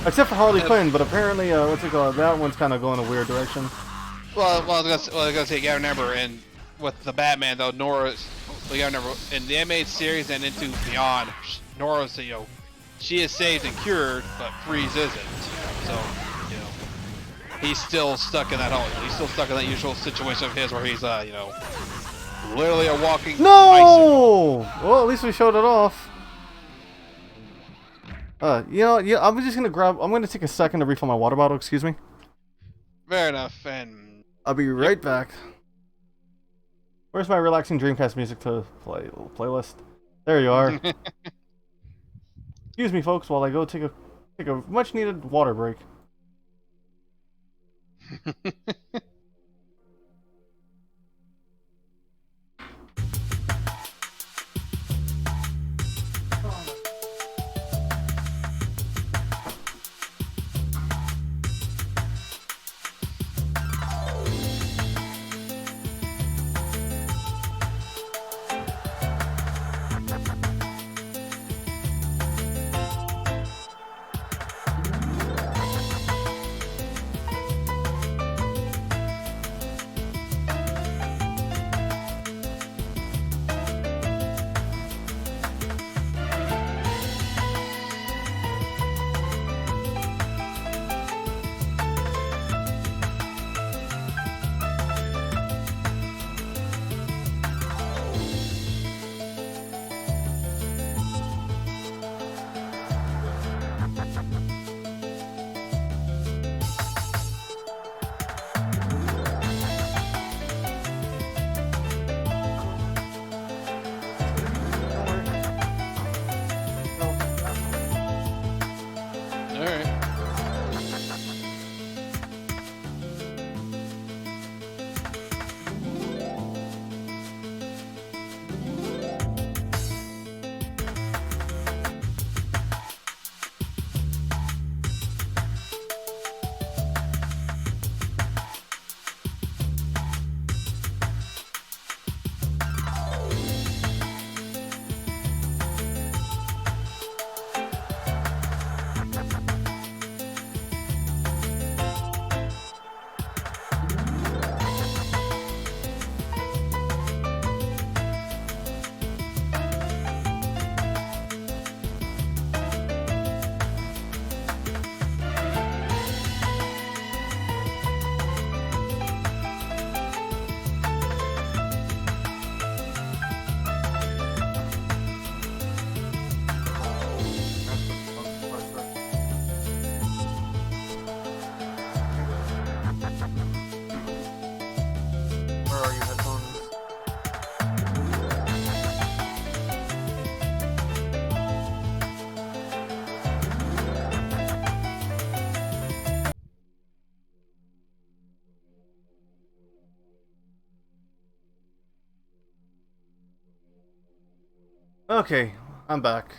Speaker 1: except for Harley Quinn. But apparently, that one's kind of going a weird direction.
Speaker 2: Well, I was gonna say, you gotta remember, and with the Batman though, Nora's. You gotta remember, in the animated series and into beyond, Nora's, she is saved and cured, but Freeze isn't. So, he's still stuck in that usual situation of his where he's, literally a walking
Speaker 1: No! Bicycle. Well, at least we showed it off. I'm gonna take a second to refill my water bottle. Excuse me.
Speaker 2: Fair enough, and
Speaker 1: I'll be right back. Where's my relaxing Dreamcast music to play playlist? There you are. Excuse me, folks, while I go take a much needed water break. Okay, I'm back.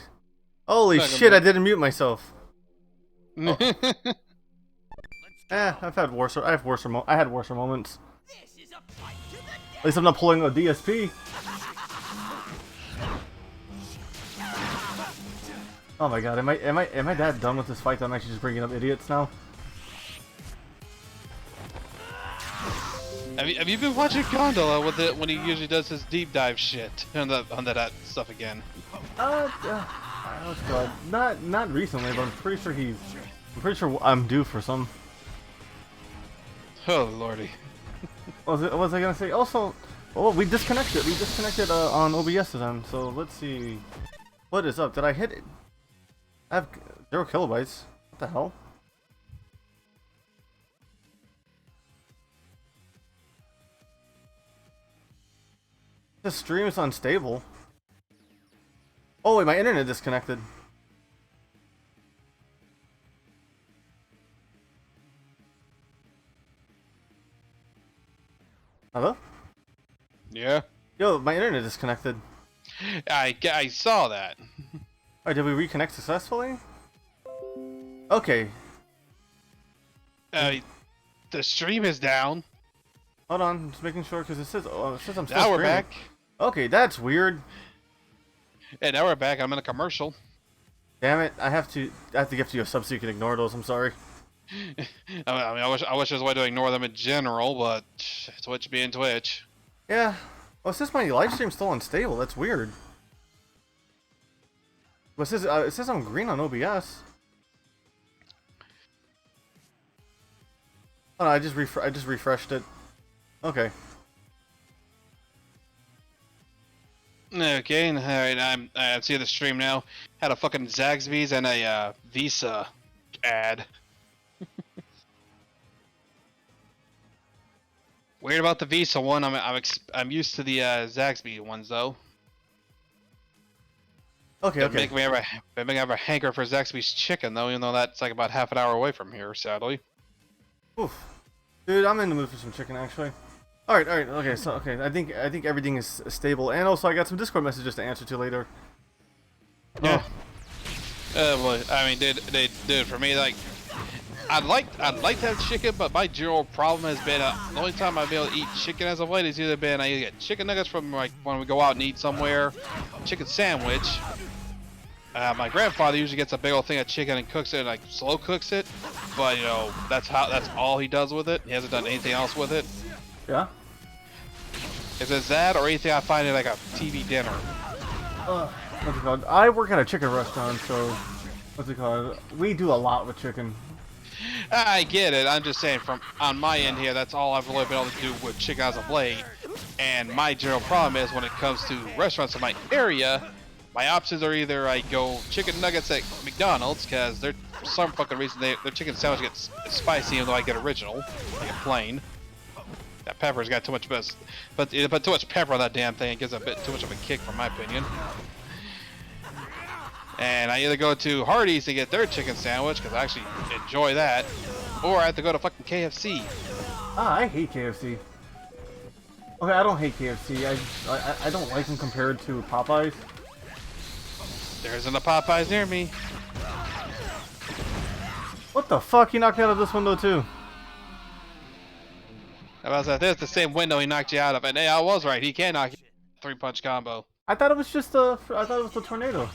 Speaker 1: Holy
Speaker 2: Back,
Speaker 1: shit! I didn't mute myself.
Speaker 2: Oh.
Speaker 1: I've had worse. I had worse moments.
Speaker 7: This is a fight to the death.
Speaker 1: At least I'm not pulling a DSP. Oh my god, am I that done with this fight that I'm actually just bringing up idiots now?
Speaker 2: Have you been watching Gondola with it when he usually does his deep dive shit on that stuff again?
Speaker 1: Oh god, not recently, but I'm pretty sure I'm due for some.
Speaker 2: Oh lordy.
Speaker 1: What was I gonna say? Also, oh, we disconnected. We disconnected on OBS then. So let's see. What is up? Did I hit it? I have 0 kilobytes. What the hell? The stream is unstable. Oh wait, my internet disconnected. Hello?
Speaker 2: Yeah.
Speaker 1: Yo, my internet disconnected.
Speaker 2: I saw that.
Speaker 1: Alright, did we reconnect successfully? Okay.
Speaker 2: The stream is down.
Speaker 1: Hold on, just making sure because it says I'm still
Speaker 2: Now we're
Speaker 1: streaming.
Speaker 2: back.
Speaker 1: Okay, that's weird.
Speaker 2: And now we're back. I'm in a commercial.
Speaker 1: Damn it! I have to give you a sub so you can ignore those. I'm sorry.
Speaker 2: I wish there was a way to ignore them in general, but Twitch being Twitch.
Speaker 1: Yeah. Oh, it says my live stream's still unstable. That's weird. But it says I'm green on OBS. Oh, no, I just refreshed it. Okay.
Speaker 2: Okay, alright, I'm seeing the stream now. Had a fucking Zaxby's and a Visa ad. Weird about the Visa one. I'm used to the Zaxby ones though.
Speaker 1: Okay.
Speaker 2: They make me have a hanker for Zaxby's chicken though, even though that's like about half an hour away from here, sadly.
Speaker 1: Oof. Dude, I'm in the mood for some chicken actually. All right. Okay, so I think everything is stable, and also I got some Discord messages to answer to later.
Speaker 2: Yeah. Well, I mean, dude, for me, like, I'd like to have chicken, but my general problem has been the only time I've been able to eat chicken as of late has either been I either get chicken nuggets from like when we go out and eat somewhere, chicken sandwich. My grandfather usually gets a big old thing of chicken and cooks it, and like slow cooks it, but you know that's all he does with it. He hasn't done anything else with it.
Speaker 1: Yeah.
Speaker 2: Is it that or anything I find at like a TV dinner?
Speaker 1: What's it called? I work at a chicken restaurant, so what's it called? We do a lot with chicken.
Speaker 2: I get it. I'm just saying from on my end here, that's all I've really been able to do with chicken as of late. And my general problem is when it comes to restaurants in my area, my options are either I go chicken nuggets at McDonald's because they're for some fucking reason their chicken sandwich gets spicy even though I get original, I get plain. That pepper's got too much but too much pepper on that damn thing. It gives a bit too much of a kick, from my opinion. And I either go to Hardee's to get their chicken sandwich because I actually enjoy that, or I have to go to fucking KFC.
Speaker 1: Ah, I hate KFC. Okay, I don't hate KFC. I don't like them compared to Popeyes.
Speaker 2: There isn't a Popeyes near me.
Speaker 1: What the fuck? He knocked out of this window too.
Speaker 2: I was like, there's the same window he knocked you out of, and hey, I was right. He can knock you out. 3-punch combo.
Speaker 1: I thought it was just I thought it was the tornado.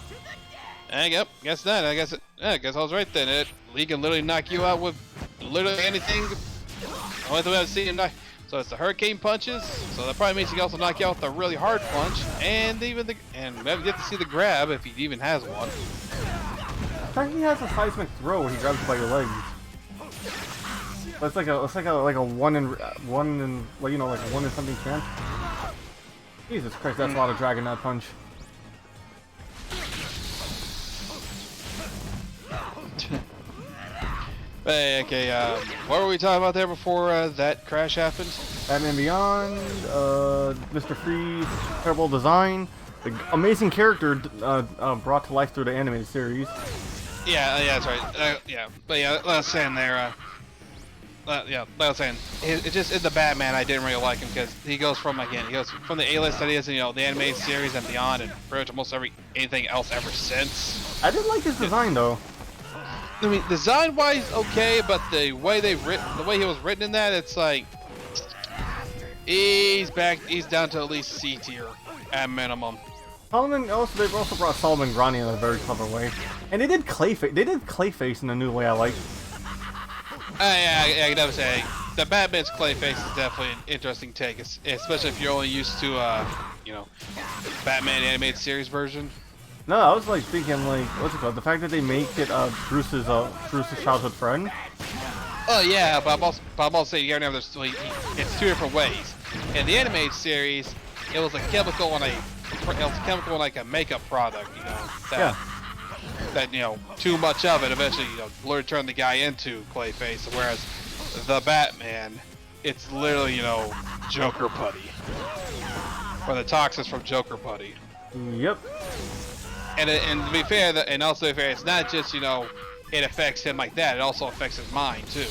Speaker 2: Yep, guess not. I guess I was right then. Lee can literally knock you out with literally anything. The only thing I've seen him knock. So it's the hurricane punches. So that probably means he can also knock you out with a really hard punch, and even and we haven't yet to see the grab if he even has one.
Speaker 1: I thought he has a seismic throw where he grabs you by your legs. But it's like a one in well, you know, like a 1 in something chance. Jesus Christ, that's a lot of dragging that punch.
Speaker 2: Hey, okay, what were we talking about there before that crash happened?
Speaker 1: Batman Beyond, Mr. Freeze, terrible design, the amazing character brought to life through the animated series.
Speaker 2: Yeah, that's right. Yeah, but yeah, I was saying there, yeah, like I was saying, it just in the Batman I didn't really like him because he goes from from the A-list that he is in, the animated series and beyond, and pretty much almost anything else ever since.
Speaker 1: I didn't like his design though.
Speaker 2: I mean, design-wise, okay, but the way he was written in that, it's like he's down to at least C tier at minimum.
Speaker 1: They've also brought Solomon Grundy in a very clever way, and they did Clayface in a new way I like.
Speaker 2: Yeah, I can definitely say the Batman's Clayface is definitely an interesting take, especially if you're only used to Batman animated series version.
Speaker 1: No, I was like thinking like, what's it called? The fact that they make it Bruce's childhood friend.
Speaker 2: Oh yeah, but I'm also saying you gotta remember it's two different ways. In the animated series, it was a chemical in like a makeup product, that too much of it eventually literally turned the guy into Clayface, whereas the Batman, it's literally Joker putty, or the toxins from Joker putty.
Speaker 1: Yep.
Speaker 2: And to be fair, it's not just it affects him like that, it also affects his mind too.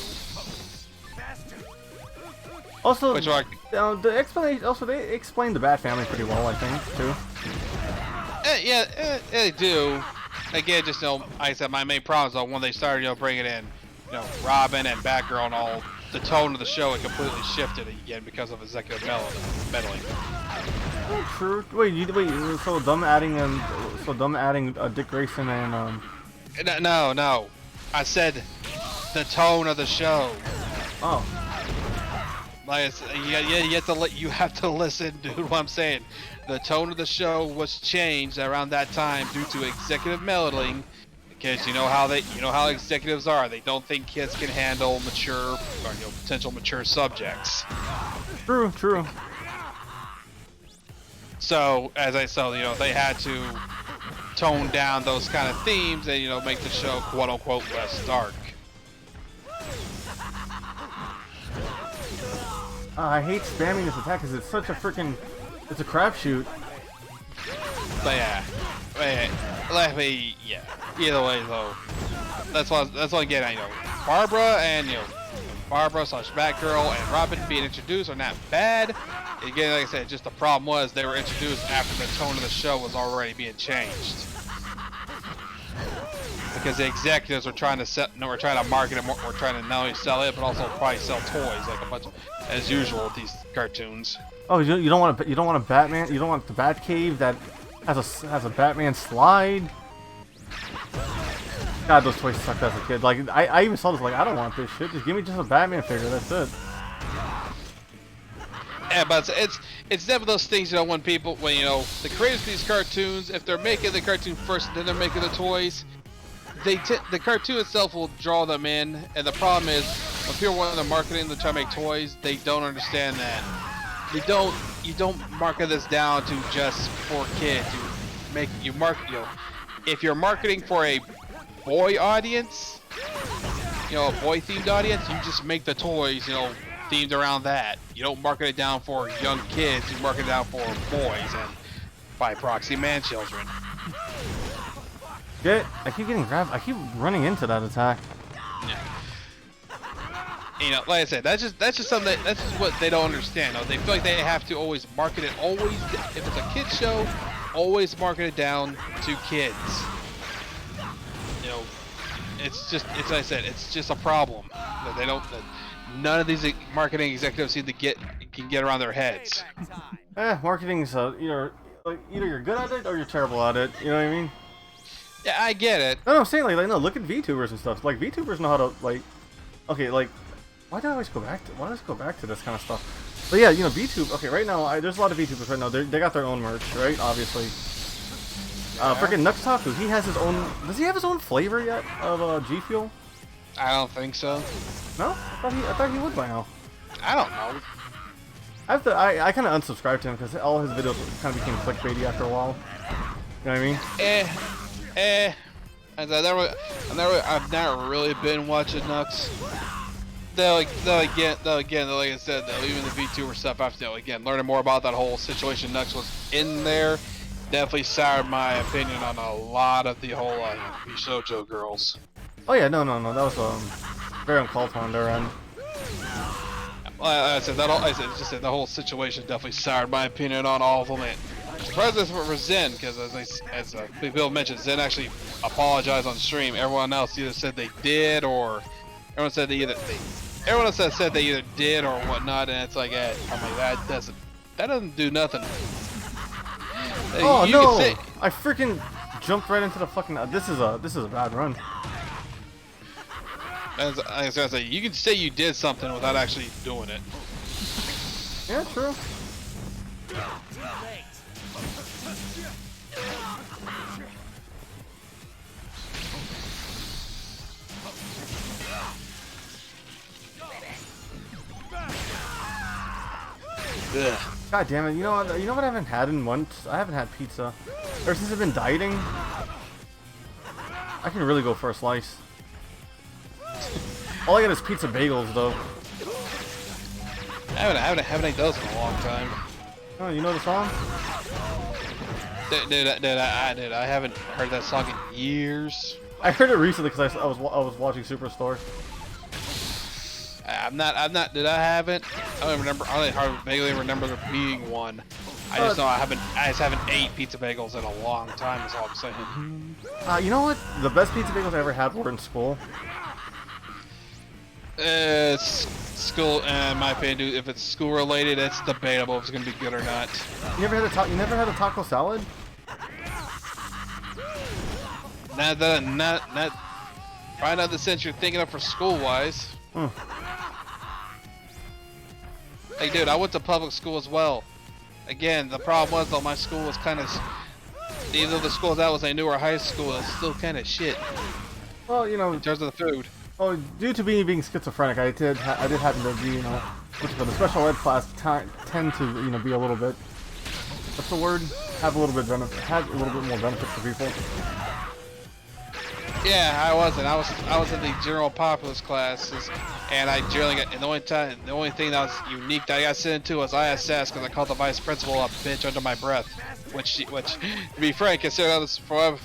Speaker 1: Also, the explanation. Also, they explained the Bat family pretty well, I think, too.
Speaker 2: Yeah, they do. Again, just like I said, my main problem is when they started, bringing in, Robin and Batgirl and all, the tone of the show it completely shifted again because of executive meddling.
Speaker 1: Oh, true. Wait. So them adding Dick Grayson and
Speaker 2: No. I said the tone of the show.
Speaker 1: Oh.
Speaker 2: Like you have to listen, dude. What I'm saying, the tone of the show was changed around that time due to executive meddling, because you know how executives are. They don't think kids can handle mature or potential mature subjects.
Speaker 1: True.
Speaker 2: So as I said, they had to tone down those kind of themes and make the show quote unquote less dark.
Speaker 1: I hate spamming this attack because it's such a freaking... It's a crapshoot.
Speaker 2: But yeah. Either way though. That's what again I know. Barbara and Barbara / Batgirl and Robin being introduced are not bad. Again, like I said, just the problem was they were introduced after the tone of the show was already being changed. Because the executives were trying to market it more, we're trying to not only sell it but also probably sell toys like a bunch of, as usual with these cartoons.
Speaker 1: Oh, you don't want a Batman? You don't want the Batcave that has a Batman slide? God, those toys sucked as a kid. Like I even saw this like, I don't want this shit. Just give me just a Batman figure. That's it.
Speaker 2: Yeah, but it's definitely those things when the creators of these cartoons, if they're making the cartoon first and then they're making the toys, the cartoon itself will draw them in, and the problem is when people want the marketing to try to make toys, they don't understand that. You don't market this down to just for kids. If you're marketing for a boy audience, a boy themed audience, you just make the toys, themed around that. You don't market it down for young kids, you market it down for boys and by proxy man children.
Speaker 1: I keep getting grabbed. I keep running into that attack.
Speaker 2: Yeah. Like I said, that's just something that's just what they don't understand. They feel like they have to always market it. If it's a kids show, always market it down to kids. Like I said, it's just a problem that none of these marketing executives seem to can get around their heads.
Speaker 1: Marketing's either you're good at it or you're terrible at it. You know what I mean?
Speaker 2: Yeah, I get it.
Speaker 1: No, I'm saying no. Look at VTubers and stuff. Like VTubers know how to why do I always go back to this kind of stuff? But yeah, VTube. Okay, right now there's a lot of VTubers right now. They got their own merch, right? Obviously. Freaking Nuxtaku, he has his own. Does he have his own flavor yet of G Fuel?
Speaker 2: I don't think so.
Speaker 1: No, I thought he would by now.
Speaker 2: I don't know.
Speaker 1: I kind of unsubscribed to him because all his videos kind of became clickbaity after a while. You know what I mean?
Speaker 2: I've not really been watching Nux. Though again, like I said, even the VTuber stuff after learning more about that whole situation Nux was in there, definitely soured my opinion on a lot of the whole Shoujo girls.
Speaker 1: Oh yeah, no, that was very uncalled for on their end.
Speaker 2: I said that. I said just that the whole situation definitely soured my opinion on all of them. And surprised for Zen, because as Big Bill mentioned, Zen actually apologized on stream. Everyone else either said they did, or everyone said everyone else said they either did or whatnot. And it's like, I'm like, that doesn't do nothing.
Speaker 1: Oh no! I freaking jumped right into the fucking. This is a bad run.
Speaker 2: As I was gonna say, you can say you did something without actually doing it.
Speaker 1: Yeah, true.
Speaker 2: Ugh.
Speaker 1: God damn it! You know what? You know what I haven't had in months? I haven't had pizza. Ever since I've been dieting, I can really go for a slice. All I got is pizza bagels, though.
Speaker 2: I haven't ate those in a long time.
Speaker 1: Oh, you know the song?
Speaker 2: Dude, I haven't heard that song in years.
Speaker 1: I heard it recently because I was watching Superstore.
Speaker 2: Dude, I haven't. I don't remember. I vaguely remember there being one. I just know I just haven't ate pizza bagels in a long time. Is all I'm saying.
Speaker 1: You know what? The best pizza bagels I ever had were in school.
Speaker 2: School, in my opinion, dude, if it's school related, it's debatable if it's gonna be good or not.
Speaker 1: You never had a taco salad?
Speaker 2: Probably not the sense you're thinking of for school wise. Hey, dude, I went to public school as well. Again, the problem was though my school was kind of, even though the school that was I knew were high school, it was still kind of shit.
Speaker 1: Well, you know,
Speaker 2: in terms of the food.
Speaker 1: Oh, due to me being schizophrenic, I did happen to be, you know, the special ed class tend to, you know, be a little bit. What's the word? Had a little bit more benefit for people.
Speaker 2: Yeah, I was in the general populace classes, and I generally got. And the only thing that was unique that I got sent into was ISS because I called the vice principal a bitch under my breath. Which, to be frank, considering I was from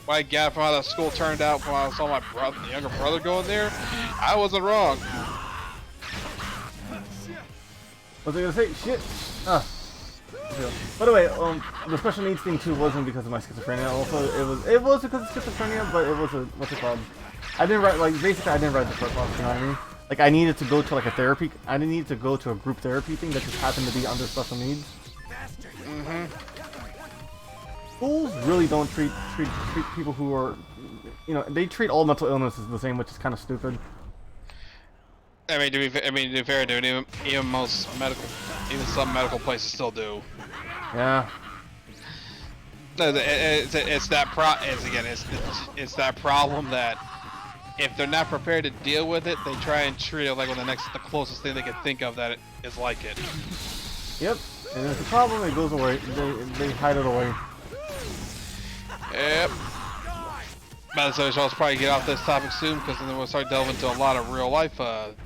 Speaker 2: what I got from how the school turned out, from how I saw my younger brother going there, I wasn't wrong.
Speaker 1: What was I gonna say? Shit. By the way, the special needs thing too wasn't because of my schizophrenia. Also, it was because of schizophrenia, but it was what's it called? I didn't write basically I didn't write the first off. You know what I mean? Like I needed to go to like a therapy. I didn't need to go to a group therapy thing that just happened to be under special needs. Schools really don't treat people who are, you know, they treat all mental illnesses the same, which is kind of stupid.
Speaker 2: I mean, to be fair, dude, even some medical places still do.
Speaker 1: Yeah.
Speaker 2: It's that problem that if they're not prepared to deal with it, they try and treat it like the closest thing they can think of that is like it.
Speaker 1: Yep. And if it's a problem, it goes away. They hide it away.
Speaker 2: Yep. But so I'll probably get off this topic soon because then we'll start delving into a lot of real life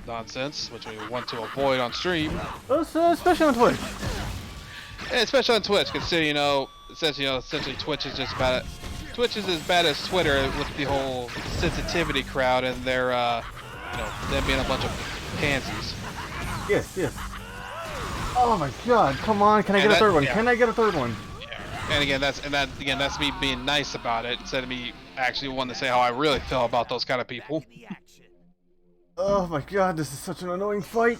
Speaker 2: nonsense, which we want to avoid on stream.
Speaker 1: Especially on Twitch.
Speaker 2: Yeah, especially on Twitch, considering essentially Twitch is just about it. Twitch is as bad as Twitter with the whole sensitivity crowd and their them being a bunch of pansies.
Speaker 1: Yes. Oh my God! Come on! Can I get a third one?
Speaker 2: Yeah.
Speaker 1: Can I get a third one?
Speaker 2: And again, that's me being nice about it instead of me actually wanting to say how I really feel about those kind of people.
Speaker 1: Oh my God, this is such an annoying fight.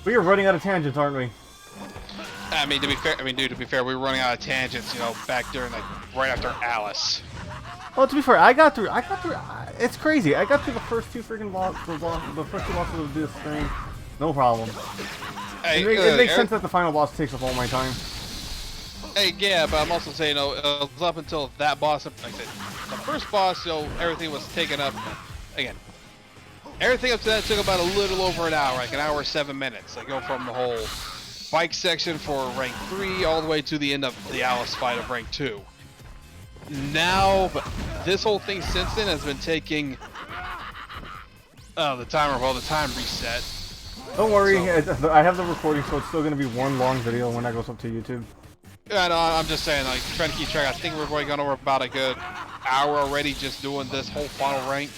Speaker 1: We are running out of tangents, aren't we?
Speaker 2: I mean, to be fair, we were running out of tangents, back during right after Alice.
Speaker 1: Well, to be fair, I got through. It's crazy. I got through the first two freaking bosses. The first two bosses of this thing, no problem.
Speaker 2: Hey,
Speaker 1: it makes sense that the final boss takes up all my time.
Speaker 2: Hey, yeah, but I'm also saying, it was up until that boss, like I said, the first boss, everything was taken up, again, everything up to that took about a little over an hour, like an hour 7 minutes. They go from the whole bike section for rank 3 all the way to the end of the Alice fight of rank 2. Now, but this whole thing since then has been taking, the time reset.
Speaker 1: Don't worry, I have the recording, so it's still going to be one long video when that goes up to YouTube.
Speaker 2: Yeah, no, I'm just saying, trying to keep track. I think we're going over about a good hour already just doing this whole final rank.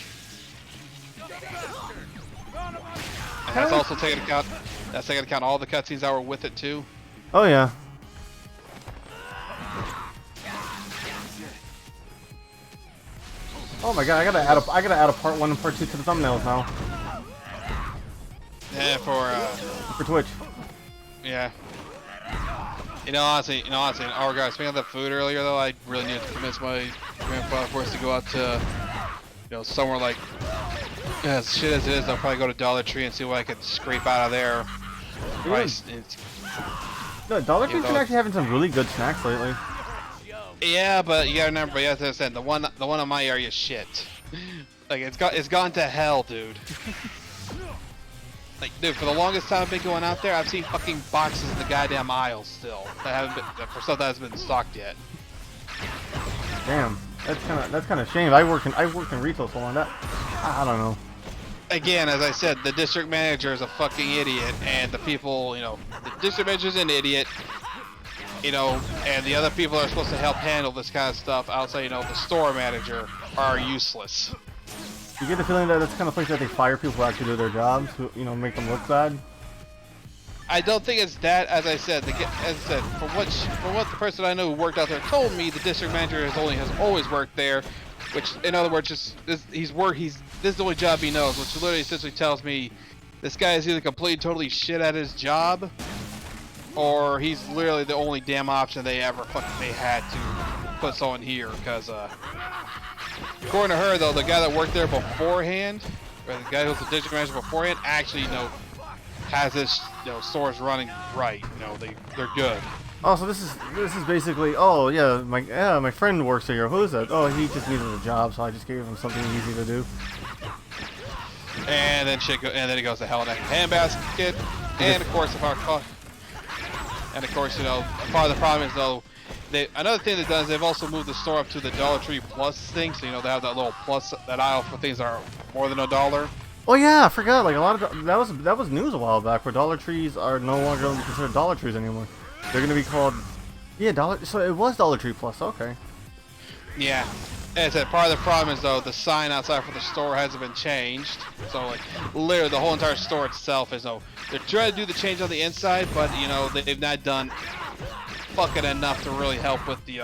Speaker 2: And that's also taking account. That's taking account all the cutscenes that were with it too.
Speaker 1: Oh yeah. Oh my god, I gotta add a part 1 and part 2 to the thumbnails now.
Speaker 2: Yeah,
Speaker 1: For Twitch.
Speaker 2: Yeah. Honestly, oh guys, speaking of the food earlier though, I really need to convince my grandfather for us to go out to, somewhere like, as shit as it is, I'll probably go to Dollar Tree and see what I can scrape out of there.
Speaker 1: No, Dollar Tree's been actually having some really good snacks lately.
Speaker 2: Yeah, but you gotta remember, you have to understand, the one in my area is shit. Like, it's gone to hell, dude. Like, dude, for the longest time I've been going out there, I've seen fucking boxes in the goddamn aisles still that haven't been, for stuff that hasn't been stocked yet.
Speaker 1: Damn, that's kind of shame. I worked in retail so long that I don't know.
Speaker 2: Again, as I said, the district manager is a fucking idiot, and the people, the district manager is an idiot, and the other people that are supposed to help handle this kind of stuff outside, the store manager are useless.
Speaker 1: You get the feeling that it's kind of place that they fire people who actually do their jobs, who, make them look bad?
Speaker 2: I don't think it's that. As I said, from what the person I know who worked out there told me, the district manager has always worked there, which, in other words, this is the only job he knows, which literally essentially tells me this guy is either completely totally shit at his job, or he's literally the only damn option they had to put someone here, because according to her though, the guy that worked there beforehand, or the guy who was the district manager beforehand, actually has this stores running right. They're good.
Speaker 1: Oh, so this is basically, oh yeah, my friend works here. Who is that? Oh, he just needed a job, so I just gave him something easy to do.
Speaker 2: And then he goes to hell in a handbasket, and of course part of the problem is though, another thing they've done is they've also moved the store up to the Dollar Tree Plus thing, so they have that little plus, that aisle for things that are more than $1.
Speaker 1: Oh yeah, I forgot. Like a lot of that was news a while back, where Dollar Trees are no longer going to be considered Dollar Trees anymore. They're going to be called, Dollar. So it was Dollar Tree Plus. Okay.
Speaker 2: Yeah. As I said, part of the problem is though the sign outside for the store hasn't been changed. So like literally the whole entire store itself is they're trying to do the change on the inside, but they've not done fucking enough to really help with they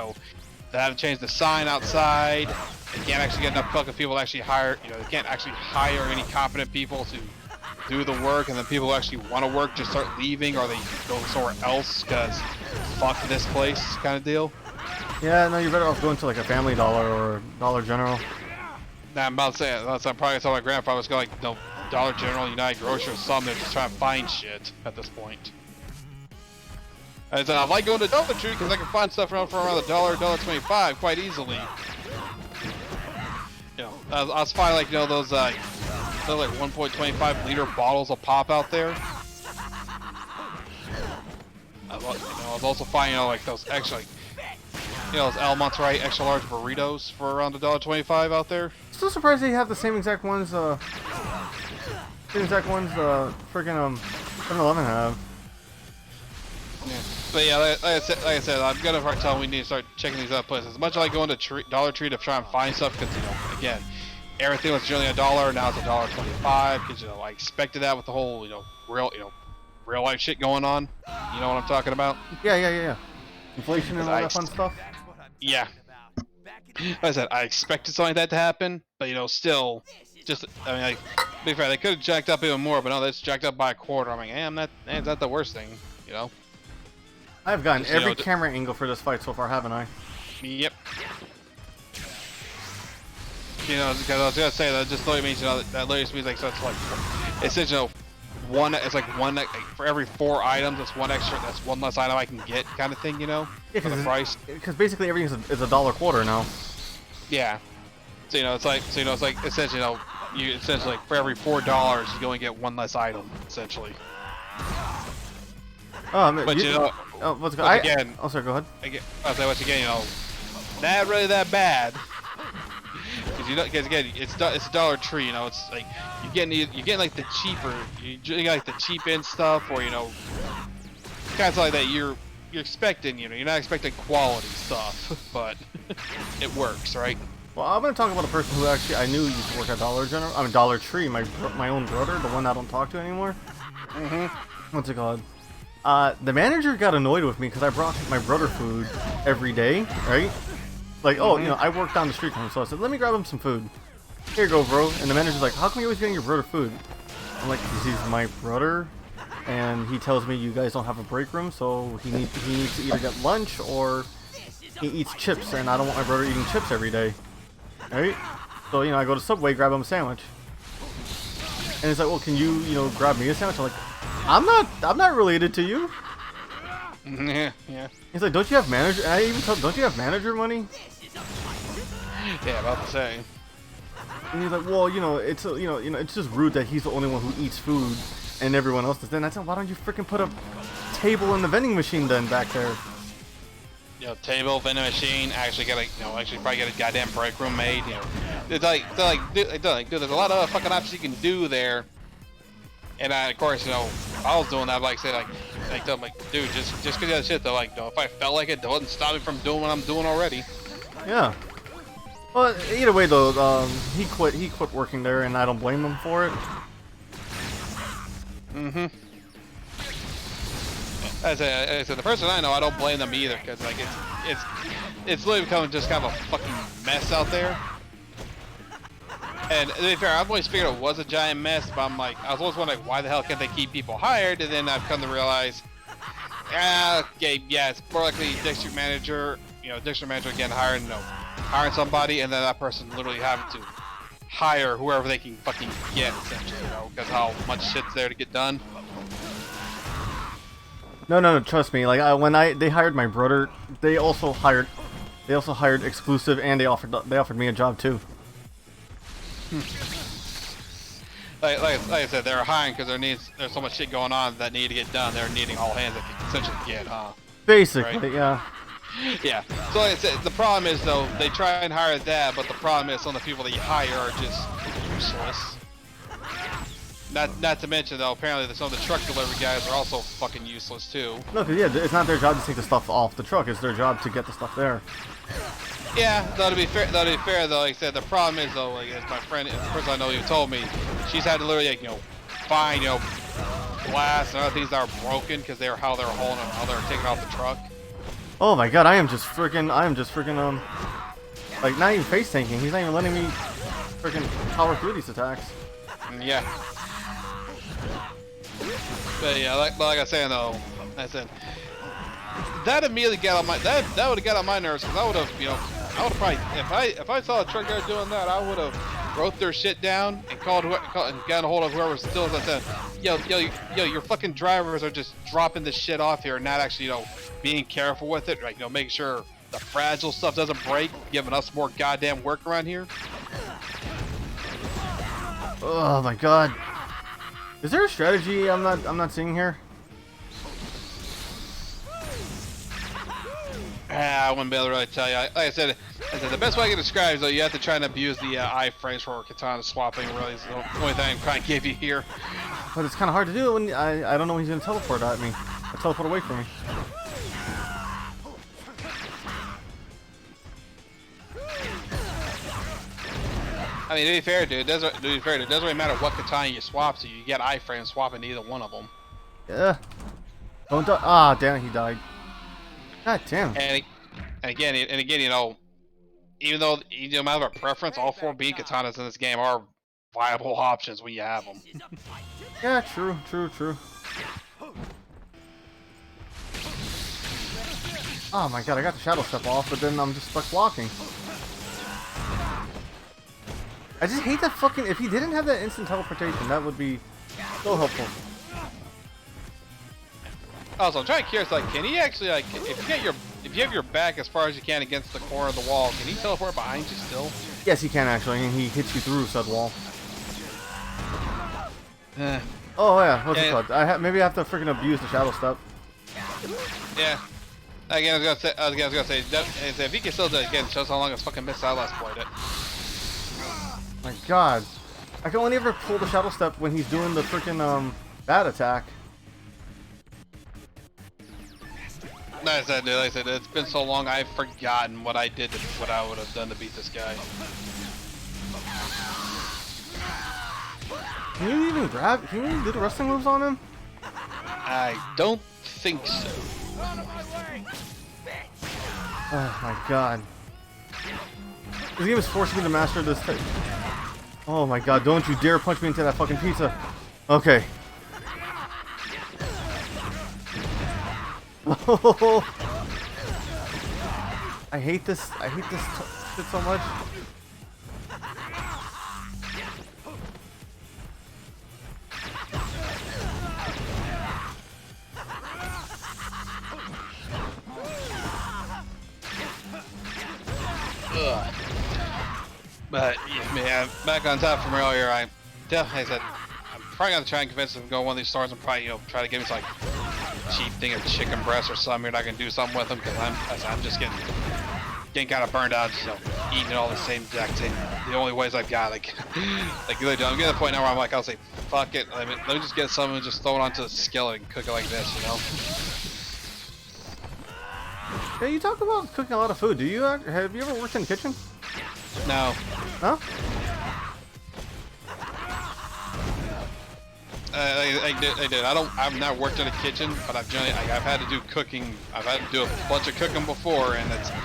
Speaker 2: haven't changed the sign outside. They can't actually get enough fucking people to actually hire. They can't actually hire any competent people to do the work, and then people who actually want to work just start leaving, or they go somewhere else because fuck this place kind of deal.
Speaker 1: Yeah, no, you're better off going to like a Family Dollar or Dollar General.
Speaker 2: Nah, I'm about to say that's I'm probably telling my grandpa I was going Dollar General, United Grocery, or something. They're just trying to find shit at this point. I said I like going to Dollar Tree because I can find stuff for around $1.25 quite easily. I was finding those like 1.25 liter bottles of pop out there. I was also finding those extra those Almonte's right extra large burritos for around $1.25 out there.
Speaker 1: Still surprised they have the same exact ones. Freaking 7-Eleven have.
Speaker 2: Yeah. But yeah, like I said, I'm gonna start telling we need to start checking these other places. As much as I go into Dollar Tree to try and find stuff, because again, everything was generally $1, now it's $1.25. Because I expected that with the whole real life shit going on. You know what I'm talking about?
Speaker 1: Yeah. Inflation and all that fun stuff.
Speaker 2: Yeah. Like I said, I expected something like that to happen, but still, just to be fair, they could have jacked up even more, but no, that's jacked up by a quarter. I'm like, hey, that's the worst thing,
Speaker 1: I've gotten every camera angle for this fight so far, haven't I?
Speaker 2: Yep. Because I was gonna say that just literally means that literally means so it's essentially one for every 4 items. That's one less item I can get, kind of thing, for the price. Because
Speaker 1: basically everything is $1.25 now.
Speaker 2: Yeah. So it's essentially you essentially for every $4 you only get one less item essentially.
Speaker 1: Oh,
Speaker 2: but
Speaker 1: again. Oh, sorry. Go ahead.
Speaker 2: I'll say once again, not really that bad. Because again, it's a Dollar Tree. It's like you get like the cheaper, you get like the cheap end stuff, or kind of like that. You're expecting, you're not expecting quality stuff, but it works, right?
Speaker 1: Well, I'm gonna talk about a person who actually I knew used to work at Dollar Tree. My own brother, the one I don't talk to anymore. What's it called? The manager got annoyed with me because I brought my brother food every day, right? Like, oh, you know, I work down the street from him, so I said, let me grab him some food. Here you go, bro. And the manager's like, how come you always getting your brother food? I'm like, because he's my brother, and he tells me you guys don't have a break room, so he needs to either get lunch or he eats chips, and I don't want my brother eating chips every day. Right? So, you know, I go to Subway, grab him a sandwich. And he's like, well, can you, you know, grab me a sandwich? I'm like, I'm not related to you.
Speaker 2: Yeah.
Speaker 1: He's like, don't you have manager? And I even told him, don't you have manager money?
Speaker 2: Yeah, about to say.
Speaker 1: And he's like, well, you know, it's it's just rude that he's the only one who eats food and everyone else does. Then I said, why don't you freaking put a table in the vending machine then back there?
Speaker 2: You know, table, vending machine, actually probably get a goddamn break room made. You know, it's like, dude, there's a lot of fucking options you can do there. And of course, you know, if I was doing that, like, say, dude, just because of that shit, though, like, if I felt like it, doesn't stop me from doing what I'm doing already.
Speaker 1: Yeah. Well, either way, though, he quit working there, and I don't blame him for it.
Speaker 2: As I said, the person I know, I don't blame them either, because like it's literally becoming just kind of a fucking mess out there. And to be fair, I've always figured it was a giant mess, but I was always wondering why the hell can't they keep people hired? And then I've come to realize, okay, yeah, it's more likely district manager again hiring somebody, and then that person literally having to hire whoever they can fucking get, essentially, you know, because how much shit's there to get done.
Speaker 1: No, trust me. Like they hired my brother, they also hired exclusive, and they offered me a job too.
Speaker 2: Like I said, they're hiring because there's so much shit going on that need to get done. They're needing all hands that can essentially get, huh?
Speaker 1: Basically,
Speaker 2: right?
Speaker 1: Yeah.
Speaker 2: Yeah. So like I said, the problem is though they try and hire that, but the problem is some of the people that you hire are just useless. Not to mention though, apparently some of the truck delivery guys are also fucking useless too.
Speaker 1: No, cause yeah, it's not their job to take the stuff off the truck. It's their job to get the stuff there.
Speaker 2: Yeah, though to be fair though, like I said, the problem is though, like as my friend, the person I know who told me, she's had to literally like, you know, find, you know, glass and other things that are broken because how they're taking off the truck.
Speaker 1: Oh my god, I am just freaking like not even face tanking. He's not even letting me freaking power through these attacks.
Speaker 2: Yeah. But yeah, like I was saying though, I said that immediately got on my that would have got on my nerves because I would have probably if I saw a truck guy doing that, I would have wrote their shit down and called and got a hold of whoever still is. I said, yo, your fucking drivers are just dropping this shit off here and not actually, you know, being careful with it, right? You know, making sure the fragile stuff doesn't break, giving us more goddamn work around here.
Speaker 1: Oh my god. Is there a strategy I'm not seeing here?
Speaker 2: I wouldn't be able to really tell you. Like I said, the best way I can describe is though you have to try and abuse the iframes for katana swapping. Really, is the only thing I can kind of give you here.
Speaker 1: But it's kind of hard to do when I don't know when he's gonna teleport at me. Or teleport away from me.
Speaker 2: I mean, to be fair, dude, it doesn't really matter what katana you swap to. You get iframes swapping to either one of them.
Speaker 1: Yeah. Don't die. Ah, damn it, he died. God damn.
Speaker 2: And again, you know, even though you don't have a preference, all 4 beam katanas in this game are viable options when you have them.
Speaker 1: Yeah, true. Oh my god, I got the shadow step off, but then I'm just stuck blocking. I just hate that fucking. If he didn't have that instant teleportation, that would be so helpful.
Speaker 2: Also, I'm trying to curious, like, can he actually, like, if you have your back as far as you can against the corner of the wall, can he teleport behind you still?
Speaker 1: Yes, he can actually, and he hits you through said wall. Oh yeah, what's it called? Maybe I have to freaking abuse the shadow step.
Speaker 2: Yeah. Again, I was gonna say, if he can still do it again, shows how long his fucking missile last played it.
Speaker 1: My god. I can only ever pull the shadow step when he's doing the freaking bat attack.
Speaker 2: Like I said, it's been so long I've forgotten what I did, what I would have done to beat this guy.
Speaker 1: Can you even grab? Can you do the wrestling moves on him?
Speaker 2: I don't think so.
Speaker 1: Oh my god. This game is forcing me to master this thing. Oh my god, don't you dare punch me into that fucking pizza. Okay. I hate this shit so much.
Speaker 2: Ugh. But yeah, man, back on top from earlier, I said I'm probably gonna try and convince them to go to one of these stores and probably try to give me some like cheap thing of chicken breast or something, and I can do something with them because I'm just getting kind of burned out, eating all the same exact thing. The only ways I've got like really, I'm getting to the point now where I'm like, I'll say fuck it, let me just get some and just throw it onto the skillet and cook it like this, you know.
Speaker 1: Yeah, you talk about cooking a lot of food. Have you ever worked in the kitchen?
Speaker 2: No.
Speaker 1: Huh?
Speaker 2: I did. I've not worked in a kitchen, but I've had to do cooking. I've had to do a bunch of cooking before, and it's, to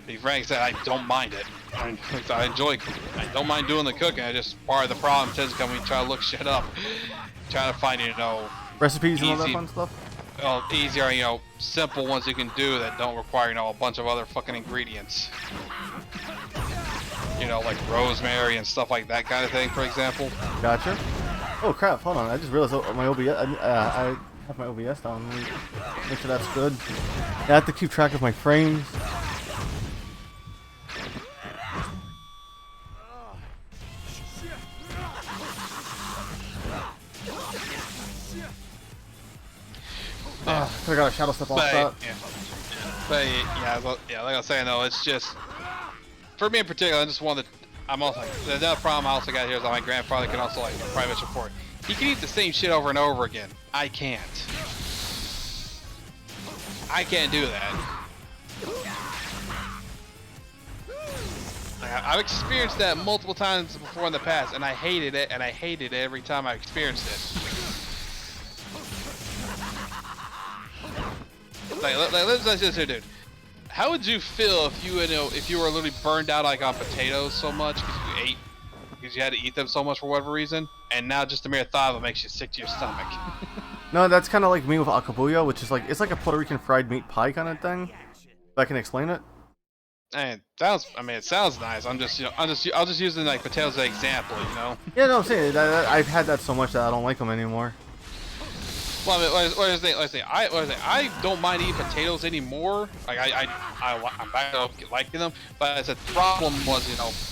Speaker 2: be frank, said I don't mind it. I enjoy cooking. I don't mind doing the cooking. I just part of the problem tends to come when you try to look shit up, trying to find
Speaker 1: recipes
Speaker 2: easy,
Speaker 1: and all that fun stuff.
Speaker 2: Easier, simple ones you can do that don't require a bunch of other fucking ingredients. Like rosemary and stuff like that kind of thing, for example.
Speaker 1: Gotcha. Oh crap! Hold on, I just realized my OBS. I have my OBS down. Make sure that's good. I have to keep track of my frames. I got a shadow step off that.
Speaker 2: Yeah, like I was saying though, it's just for me in particular. I just wanted. I'm also the other problem I also got here is that my grandfather can also probably mention before. He can eat the same shit over and over again. I can't. I can't do that. I've experienced that multiple times before in the past, and I hated it, and I hated it every time I experienced it. Let's just here, dude. How would you feel if you were literally burned out on potatoes so much because you had to eat them so much for whatever reason, and now just the mere thought of it makes you sick to your stomach?
Speaker 1: No, that's kind of like me with alcabulla, which is it's like a Puerto Rican fried meat pie kind of thing. If I can explain it.
Speaker 2: And it sounds nice. I'll just using potatoes as an example,
Speaker 1: Yeah, no, I'm saying I've had that so much that I don't like them anymore.
Speaker 2: Well, I don't mind eating potatoes anymore. I'm back to liking them. But the problem was,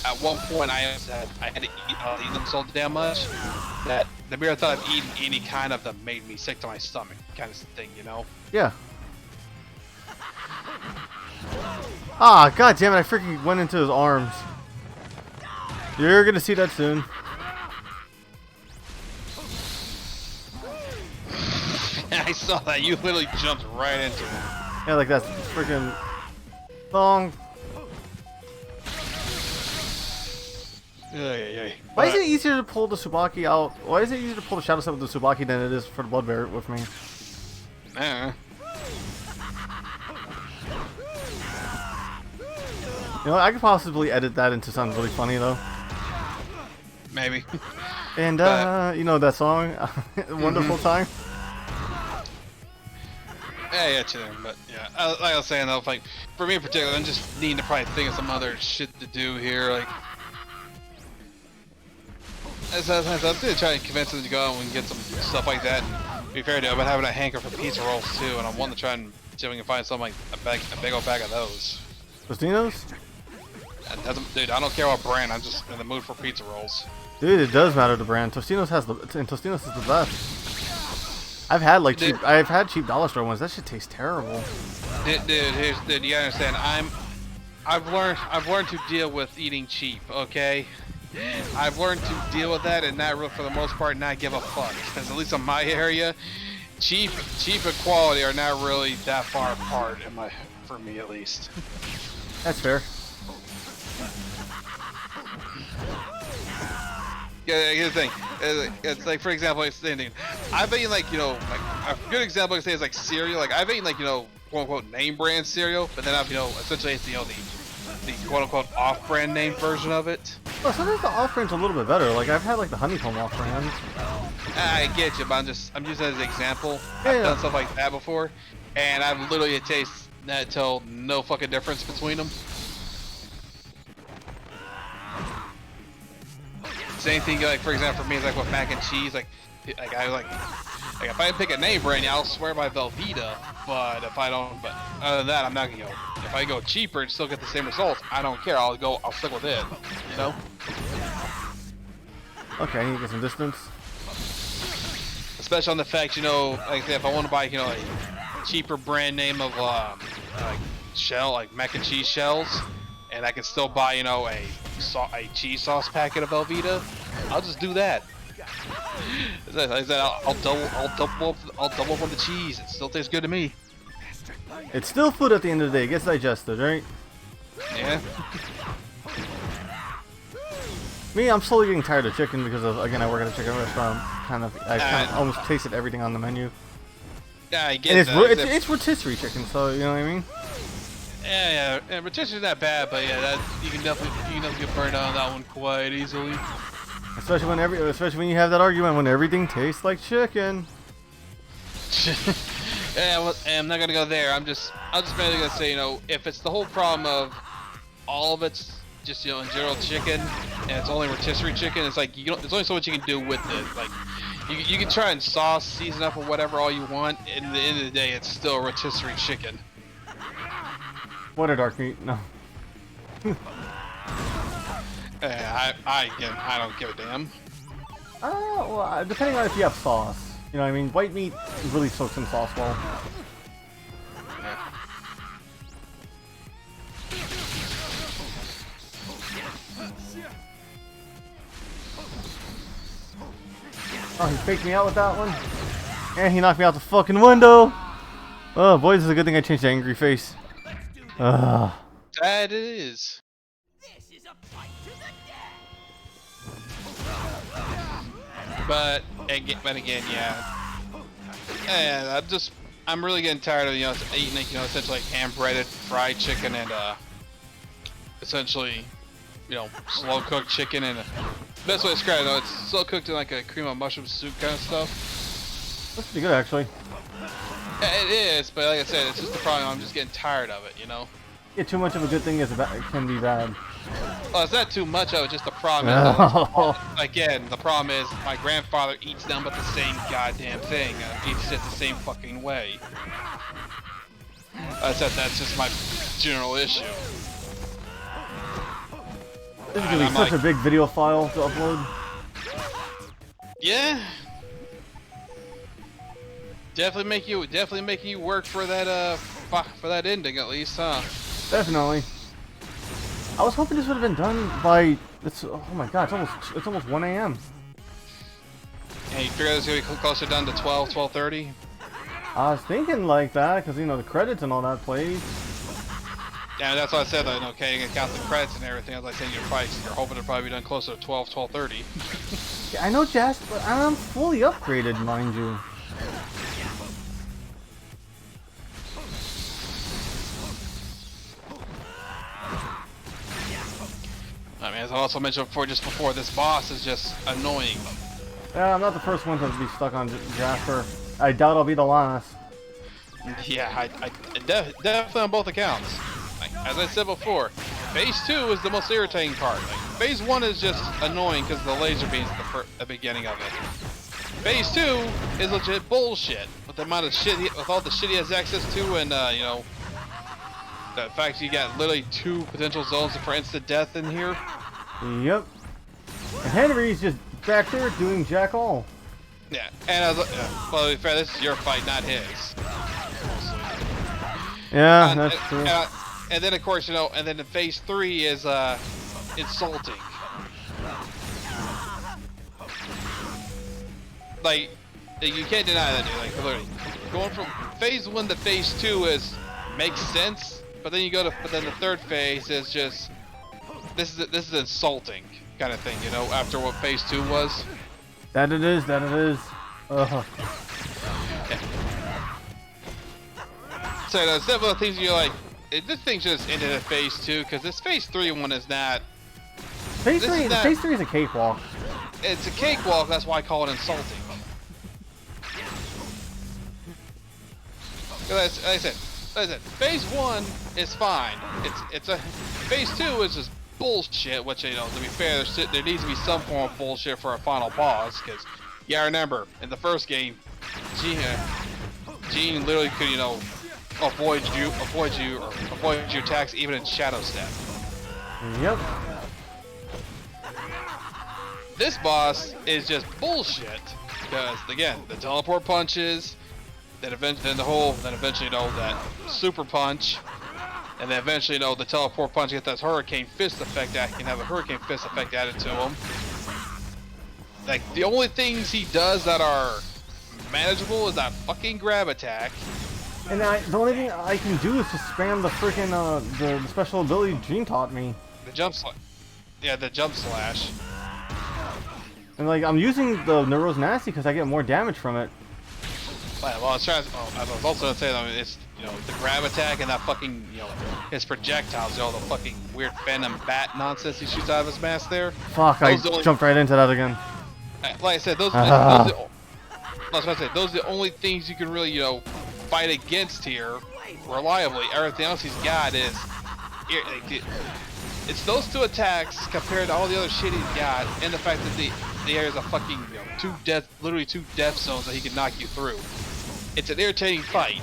Speaker 2: at one point I had to eat them so damn much that the mere thought of eating any kind of them made me sick to my stomach, kind of thing,
Speaker 1: Yeah. Ah, god damn it! I freaking went into his arms. You're gonna see that soon.
Speaker 2: I saw that. You literally jumped right into it.
Speaker 1: Yeah, like that freaking thong. Why is it easier to pull the Tsubaki out? Why is it easier to pull the Shadow Step with the Tsubaki than it is for the Blood Bear with me? I could possibly edit that into something really funny though.
Speaker 2: Maybe.
Speaker 1: And that song, Wonderful Time.
Speaker 2: Yeah, but yeah, like I was saying though, for me in particular, I'm just needing to probably think of some other shit to do here. As I'm gonna try and convince them to go out and get some stuff like that. And be fair to, I've been having a hanker for pizza rolls too, and I'm wanting to try and see if we can find something like a big old bag of those.
Speaker 1: Tostino's?
Speaker 2: Dude, I don't care what brand. I'm just in the mood for pizza rolls.
Speaker 1: Dude, it does matter the brand. Tostino's is the best. I've had cheap dollar store ones. That shit tastes terrible.
Speaker 2: Dude, you gotta understand. I've learned to deal with eating cheap. Okay, I've learned to deal with that, and not for the most part not give a fuck. Because at least in my area, cheap and quality are not really that far apart for me at least.
Speaker 1: That's fair.
Speaker 2: Yeah, here's the thing. It's like, for example, it's the thing. I've eaten like, you know, like a good example I can say is like cereal. Like I've eaten like, you know, quote unquote name brand cereal, but then I've, you know, essentially it's, you know, the quote unquote off brand name version of it.
Speaker 1: Well, sometimes the off brand's a little bit better. Like I've had like the honeycomb off brand.
Speaker 2: I get you, but I'm using that as an example.
Speaker 1: Yeah,
Speaker 2: I've done stuff like that before, and I've literally tasted that till no fucking difference between them. Same thing, like for example, for me, it's like with mac and cheese. Like if I pick a name brand, I'll swear by Velveeta. But if I don't, but other than that, I'm not gonna go. If I go cheaper and still get the same results, I don't care. I'll stick with it. You know.
Speaker 1: Okay, I need to get some distance.
Speaker 2: Especially on the fact, you know, like if I want to buy, you know, a cheaper brand name of like mac and cheese shells, and I can still buy, you know, a cheese sauce packet of Velveeta, I'll just do that. Like I said, I'll double up on the cheese. It still tastes good to me.
Speaker 1: It's still food at the end of the day. It gets digested, right?
Speaker 2: Yeah.
Speaker 1: Me, I'm slowly getting tired of chicken because of, again, I work at a chicken restaurant. I kind of almost tasted everything on the menu.
Speaker 2: Yeah, I get
Speaker 1: and
Speaker 2: that.
Speaker 1: it's rotisserie chicken, so you know what I mean.
Speaker 2: Yeah, rotisserie's not bad, but yeah, that you can definitely get burned out on that one quite easily.
Speaker 1: Especially when you have that argument when everything tastes like chicken.
Speaker 2: Yeah, well, I'm not gonna go there. I'm just mainly gonna say, you know, if it's the whole problem of all of it's just, you know, in general chicken, and it's only rotisserie chicken, it's like there's only so much you can do with it. Like you can try and sauce, season up, or whatever all you want. And at the end of the day, it's still rotisserie chicken.
Speaker 1: What a dark meat, no.
Speaker 2: I don't give a damn.
Speaker 1: Well, depending on if you have sauce. You know what I mean? White meat really soaks in sauce well. Oh, he faked me out with that one. And he knocked me out the fucking window. Oh, boy, this is a good thing I changed the angry face.
Speaker 2: That it is.
Speaker 7: This is a fight to the death.
Speaker 2: But again, yeah. And I'm really getting tired of, you know, eating, you know, essentially like hand-breaded fried chicken and essentially, you know, slow-cooked chicken and best way to describe it, though, it's slow-cooked in like a cream of mushroom soup kind of stuff.
Speaker 1: That's pretty good, actually.
Speaker 2: Yeah, it is, but like I said, it's just the problem. I'm just getting tired of it, you know.
Speaker 1: Yeah, too much of a good thing it can be bad.
Speaker 2: Well, it's not too much of it, just the problem is, again, the problem is my grandfather eats them but the same goddamn thing. Eats it the same fucking way. I said that's just my general issue.
Speaker 1: This is gonna be such a big video file to upload.
Speaker 2: Yeah. Definitely making you work for that ending at least, huh?
Speaker 1: Definitely. I was hoping this would have been done by oh my god, it's almost 1 a.m.
Speaker 2: Hey, you figure it's gonna be closer down to 12:30?
Speaker 1: I was thinking like that because, you know, the credits and all that plays.
Speaker 2: Yeah, that's what I said. Though, okay, you can count the credits and everything. As I said, you're hoping to probably be done closer to 12:30.
Speaker 1: Yeah, I know, Jess, but I'm fully upgraded, mind you.
Speaker 2: I mean, as I also mentioned before, this boss is just annoying.
Speaker 1: Yeah, I'm not the first one to be stuck on Jasper. I doubt I'll be the last.
Speaker 2: Yeah, I definitely on both accounts. Like, as I said before, Phase 2 is the most irritating part. Like, Phase 1 is just annoying because the laser beam's the beginning of it. Phase 2 is legit bullshit with the amount of shit, with all the shit he has access to, and you know, the fact you got literally 2 potential zones for instant death in here.
Speaker 1: Yep. And Henry's just back there doing jack all.
Speaker 2: Yeah, and well, to be fair, this is your fight, not his.
Speaker 1: Yeah, that's true.
Speaker 2: And then, of course, you know, and then the Phase 3 is like you can't deny that, dude. Like literally, going from phase 1 to phase 2 makes sense, but then the third phase is just this is insulting kind of thing, you know. After what phase 2 was.
Speaker 1: That it is. Yeah.
Speaker 2: So there's several things you're like, this thing should have ended at phase 2 because this phase 3 one is not.
Speaker 1: Phase 3 is a cakewalk.
Speaker 2: It's a cakewalk. That's why I call it insulting. Like I said, phase 1 is fine. It's a phase 2 is just bullshit. Which, you know, to be fair, there needs to be some form of bullshit for a final boss. Because yeah, I remember in the first game, Gene literally could, you know, avoid your attacks even in Shadow Step.
Speaker 1: Yep.
Speaker 2: This boss is just bullshit because again, the teleport punches, then eventually, you know, that super punch, and then eventually, you know, the teleport punch gets that hurricane fist effect that can have a hurricane fist effect added to him. Like the only things he does that are manageable is that fucking grab attack.
Speaker 1: And the only thing I can do is just spam the freaking the special ability Gene taught me.
Speaker 2: The jump slash. Yeah, the jump slash.
Speaker 1: And like I'm using the Neuro's Nasty because I get more damage from it.
Speaker 2: Well, I was also gonna say that it's, you know, the grab attack and that fucking, you know, his projectiles, you know, the fucking weird venom bat nonsense he shoots out of his mask there.
Speaker 1: Fuck! I jumped right into that again.
Speaker 2: Like I said, those are the only things you can really, you know, fight against here reliably. Everything else he's got is it's those 2 attacks compared to all the other shit he's got, and the fact that the area's a fucking, you know, literally two death zones that he can knock you through. It's an irritating fight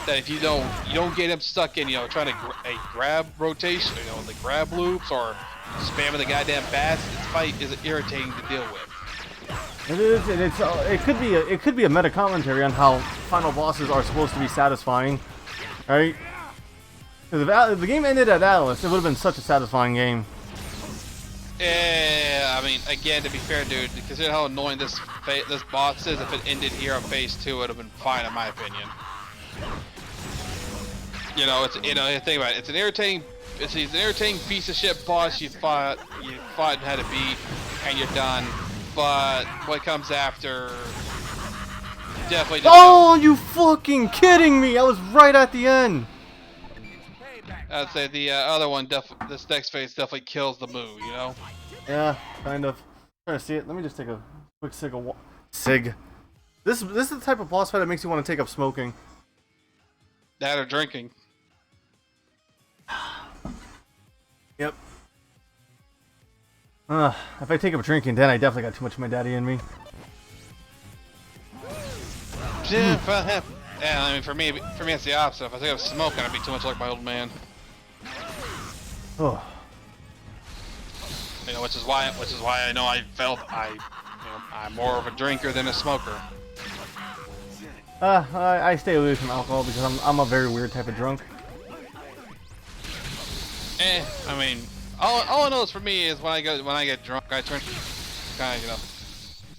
Speaker 2: that if you don't get him stuck in, you know, trying to grab rotation, you know, the grab loops or spamming the goddamn bats. This fight is irritating to deal with.
Speaker 1: It is, and it could be a meta commentary on how final bosses are supposed to be satisfying, right? If the game ended at Atlas, it would have been such a satisfying game.
Speaker 2: Yeah, I mean, again, to be fair, dude, consider how annoying this boss is. If it ended here on phase 2, it would have been fine, in my opinion. You know, think about it. It's an irritating piece of shit boss you fought and had to beat, and you're done. But what comes after definitely.
Speaker 1: Oh, you fucking kidding me! I was right at the end.
Speaker 2: I'd say the other one, this next phase definitely kills the mood, you know?
Speaker 1: Yeah, kind of. I'm trying to see it. Let me just take a quick sig. This is the type of boss fight that makes you want to take up smoking.
Speaker 2: That or drinking.
Speaker 1: Yep. If I take up drinking, then I definitely got too much of my daddy in me.
Speaker 2: Yeah, I mean, for me, it's the opposite. If I take up smoking, I'd be too much like my old man.
Speaker 1: Oh.
Speaker 2: You know, which is why I know I'm more of a drinker than a smoker.
Speaker 1: I stay away from alcohol because I'm a very weird type of drunk.
Speaker 2: I mean, all I know is for me is when I get drunk, I turn kind of, you know,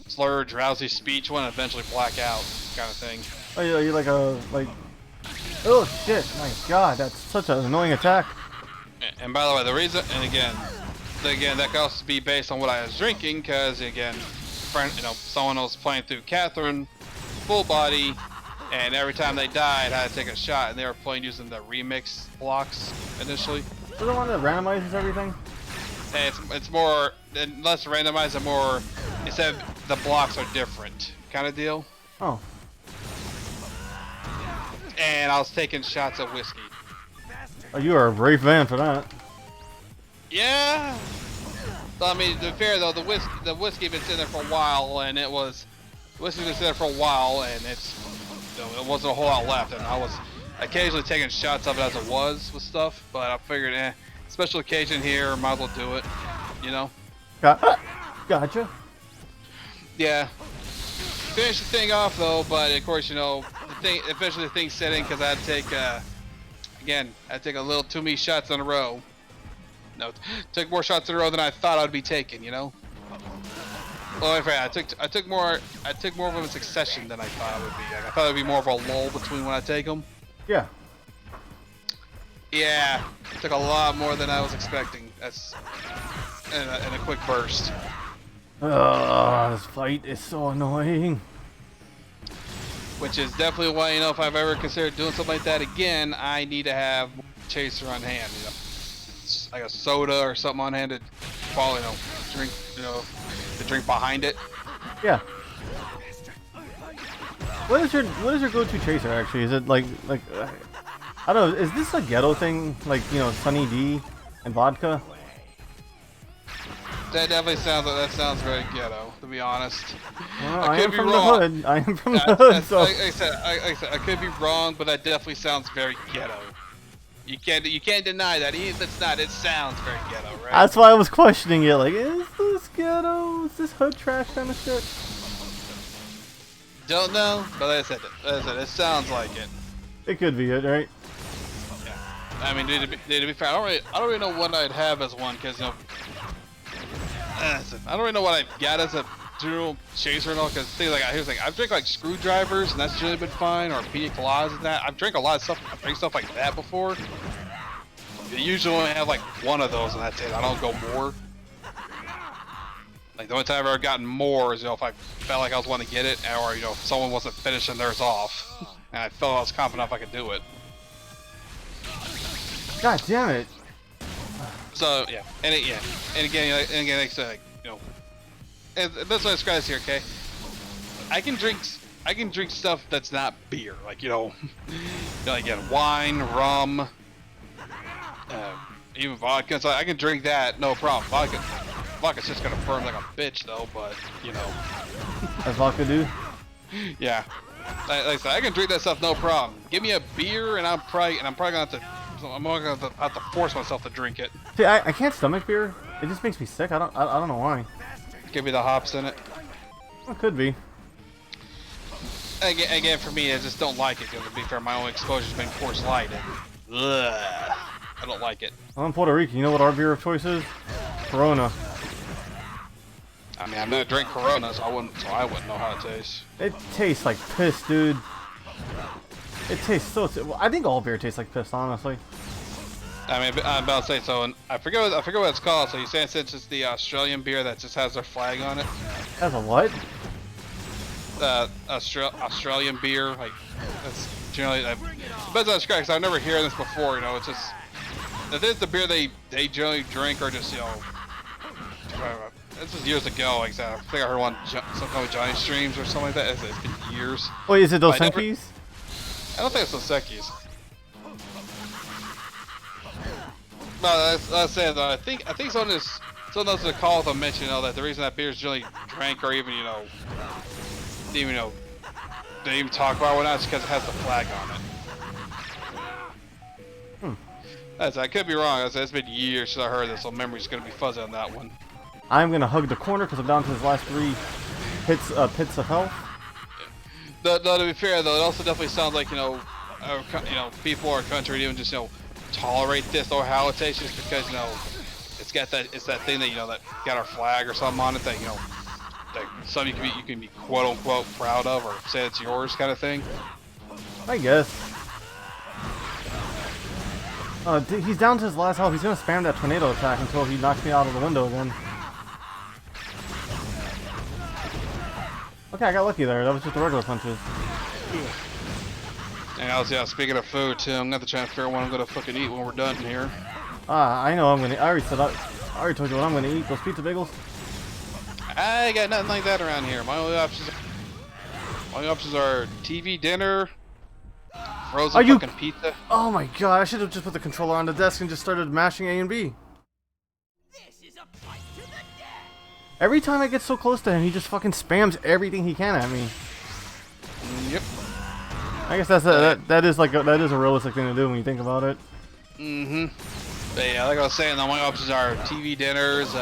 Speaker 2: slur, drowsy speech when I eventually black out, kind of thing.
Speaker 1: Oh, you like oh shit! My God, that's such an annoying attack.
Speaker 2: And by the way, the reason, and again, that could also be based on what I was drinking, because again, someone was playing through Catherine, full body, and every time they died, I had to take a shot, and they were playing using the remix blocks initially.
Speaker 1: Is the one that randomizes everything?
Speaker 2: And it's more, less randomized and more, instead the blocks are different, kind of deal.
Speaker 1: Oh.
Speaker 2: And I was taking shots of whiskey.
Speaker 1: Oh, you are a brave man for that.
Speaker 2: Yeah. So, I mean, to be fair though, the whiskey been sitting there for a while, and it wasn't a whole lot left, and I was occasionally taking shots of it as it was with stuff, but I figured, special occasion here, might as well do it, you know.
Speaker 1: Gotcha.
Speaker 2: Yeah. Finish the thing off though, but of course, you know, eventually the thing set in because I had to take, I take a little too many shots in a row. No, took more shots in a row than I thought I'd be taking, you know. Well, in fact, I took more of them in succession than I thought it would be. Like, I thought it would be more of a lull between when I take them.
Speaker 1: Yeah.
Speaker 2: Yeah, it took a lot more than I was expecting. That's in a quick burst.
Speaker 1: This fight is so annoying.
Speaker 2: Which is definitely why, you know, if I've ever considered doing something like that again, I need to have chaser on hand. You know, like a soda or something on hand to follow, you know, drink, you know, to drink behind it.
Speaker 1: Yeah. What is your go-to chaser actually? Is it like I don't know, is this a ghetto thing, like, you know, Sunny D and vodka?
Speaker 2: That definitely sounds very ghetto, to be honest.
Speaker 1: Well,
Speaker 2: I
Speaker 1: am
Speaker 2: could be
Speaker 1: from
Speaker 2: wrong.
Speaker 1: the hood. I am from the hood, so...
Speaker 2: Like I said, I could be wrong, but that definitely sounds very ghetto. You can't deny that. Even if it's not, it sounds very ghetto, right?
Speaker 1: That's why I was questioning it. Like, is this ghetto? Is this hood trash kind of shit?
Speaker 2: Don't know, but like I said, it sounds like it.
Speaker 1: It could be it, right?
Speaker 2: Yeah. I mean, to be fair, I don't really know what I'd have as one, because, you know, I don't really know what I've got as a general chaser and all, because things like, here's the thing, I've drank like screwdrivers and that's generally been fine, or pina coladas and that. I've drank a lot of stuff, I've drank stuff like that before. I usually only have like one of those and that's it. I don't go more. Like the only time I've ever gotten more is, you know, if I felt like I was wanting to get it, or, you know, if someone wasn't finishing theirs off, and I felt I was confident enough I could do it.
Speaker 1: God damn it!
Speaker 2: So yeah, and again, like I said, you know, and that's what I describe here. Okay, I can drink stuff that's not beer, like, you know, again, wine, rum, even vodka. So I can drink that, no problem. Vodka's just gonna burn like a bitch though, but you know.
Speaker 1: As vodka do?
Speaker 2: Yeah, like I said, I can drink that stuff, no problem. Give me a beer, and I'm probably gonna have to. I'm gonna have to force myself to drink it.
Speaker 1: See, I can't stomach beer. It just makes me sick. I don't know why.
Speaker 2: Give me the hops in it.
Speaker 1: It could be.
Speaker 2: Again, for me, I just don't like it. Because to be fair, my only exposure's been Coors Light, and I don't like it.
Speaker 1: I'm in Puerto Rico. You know what our beer of choice is? Corona.
Speaker 2: I mean, I've never drank Corona, so I wouldn't know how it tastes.
Speaker 1: It tastes like piss, dude. It tastes so. Well, I think all beer tastes like piss, honestly.
Speaker 2: I mean, I'm about to say so, and I forget what it's called. So you saying since it's the Australian beer that just has their flag on it?
Speaker 1: That's a what?
Speaker 2: Australian beer, like that's generally. Depends on because I've never heard this before. You know, it's just if it's the beer they generally drink, or just, you know. This was years ago. Like I think I heard one something with Johnny Streams or something like that. It's been years.
Speaker 1: Wait, is it Dos Equis?
Speaker 2: I don't think it's Dos Equis. No, that's saying though. I think some of the calls I mentioned, you know, that the reason that beer is generally drank, or even, you know, they even talk about whatnot, is because it has the flag on it. I could be wrong. It's been years since I heard this, so memory's gonna be fuzzy on that one.
Speaker 1: I'm gonna hug the corner because I'm down to his last 3 pits of health.
Speaker 2: Though, to be fair, though, it also definitely sounds like, you know, people in our country even just, you know, tolerate this or how it tastes, just because, you know, it's that thing that, you know, that got our flag or something on it, that, you know, like something you can be quote unquote proud of, or say it's yours kind of thing.
Speaker 1: I guess. He's down to his last health. He's gonna spam that tornado attack until he knocks me out of the window again. Okay, I got lucky there. That was just the regular punches.
Speaker 2: And yeah, speaking of food too, I'm gonna have to try and figure out what I'm gonna fucking eat when we're done here.
Speaker 1: I know I'm gonna. I already told you what I'm gonna eat. Those pizza bagels.
Speaker 2: I got nothing like that around here. My only options are TV dinner, frozen fucking pizza.
Speaker 1: Oh my god! I should have just put the controller on the desk and just started mashing A and B.
Speaker 7: This is a fight to the death.
Speaker 1: Every time I get so close to him, he just fucking spams everything he can at me.
Speaker 2: Yep.
Speaker 1: I guess that is a realistic thing to do when you think about it.
Speaker 2: But yeah, like I was saying, the only options are TV dinners,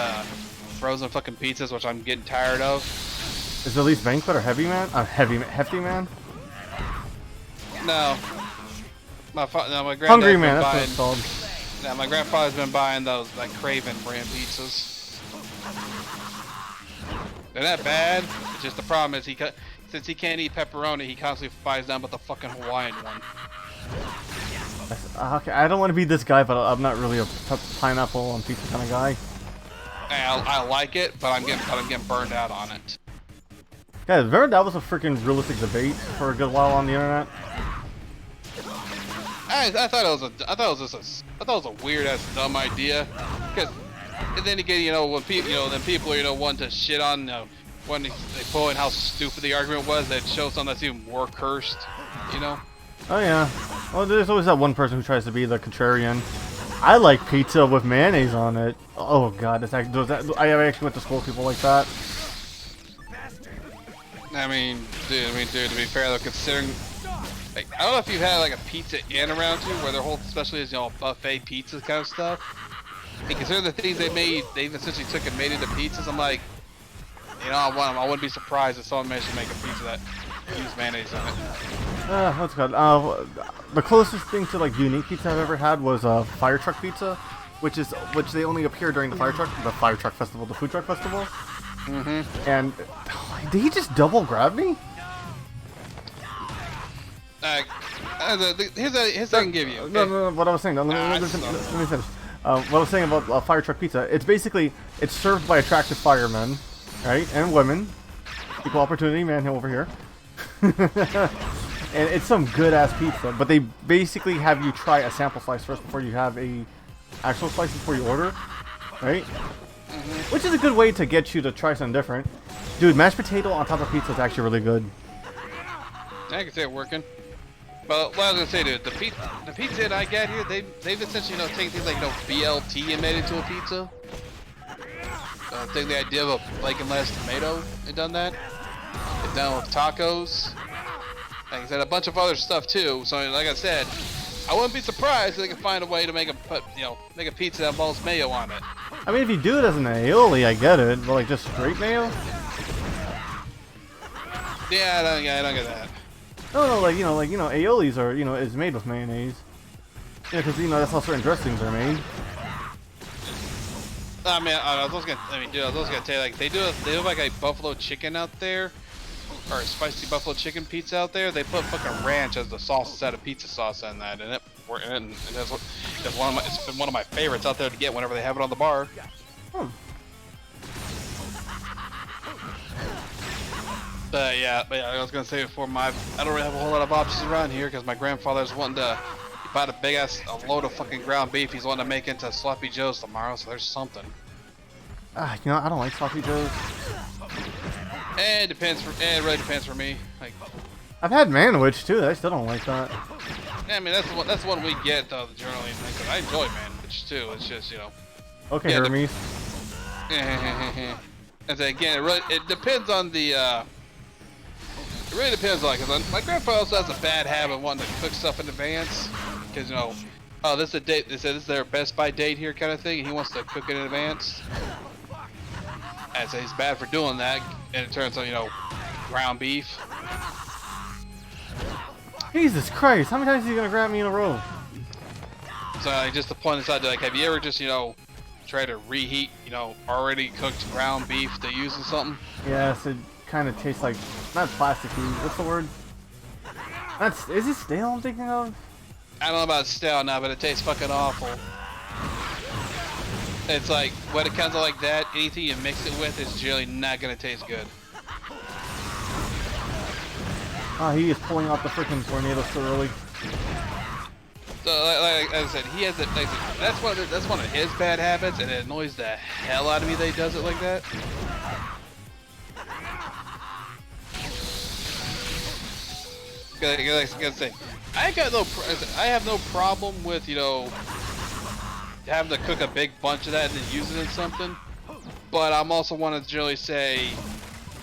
Speaker 2: frozen fucking pizzas, which I'm getting tired of.
Speaker 1: Is it at least Banquet or Heavy Man? Hefty Man?
Speaker 2: No. My granddad's
Speaker 1: Hungry Man,
Speaker 2: been
Speaker 1: that's
Speaker 2: buying,
Speaker 1: what it's called.
Speaker 2: Yeah, my grandfather's been buying those, like, Craven brand pizzas. They're not bad. It's just the problem is since he can't eat pepperoni, he constantly buys down with the fucking Hawaiian one.
Speaker 1: Okay, I don't want to be this guy, but I'm not really a pineapple on pizza kind of guy.
Speaker 2: I like it, but I'm getting burned out on it.
Speaker 1: Guys, remember that was a freaking realistic debate for a good while on the internet?
Speaker 2: I thought it was a weird ass dumb idea, because then again, you know, when people, then people, want to shit on, when they pull in how stupid the argument was, they'd show something that's even more cursed,
Speaker 1: Oh yeah. Well, there's always that one person who tries to be the contrarian. I like pizza with mayonnaise on it. Oh god, I actually went to school with people like that.
Speaker 2: I mean, dude, to be fair though, considering, like, I don't know if you've had like a pizza inn around you where their whole specialty is, buffet pizza kind of stuff. And considering the things they essentially took and made into pizzas, I'm like, I wouldn't be surprised if someone managed to make a pizza that used mayonnaise in it.
Speaker 1: What's it called? The closest thing to like unique pizza I've ever had was fire truck pizza, which they only appear during the fire truck festival, the food truck festival. Mm-hmm. And did he just double grab me?
Speaker 2: Here's what I can give you. Okay?
Speaker 1: No. What I was saying. Let me finish. What I was saying about fire truck pizza. It's served by attractive firemen, right, and women. Equal opportunity man over here. And it's some good ass pizza, but they basically have you try a sample slice first before you have a actual slice before you order, right? Mm-hmm. Which is a good way to get you to try something different. Dude, mashed potato on top of pizza is actually really good.
Speaker 2: I can see it working. But what I was gonna say, dude, the pizza that I got here, they've essentially taken things like BLT and made it into a pizza. Taking the idea of a bacon lettuce tomato and done that. They've done it with tacos. Like I said, a bunch of other stuff too. So like I said, I wouldn't be surprised if they could find a way to make a pizza that involves mayo on it.
Speaker 1: I mean, if you do it as an aioli, I get it, but like just straight mayo?
Speaker 2: Yeah, I don't get that.
Speaker 1: No, aiolis are, is made with mayonnaise. Yeah, because that's how certain dressings are made.
Speaker 2: I was gonna tell you, like they do like a buffalo chicken out there, or a spicy buffalo chicken pizza out there. They put fucking ranch as the sauce instead of pizza sauce in that, and it's been one of my favorites out there to get whenever they have it on the bar. But yeah, I was gonna say before I don't really have a whole lot of options around here because my grandfather's wanting to buy a load of fucking ground beef. He's wanting to make into sloppy joes tomorrow, so there's something.
Speaker 1: I don't like sloppy joes.
Speaker 2: It really depends for me. Like,
Speaker 1: I've had manwich too. I still don't like that.
Speaker 2: Yeah, I mean that's what we get though. Generally, because I enjoy manwich too. It's just
Speaker 1: Okay, yeah, Hermes.
Speaker 2: And so again, it depends on the. It really depends on, because my grandpa also has a bad habit of wanting to cook stuff in advance, because oh, this is a date. They said this is their Best By date here, kind of thing, and he wants to cook it in advance. And so he's bad for doing that, and it turns out ground beef.
Speaker 1: Jesus Christ! How many times are you gonna grab me in a row?
Speaker 2: So just to point this out, like, have you ever just try to reheat already cooked ground beef to use in something?
Speaker 1: Yes, it kind of tastes like, not plasticky, what's the word? Is it stale I'm thinking of?
Speaker 2: I don't know about stale now, but it tastes fucking awful. It's like, when it comes out like that, anything you mix it with is generally not gonna taste good.
Speaker 1: Oh, he is pulling out the freaking tornado so early.
Speaker 2: So, like I said, he has it. Like, that's one of his bad habits, and it annoys the hell out of me that he does it like that. Like I say, I have no problem with having to cook a big bunch of that and then use it in something. But I'm also want to generally say,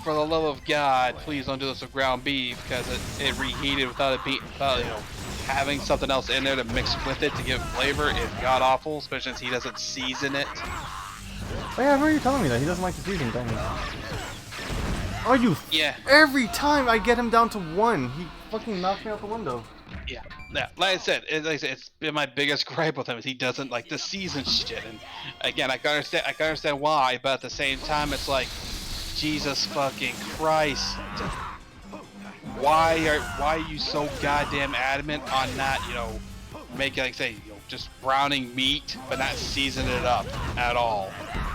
Speaker 2: for the love of God, please don't do this with ground beef, because it reheated without having something else in there to mix with it to give flavor is god awful, especially since he doesn't season it.
Speaker 1: Oh yeah, I remember you telling me that he doesn't like the seasoning thing. Are you?
Speaker 2: Yeah.
Speaker 1: Every time I get him down to 1, he fucking knocks me out the window.
Speaker 2: Yeah. Like I said, it's been my biggest gripe with him is he doesn't like the season shit. And again, I can understand why, but at the same time, it's like, Jesus fucking Christ. Why are you so goddamn adamant on not, you know, making, like, say, you know, just browning meat, but not seasoning it up at all?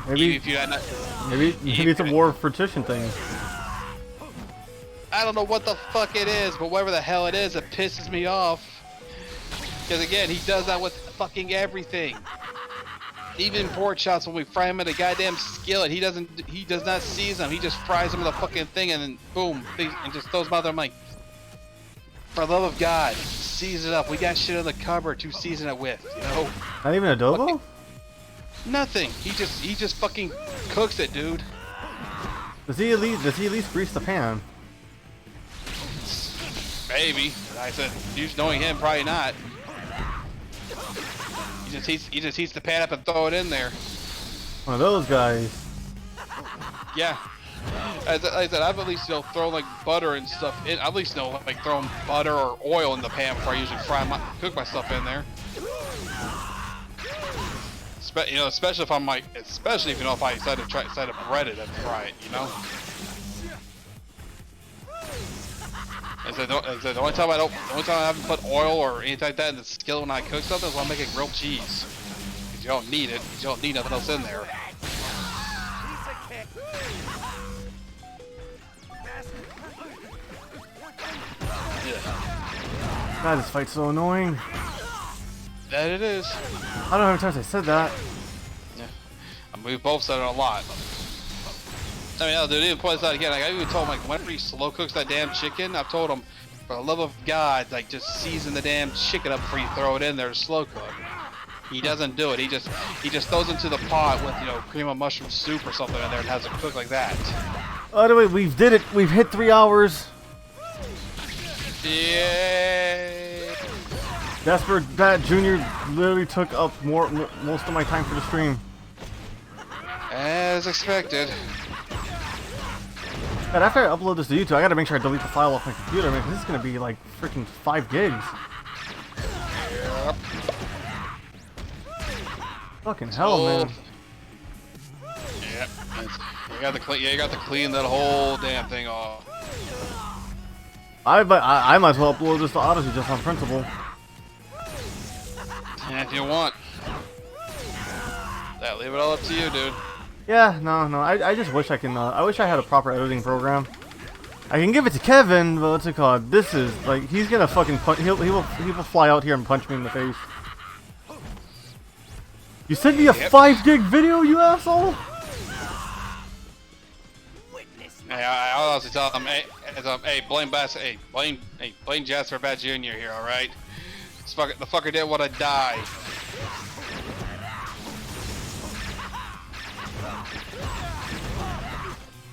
Speaker 1: Maybe
Speaker 2: if you had not,
Speaker 1: maybe it's a war for tradition thing.
Speaker 2: I don't know what the fuck it is, but whatever the hell it is, it pisses me off. Because again, he does that with fucking everything. Even pork chops, when we fry them in a goddamn skillet, he does not season them. He just fries them in the fucking thing, and then boom, and just throws them out there. I'm like, for the love of God, season it up. We got shit in the cupboard to season it with, you know?
Speaker 1: Not even adobo?
Speaker 2: Nothing. He just fucking cooks it, dude.
Speaker 1: Does he at least grease the pan?
Speaker 2: Maybe. I said, knowing him, probably not. He just heats the pan up and throw it in there.
Speaker 1: One of those guys.
Speaker 2: Yeah. As I said, I've at least, you know, thrown like butter and stuff in. I at least know like throwing butter or oil in the pan before I usually cook my stuff in there. You know, especially if I'm like, especially if you know if I decide to bread it and fry it, you know. The only time I haven't put oil or anything like that in the skillet when I cook something is when I'm making grilled cheese. Because you don't need it. You don't need nothing else in there.
Speaker 1: God, this fight's so annoying.
Speaker 2: That it is.
Speaker 1: I don't know how many times I said that.
Speaker 2: Yeah. I mean, we both said it a lot. I mean, dude, even point this out again. Like, I even told him, like, whenever he slow cooks that damn chicken, I've told him, for the love of God, like, just season the damn chicken up before you throw it in there to slow cook. He doesn't do it. He just throws it into the pot with, you know, cream of mushroom soup or something in there and has it cook like that.
Speaker 1: By the way, we've did it. We've hit 3 hours.
Speaker 2: Yay!
Speaker 1: Jasper, that Junior literally took up most of my time for the stream.
Speaker 2: As expected.
Speaker 1: God, after I upload this to YouTube, I gotta make sure I delete the file off my computer, man, 'cause this is gonna be like freaking 5 gigs.
Speaker 2: Yep.
Speaker 1: Fucking hell, man.
Speaker 2: Yep. You got to clean that whole damn thing off.
Speaker 1: I might as well upload this to Odyssey just on principle.
Speaker 2: Yeah, if you want. Yeah, leave it all up to you, dude.
Speaker 1: Yeah, no, I just wish I can, I wish I had a proper editing program. I can give it to Kevin, but what's it called? This is, like, he's gonna fucking punch, he will fly out here and punch me in the face. You sent me a 5 gig video, you asshole?
Speaker 2: Hey, I'll also tell him, hey, blame Jasper Bat Jr. here, alright? The fucker didn't want to die.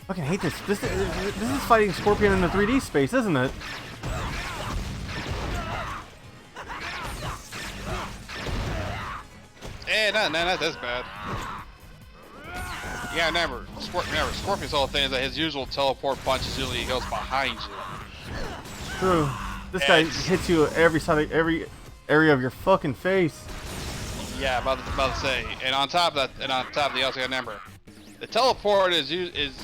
Speaker 1: Fucking hate this. This is fighting Scorpion in the 3D space, isn't it?
Speaker 2: Eh, not this bad. Yeah, remember, Scorpion's whole thing is that his usual teleport punch is usually he goes behind you.
Speaker 1: True. This guy hits you every area of your fucking face.
Speaker 2: Yeah, about to say. And on top of that, you also gotta remember, the teleport is usually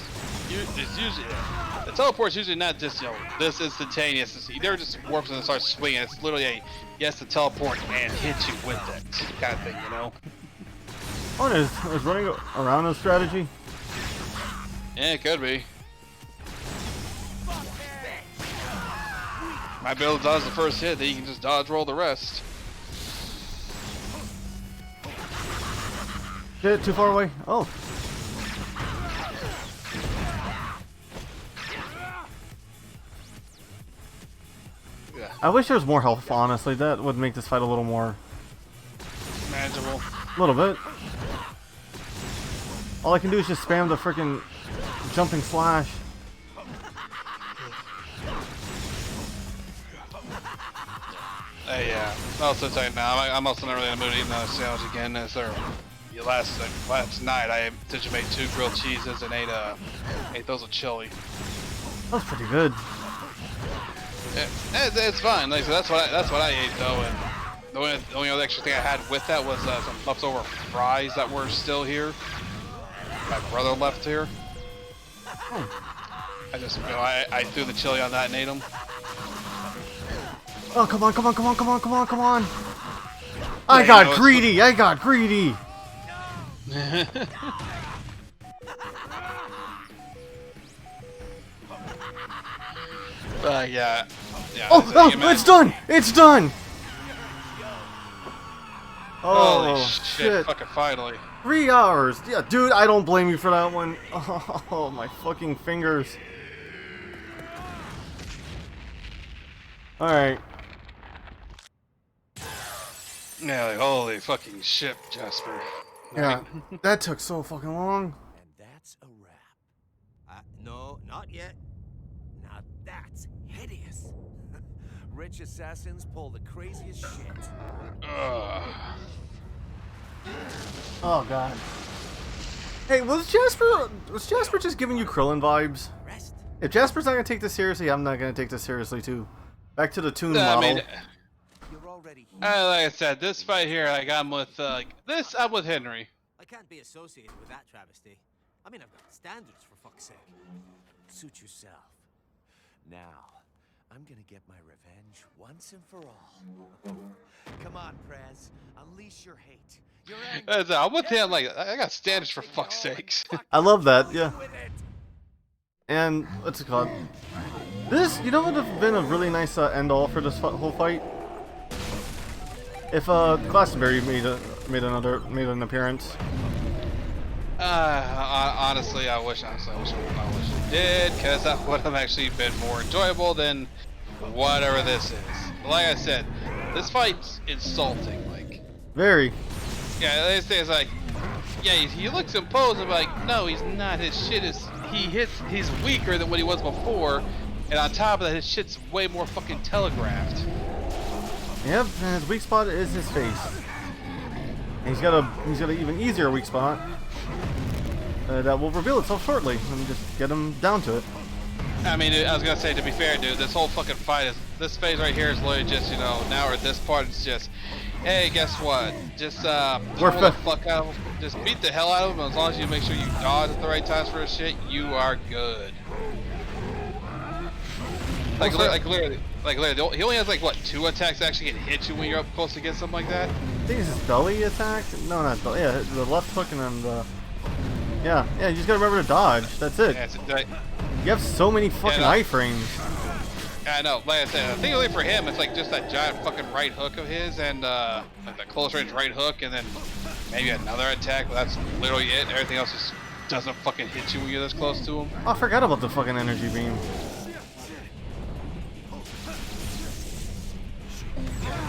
Speaker 2: not just, you know, this instantaneous. He never just warps and starts swinging. It's literally he has to teleport and hit you with it kind of thing, you know.
Speaker 1: Oh, is running around a strategy?
Speaker 2: Yeah, it could be. My build does the first hit, then you can just dodge roll the rest.
Speaker 1: Shit, too far away. Oh.
Speaker 2: Yeah.
Speaker 1: I wish there was more health, honestly. That would make this fight a little more
Speaker 2: manageable.
Speaker 1: A little bit. All I can do is just spam the freaking jumping slash.
Speaker 2: Hey, yeah. I'll also tell you now, I'm also not really in the mood to eat another sandwich again. Last night I essentially made 2 grilled cheeses and ate those with chili.
Speaker 1: That's pretty good.
Speaker 2: It's fine. Like, so that's what I ate though, and the only other extra thing I had with that was some leftover fries that were still here. My brother left here. I just, I threw the chili on that and ate him.
Speaker 1: Oh, come on, come on, come on, come on, come on, come on. I got greedy, I got greedy.
Speaker 2: Yeah.
Speaker 1: Oh, it's done! It's done!
Speaker 2: Holy
Speaker 1: Oh,
Speaker 2: shit. Fucking finally.
Speaker 1: 3 hours. Yeah, dude, I don't blame you for that one. Oh, my fucking fingers. Alright.
Speaker 2: Yeah, like, holy fucking shit, Jasper.
Speaker 1: Yeah, that took so fucking long.
Speaker 4: And that's a wrap. No, not yet. Now that's hideous. Rich assassins pull the craziest shit.
Speaker 1: Oh god. Hey, was Jasper just giving you Krillin vibes?
Speaker 4: Rest.
Speaker 1: If Jasper's not gonna take this seriously, I'm not gonna take this seriously too. Back to the tune model.
Speaker 2: I mean,
Speaker 4: You're already
Speaker 2: like I said, this fight here, like I'm with I'm with Henry.
Speaker 4: I can't be associated with that travesty. I mean, I've got standards, for fuck's sake. Suit yourself. Now, I'm gonna get my revenge once and for all. Come on, Prez. Unleash your hate. Your anger.
Speaker 2: I'm with him. Like I got standards for fuck's sakes.
Speaker 1: I love that, yeah. And what's it called? This, you know, would have been a really nice end all for this whole fight. If Glastonbury made an appearance.
Speaker 2: Honestly, I wish it did, because that would have actually been more enjoyable than whatever this is. But like I said, this fight's insulting. Like,
Speaker 1: very.
Speaker 2: Yeah, they say it's like, yeah, he looks imposing, but like, no, he's not. His shit is, he's weaker than what he was before, and on top of that, his shit's way more fucking telegraphed.
Speaker 1: Yep, and his weak spot is his face. And he's got an even easier weak spot that will reveal itself shortly. Let me just get him down to it.
Speaker 2: I mean, I was gonna say, to be fair, dude, this whole fucking fight this phase right here is literally just, you know, now at this part it's just, hey, guess what? Just pull the fuck out of him. Just beat the hell out of him. As long as you make sure you dodge at the right times for his shit, you are good. Like literally, he only has like what, 2 attacks that actually can hit you when you're up close against something like that.
Speaker 1: I think it's his belly attack. No, not belly. Yeah, the left hook and then the. Yeah, you just gotta remember to dodge. That's it.
Speaker 2: Yeah,
Speaker 1: you have so many fucking iframes.
Speaker 2: Yeah, I know. Like I said, I think only for him, it's like just that giant fucking right hook of his, and like the close range right hook, and then maybe another attack. But that's literally it. Everything else just doesn't fucking hit you when you're this close to him.
Speaker 1: Oh, I forgot about the fucking energy beam.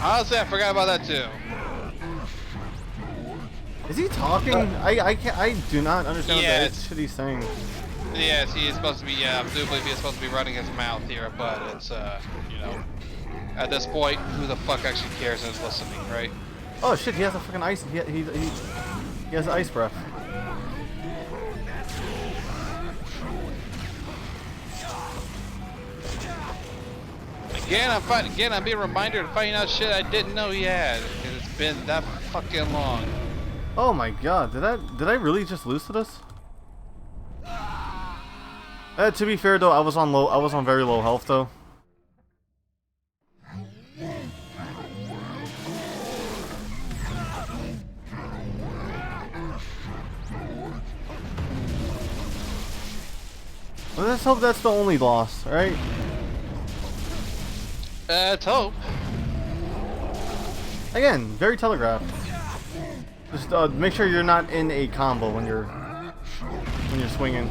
Speaker 2: Honestly, I forgot about that too.
Speaker 1: Is he talking? I do not understand what the shit he's saying.
Speaker 2: Yes, he is supposed to be. Yeah, I do believe he is supposed to be running his mouth here, but it's you know, at this point, who the fuck actually cares and is listening, right?
Speaker 1: Oh shit, he has a fucking ice. He has ice breath.
Speaker 2: Again, I'm being reminded of finding out shit I didn't know he had, because it's been that fucking long.
Speaker 1: Oh my god, did I really just lose to this? To be fair though, I was on very low health though. Well, let's hope that's the only loss, right?
Speaker 2: Let's hope.
Speaker 1: Again, very telegraphed. Just make sure you're not in a combo when you're swinging.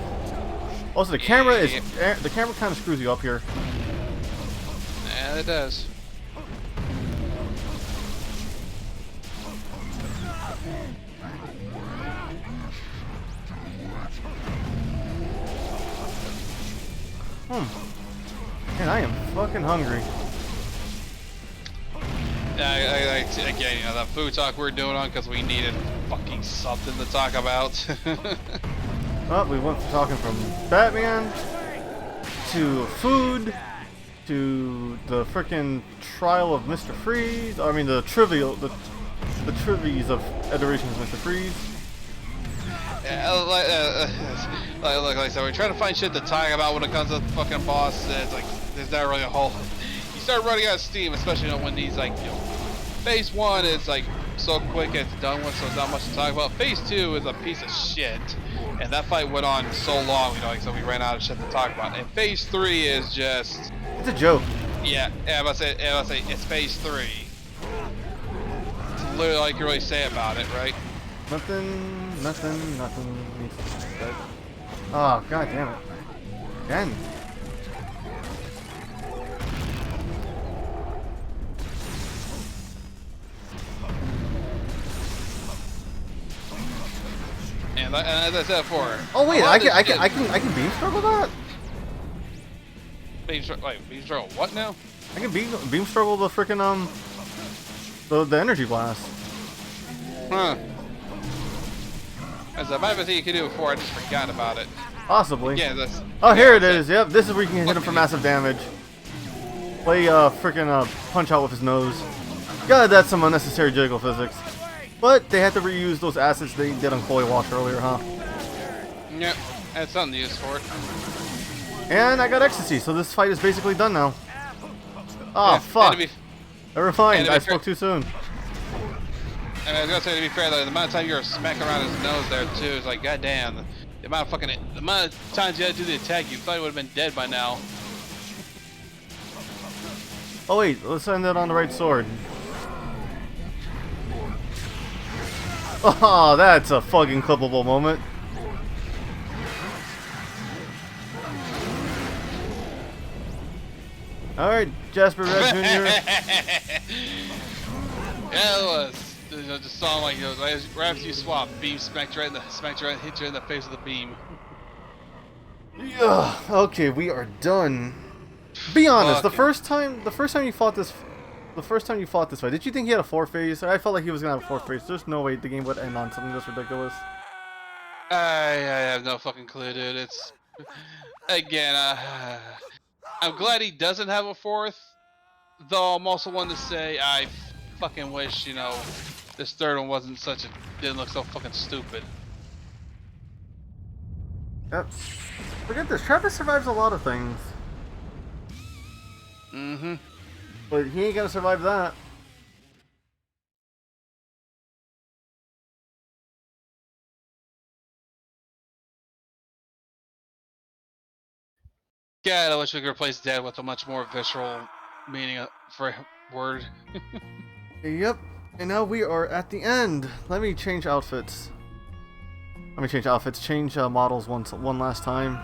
Speaker 1: Also, the camera kind of screws you up here.
Speaker 2: Yeah, it does.
Speaker 1: Man, I am fucking hungry.
Speaker 2: Again, you know, that food talk we're doing on because we needed fucking something to talk about.
Speaker 1: Well, we went from talking from Batman to food to the frickin' trial of Mr. Freeze. I mean, the trivies of iterations of Mr. Freeze.
Speaker 2: Like I said, we're trying to find shit to talk about when it comes to the fucking boss. It's like there's not really a whole. You start running out of steam, especially when these phase 1 is like so quick and it's done with, so there's not much to talk about. Phase 2 is a piece of shit, and that fight went on so long, so we ran out of shit to talk about. And phase 3 is just.
Speaker 1: It's a joke.
Speaker 2: Yeah, I must say it's phase 3. It's literally all you can really say about it, right?
Speaker 1: Nothing. Oh, god damn it. Again.
Speaker 2: And as I said before.
Speaker 1: Oh wait, I can beam struggle that?
Speaker 2: Beam struggle what now?
Speaker 1: I can beam struggle the freaking the energy blast.
Speaker 2: Huh. As I might have seen you could do before, I just forgot about it.
Speaker 1: Possibly.
Speaker 2: Yeah, that's.
Speaker 1: Oh, here it is. Yep, this is where you can hit him for massive damage. Play freaking punch out with his nose. God, that's some unnecessary jiggle physics. But they had to reuse those assets they did on Chloe Walsh earlier, huh?
Speaker 2: Yep, had something to use for it.
Speaker 1: And I got ecstasy, so this fight is basically done now. Oh,
Speaker 2: Yeah,
Speaker 1: fuck. Never mind, I spoke too soon.
Speaker 2: And I was gonna say, to be fair though, the amount of time you're smacking around his nose there too is like, goddamn. The amount of times you had to do the attack, you thought he would have been dead by now.
Speaker 1: Oh wait, let's end it on the right sword. Oh, that's a fucking clippable moment. Alright, Jasper Red Jr.
Speaker 2: Yeah, it was. Just saw him like, right after you swap, beam smacked you right hit you in the face with the beam.
Speaker 1: Yeah. Okay, we are done. Be honest. The first time you fought this fight, did you think he had a 4-phase? I felt like he was gonna have a 4-phase. There's no way the game would end on something this ridiculous.
Speaker 2: I have no fucking clue, dude. It's again. I'm glad he doesn't have a 4th, though. I'm also one to say I fucking wish this 3rd one didn't look so fucking stupid.
Speaker 1: Yep. Forget this. Travis survives a lot of things.
Speaker 2: Mm-hmm.
Speaker 1: But he ain't gonna survive that.
Speaker 2: God, I wish we could replace dead with a much more visceral meaning for word.
Speaker 1: Yep. And now we are at the end. Let me change outfits. Change models one last time.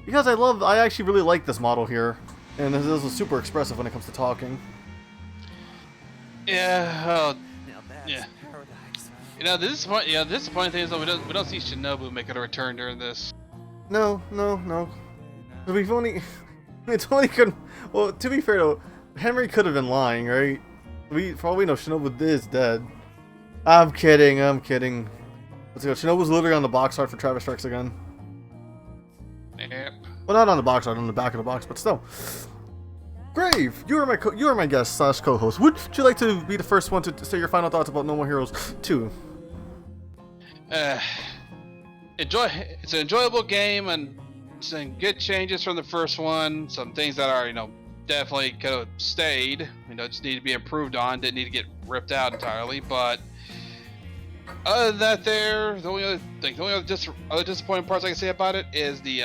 Speaker 1: Because I actually really like this model here. And this is super expressive when it comes to talking.
Speaker 2: Yeah, yeah. The disappointing thing is that we don't see Shinobu making a return during this.
Speaker 1: No. We've only well, to be fair though, Henry could have been lying, right? For all we know, Shinobu is dead. I'm kidding. Let's go. Shinobu's literally on the box art for Travis Strikes Again.
Speaker 2: Yep.
Speaker 1: Well, not on the box art, on the back of the box, but still. Grave, you are my guest / co-host. Would you like to be the first one to say your final thoughts about No More Heroes 2?
Speaker 2: It's an enjoyable game and some good changes from the first one. Some things that are definitely could have stayed. Just need to be improved on. Didn't need to get ripped out entirely. But other than that, the only other disappointing parts I can say about it is the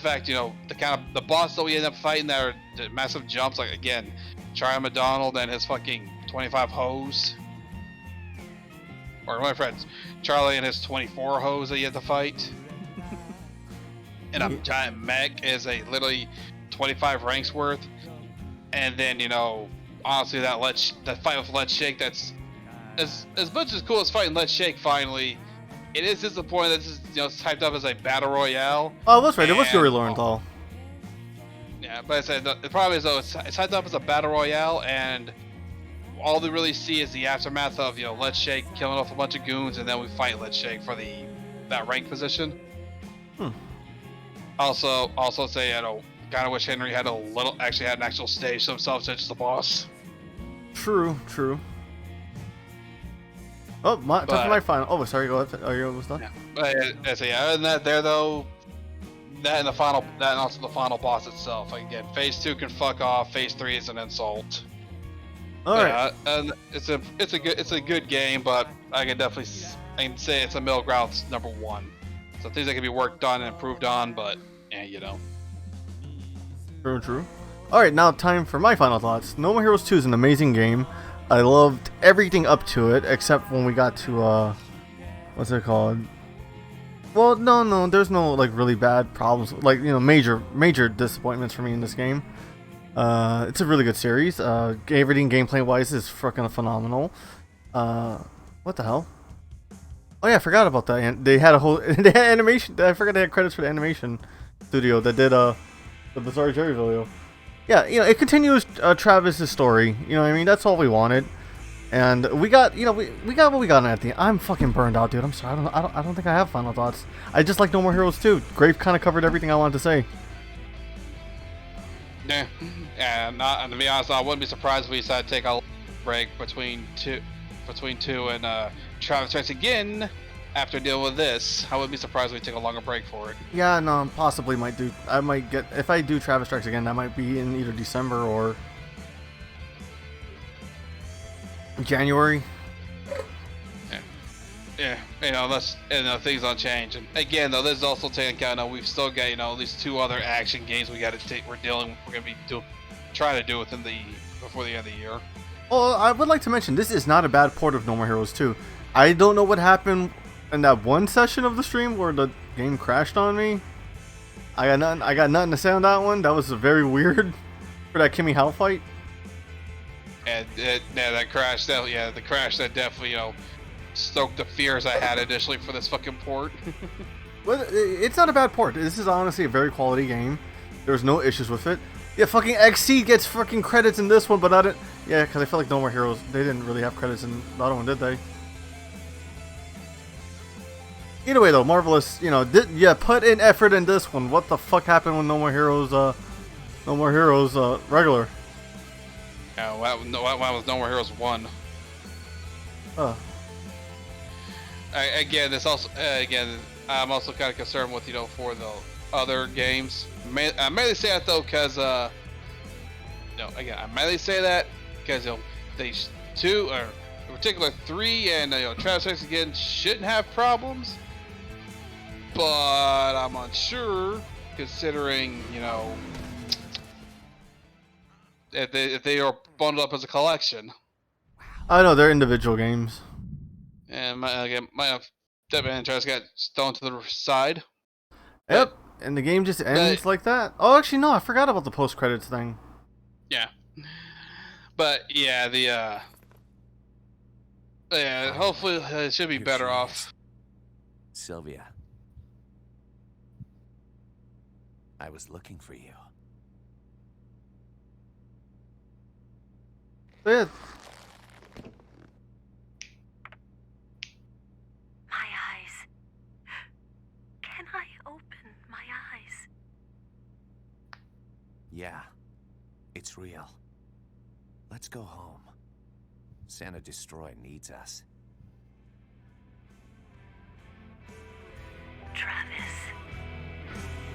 Speaker 2: fact the boss that we end up fighting that are the massive jumps. Like again, Charlie McDonald and his fucking 25 hoes. Or my friends, Charlie and his 24 hoes that you have to fight. And a giant mech is a literally 25 ranks worth. And then, honestly, that fight with Let's Shake, that's as much as cool as fighting Let's Shake finally. It is disappointing that this is typed up as a battle royale.
Speaker 1: Oh, that's right. It was Yuri Lowenthal.
Speaker 2: Yeah, but I said the problem is though it's typed up as a battle royale, and all they really see is the aftermath of Let's Shake killing off a bunch of goons, and then we fight Let's Shake for that rank position. Also say kind of wish Henry had an actual stage to himself, such as the boss.
Speaker 1: True. Oh, time for my final. Oh, sorry. Go ahead. Are you almost done?
Speaker 2: Yeah. But, yeah, other than that, there though, that and also the final boss itself. Like, again, phase 2 can fuck off. Phase 3 is an insult.
Speaker 1: All right.
Speaker 2: And it's a good game, but I can say it's a middle ground number 1. So things that can be worked on and improved on, but yeah, you know.
Speaker 1: True. All right, now time for my final thoughts. No More Heroes 2 is an amazing game. I loved everything up to it, except when we got to what's it called? Well, no, there's no like really bad problems, like major disappointments for me in this game. It's a really good series. Everything gameplay wise is freaking phenomenal. What the hell? Oh yeah, I forgot about that. And they had a whole they had animation. I forgot they had credits for the animation studio that did the Bizarre Jerry video. Yeah, it continues Travis's story. You know what I mean? That's all we wanted, and we got we got what we got at the end. I'm fucking burned out, dude. I'm sorry. I don't think I have final thoughts. I just like No More Heroes 2. Grave kind of covered everything I wanted to say.
Speaker 2: Yeah, and to be honest, I wouldn't be surprised if we decided to take a break between two and Travis Strikes Again. After dealing with this, I wouldn't be surprised if we take a longer break for it.
Speaker 1: Yeah, no, possibly might do. I might get, if I do Travis Strikes Again, that might be in either December or January.
Speaker 2: Yeah, unless things don't change. And again, though, this is also taking account. We've still got at least 2 other action games we got to take. We're gonna be trying to do before the end of the year.
Speaker 1: Oh, I would like to mention this is not a bad port of No More Heroes 2. I don't know what happened in that one session of the stream where the game crashed on me. I got nothing to say on that one. That was very weird for that Kimmy Howe fight.
Speaker 2: And that crash. The crash that definitely stoked the fears I had initially for this fucking port.
Speaker 1: Well, it's not a bad port. This is honestly a very quality game. There's no issues with it. Yeah, fucking XC gets fucking credits in this one, but I didn't. Yeah, because I feel like No More Heroes, they didn't really have credits in the other one, did they? Either way, though, Marvelous, put in effort in this one. What the fuck happened with No More Heroes, regular?
Speaker 2: Yeah, what was No More Heroes 1? I'm also kind of concerned with, for the other games. I mainly say that, though, because, I mainly say that because, they 2, or in particular 3 and, Travis Strikes Again shouldn't have problems. But I'm unsure, considering, if they are bundled up as a collection.
Speaker 1: I know, they're individual games.
Speaker 2: And my interest got thrown to the side.
Speaker 1: Yep, and the game just ends like that. Oh, actually, no, I forgot about the post-credits thing.
Speaker 2: Yeah. But, yeah, hopefully it should be better off.
Speaker 4: Sylvia. I was looking for you.
Speaker 1: Yeah.
Speaker 5: My eyes. Can I open my eyes?
Speaker 4: Yeah, it's real. Let's go home. Santa Destroy needs us.
Speaker 5: Travis.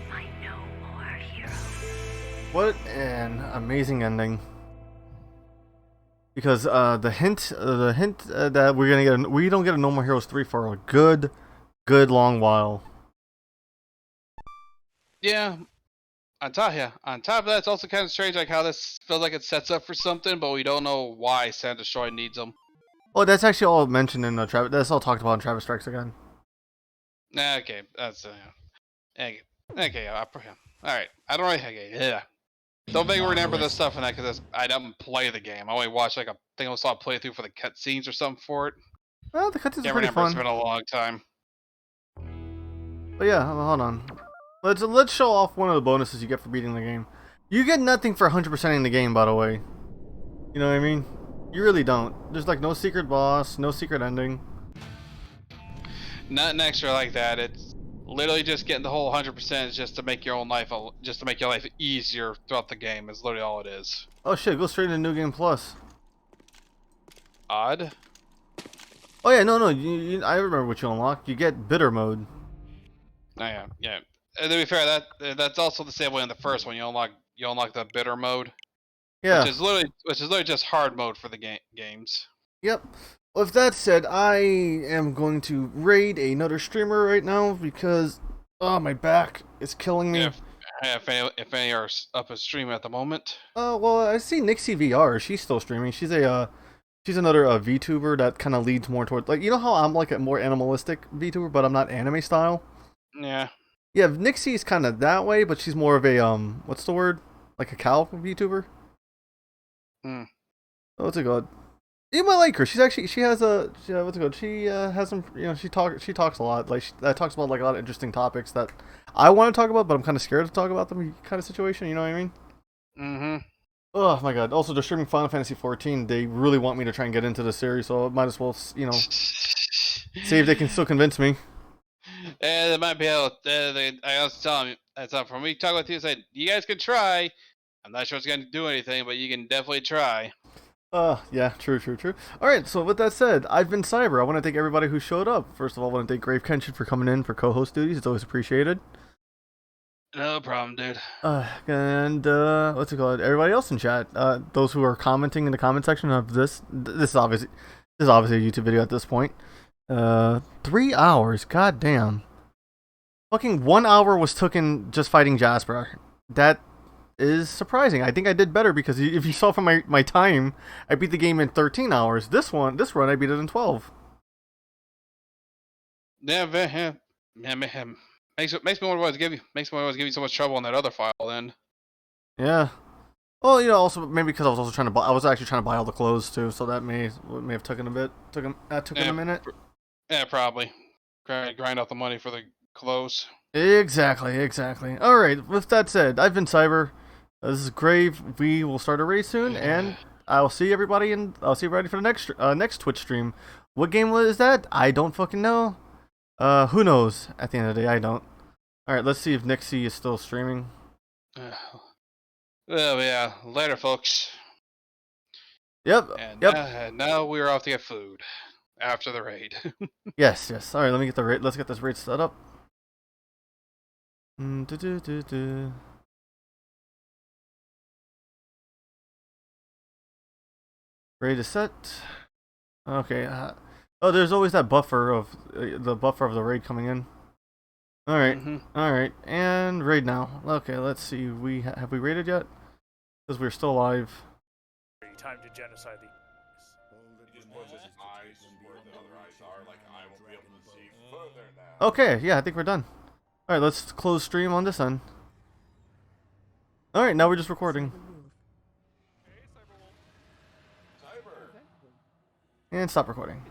Speaker 5: My no more hero.
Speaker 1: What an amazing ending. Because the hint that we're gonna get, we don't get a No More Heroes 3 for a good long while.
Speaker 2: Yeah. On top of that, it's also kind of strange, like how this feels like it sets up for something, but we don't know why Santa Destroy needs them.
Speaker 1: Oh, that's actually all mentioned in Travis. That's all talked about in Travis Strikes Again.
Speaker 2: Okay, that's okay. Alright. I don't really. Okay, yeah. Don't make me remember this stuff in that because I don't play the game. I only watch I think I saw a playthrough for the cutscenes or something for it.
Speaker 1: Well, the cutscenes are
Speaker 2: Can't
Speaker 1: pretty
Speaker 2: remember.
Speaker 1: fun.
Speaker 2: It's been a long time.
Speaker 1: But yeah, hold on. Let's show off one of the bonuses you get for beating the game. You get nothing for 100%ing the game, by the way. You know what I mean? You really don't. There's like no secret boss, no secret ending.
Speaker 2: Nothing extra like that. It's literally just getting the whole 100% just to make your own life, easier throughout the game. Is literally all it is.
Speaker 1: Oh shit! Go straight into New Game Plus.
Speaker 2: Odd.
Speaker 1: Oh yeah, no, I remember what you unlock. You get bitter mode.
Speaker 2: Oh, yeah, yeah. And to be fair, that's also the same way in the first one. You unlock the bitter mode,
Speaker 1: Yeah.
Speaker 2: which is literally just hard mode for the games.
Speaker 1: Yep. With that said, I am going to raid another streamer right now because my back is killing me.
Speaker 2: Yeah, if any are up a stream at the moment.
Speaker 1: Well, I see Nixie VR. She's still streaming. She's another VTuber that kind of leads more towards, like, you know how I'm like a more animalistic VTuber, but I'm not anime style.
Speaker 2: Yeah.
Speaker 1: Yeah, Nixie's kind of that way, but she's more of a what's the word? Like a cow VTuber.
Speaker 2: Hmm.
Speaker 1: Oh, what's it called? You might like her. She has what's it called? She has some, she talks a lot. Like, that talks about like a lot of interesting topics that I want to talk about, but I'm kind of scared to talk about them kind of situation. You know what I mean?
Speaker 2: Mm-hmm.
Speaker 1: Oh my god. Also, they're streaming Final Fantasy 14. They really want me to try and get into the series, so I might as well, see if they can still convince me.
Speaker 2: And they might be able. I was telling that's not from me talking with you. Said you guys can try. I'm not sure it's going to do anything, but you can definitely try.
Speaker 1: Yeah, true. Alright, so with that said, I've been Cyber. I want to thank everybody who showed up. First of all, I want to thank Grave Kenshin for coming in for co-host duties. It's always appreciated.
Speaker 2: No problem, dude.
Speaker 1: And what's it called? Everybody else in chat. Those who are commenting in the comment section of this is obviously a YouTube video at this point. 3 hours, god damn. Fucking 1 hour was taken just fighting Jasper. That is surprising. I think I did better because if you saw from my time, I beat the game in 13 hours. This run I beat it in 12.
Speaker 2: Yeah, makes me wonder why it's give you so much trouble on that other file then.
Speaker 1: Yeah. Well, also maybe because I was also trying to buy. I was actually trying to buy all the clothes too, so that may have taken a bit. Took a minute.
Speaker 2: Yeah, probably. Grind out the money for the clothes.
Speaker 1: Exactly. All right. With that said, I've been Cyber. This is Grave. We will start a race soon, and I'll see everybody for the next Twitch stream. What game is that? I don't fucking know. Who knows? At the end of the day, I don't. All right. Let's see if Nixie is still streaming.
Speaker 2: Well, yeah. Later, folks.
Speaker 1: Yep.
Speaker 2: And now we're off to get food after the raid.
Speaker 1: Yes. All right. Let's get this raid set up. Raid is set. Okay. There's always that buffer of the raid coming in. All right. All right. And raid now. Okay. Let's see. Have we raided yet? Because we're still alive.
Speaker 8: Time to genocide the.
Speaker 1: Okay, yeah, I think we're done. Alright, let's close stream on this end. Alright, now we're just recording. And stop recording.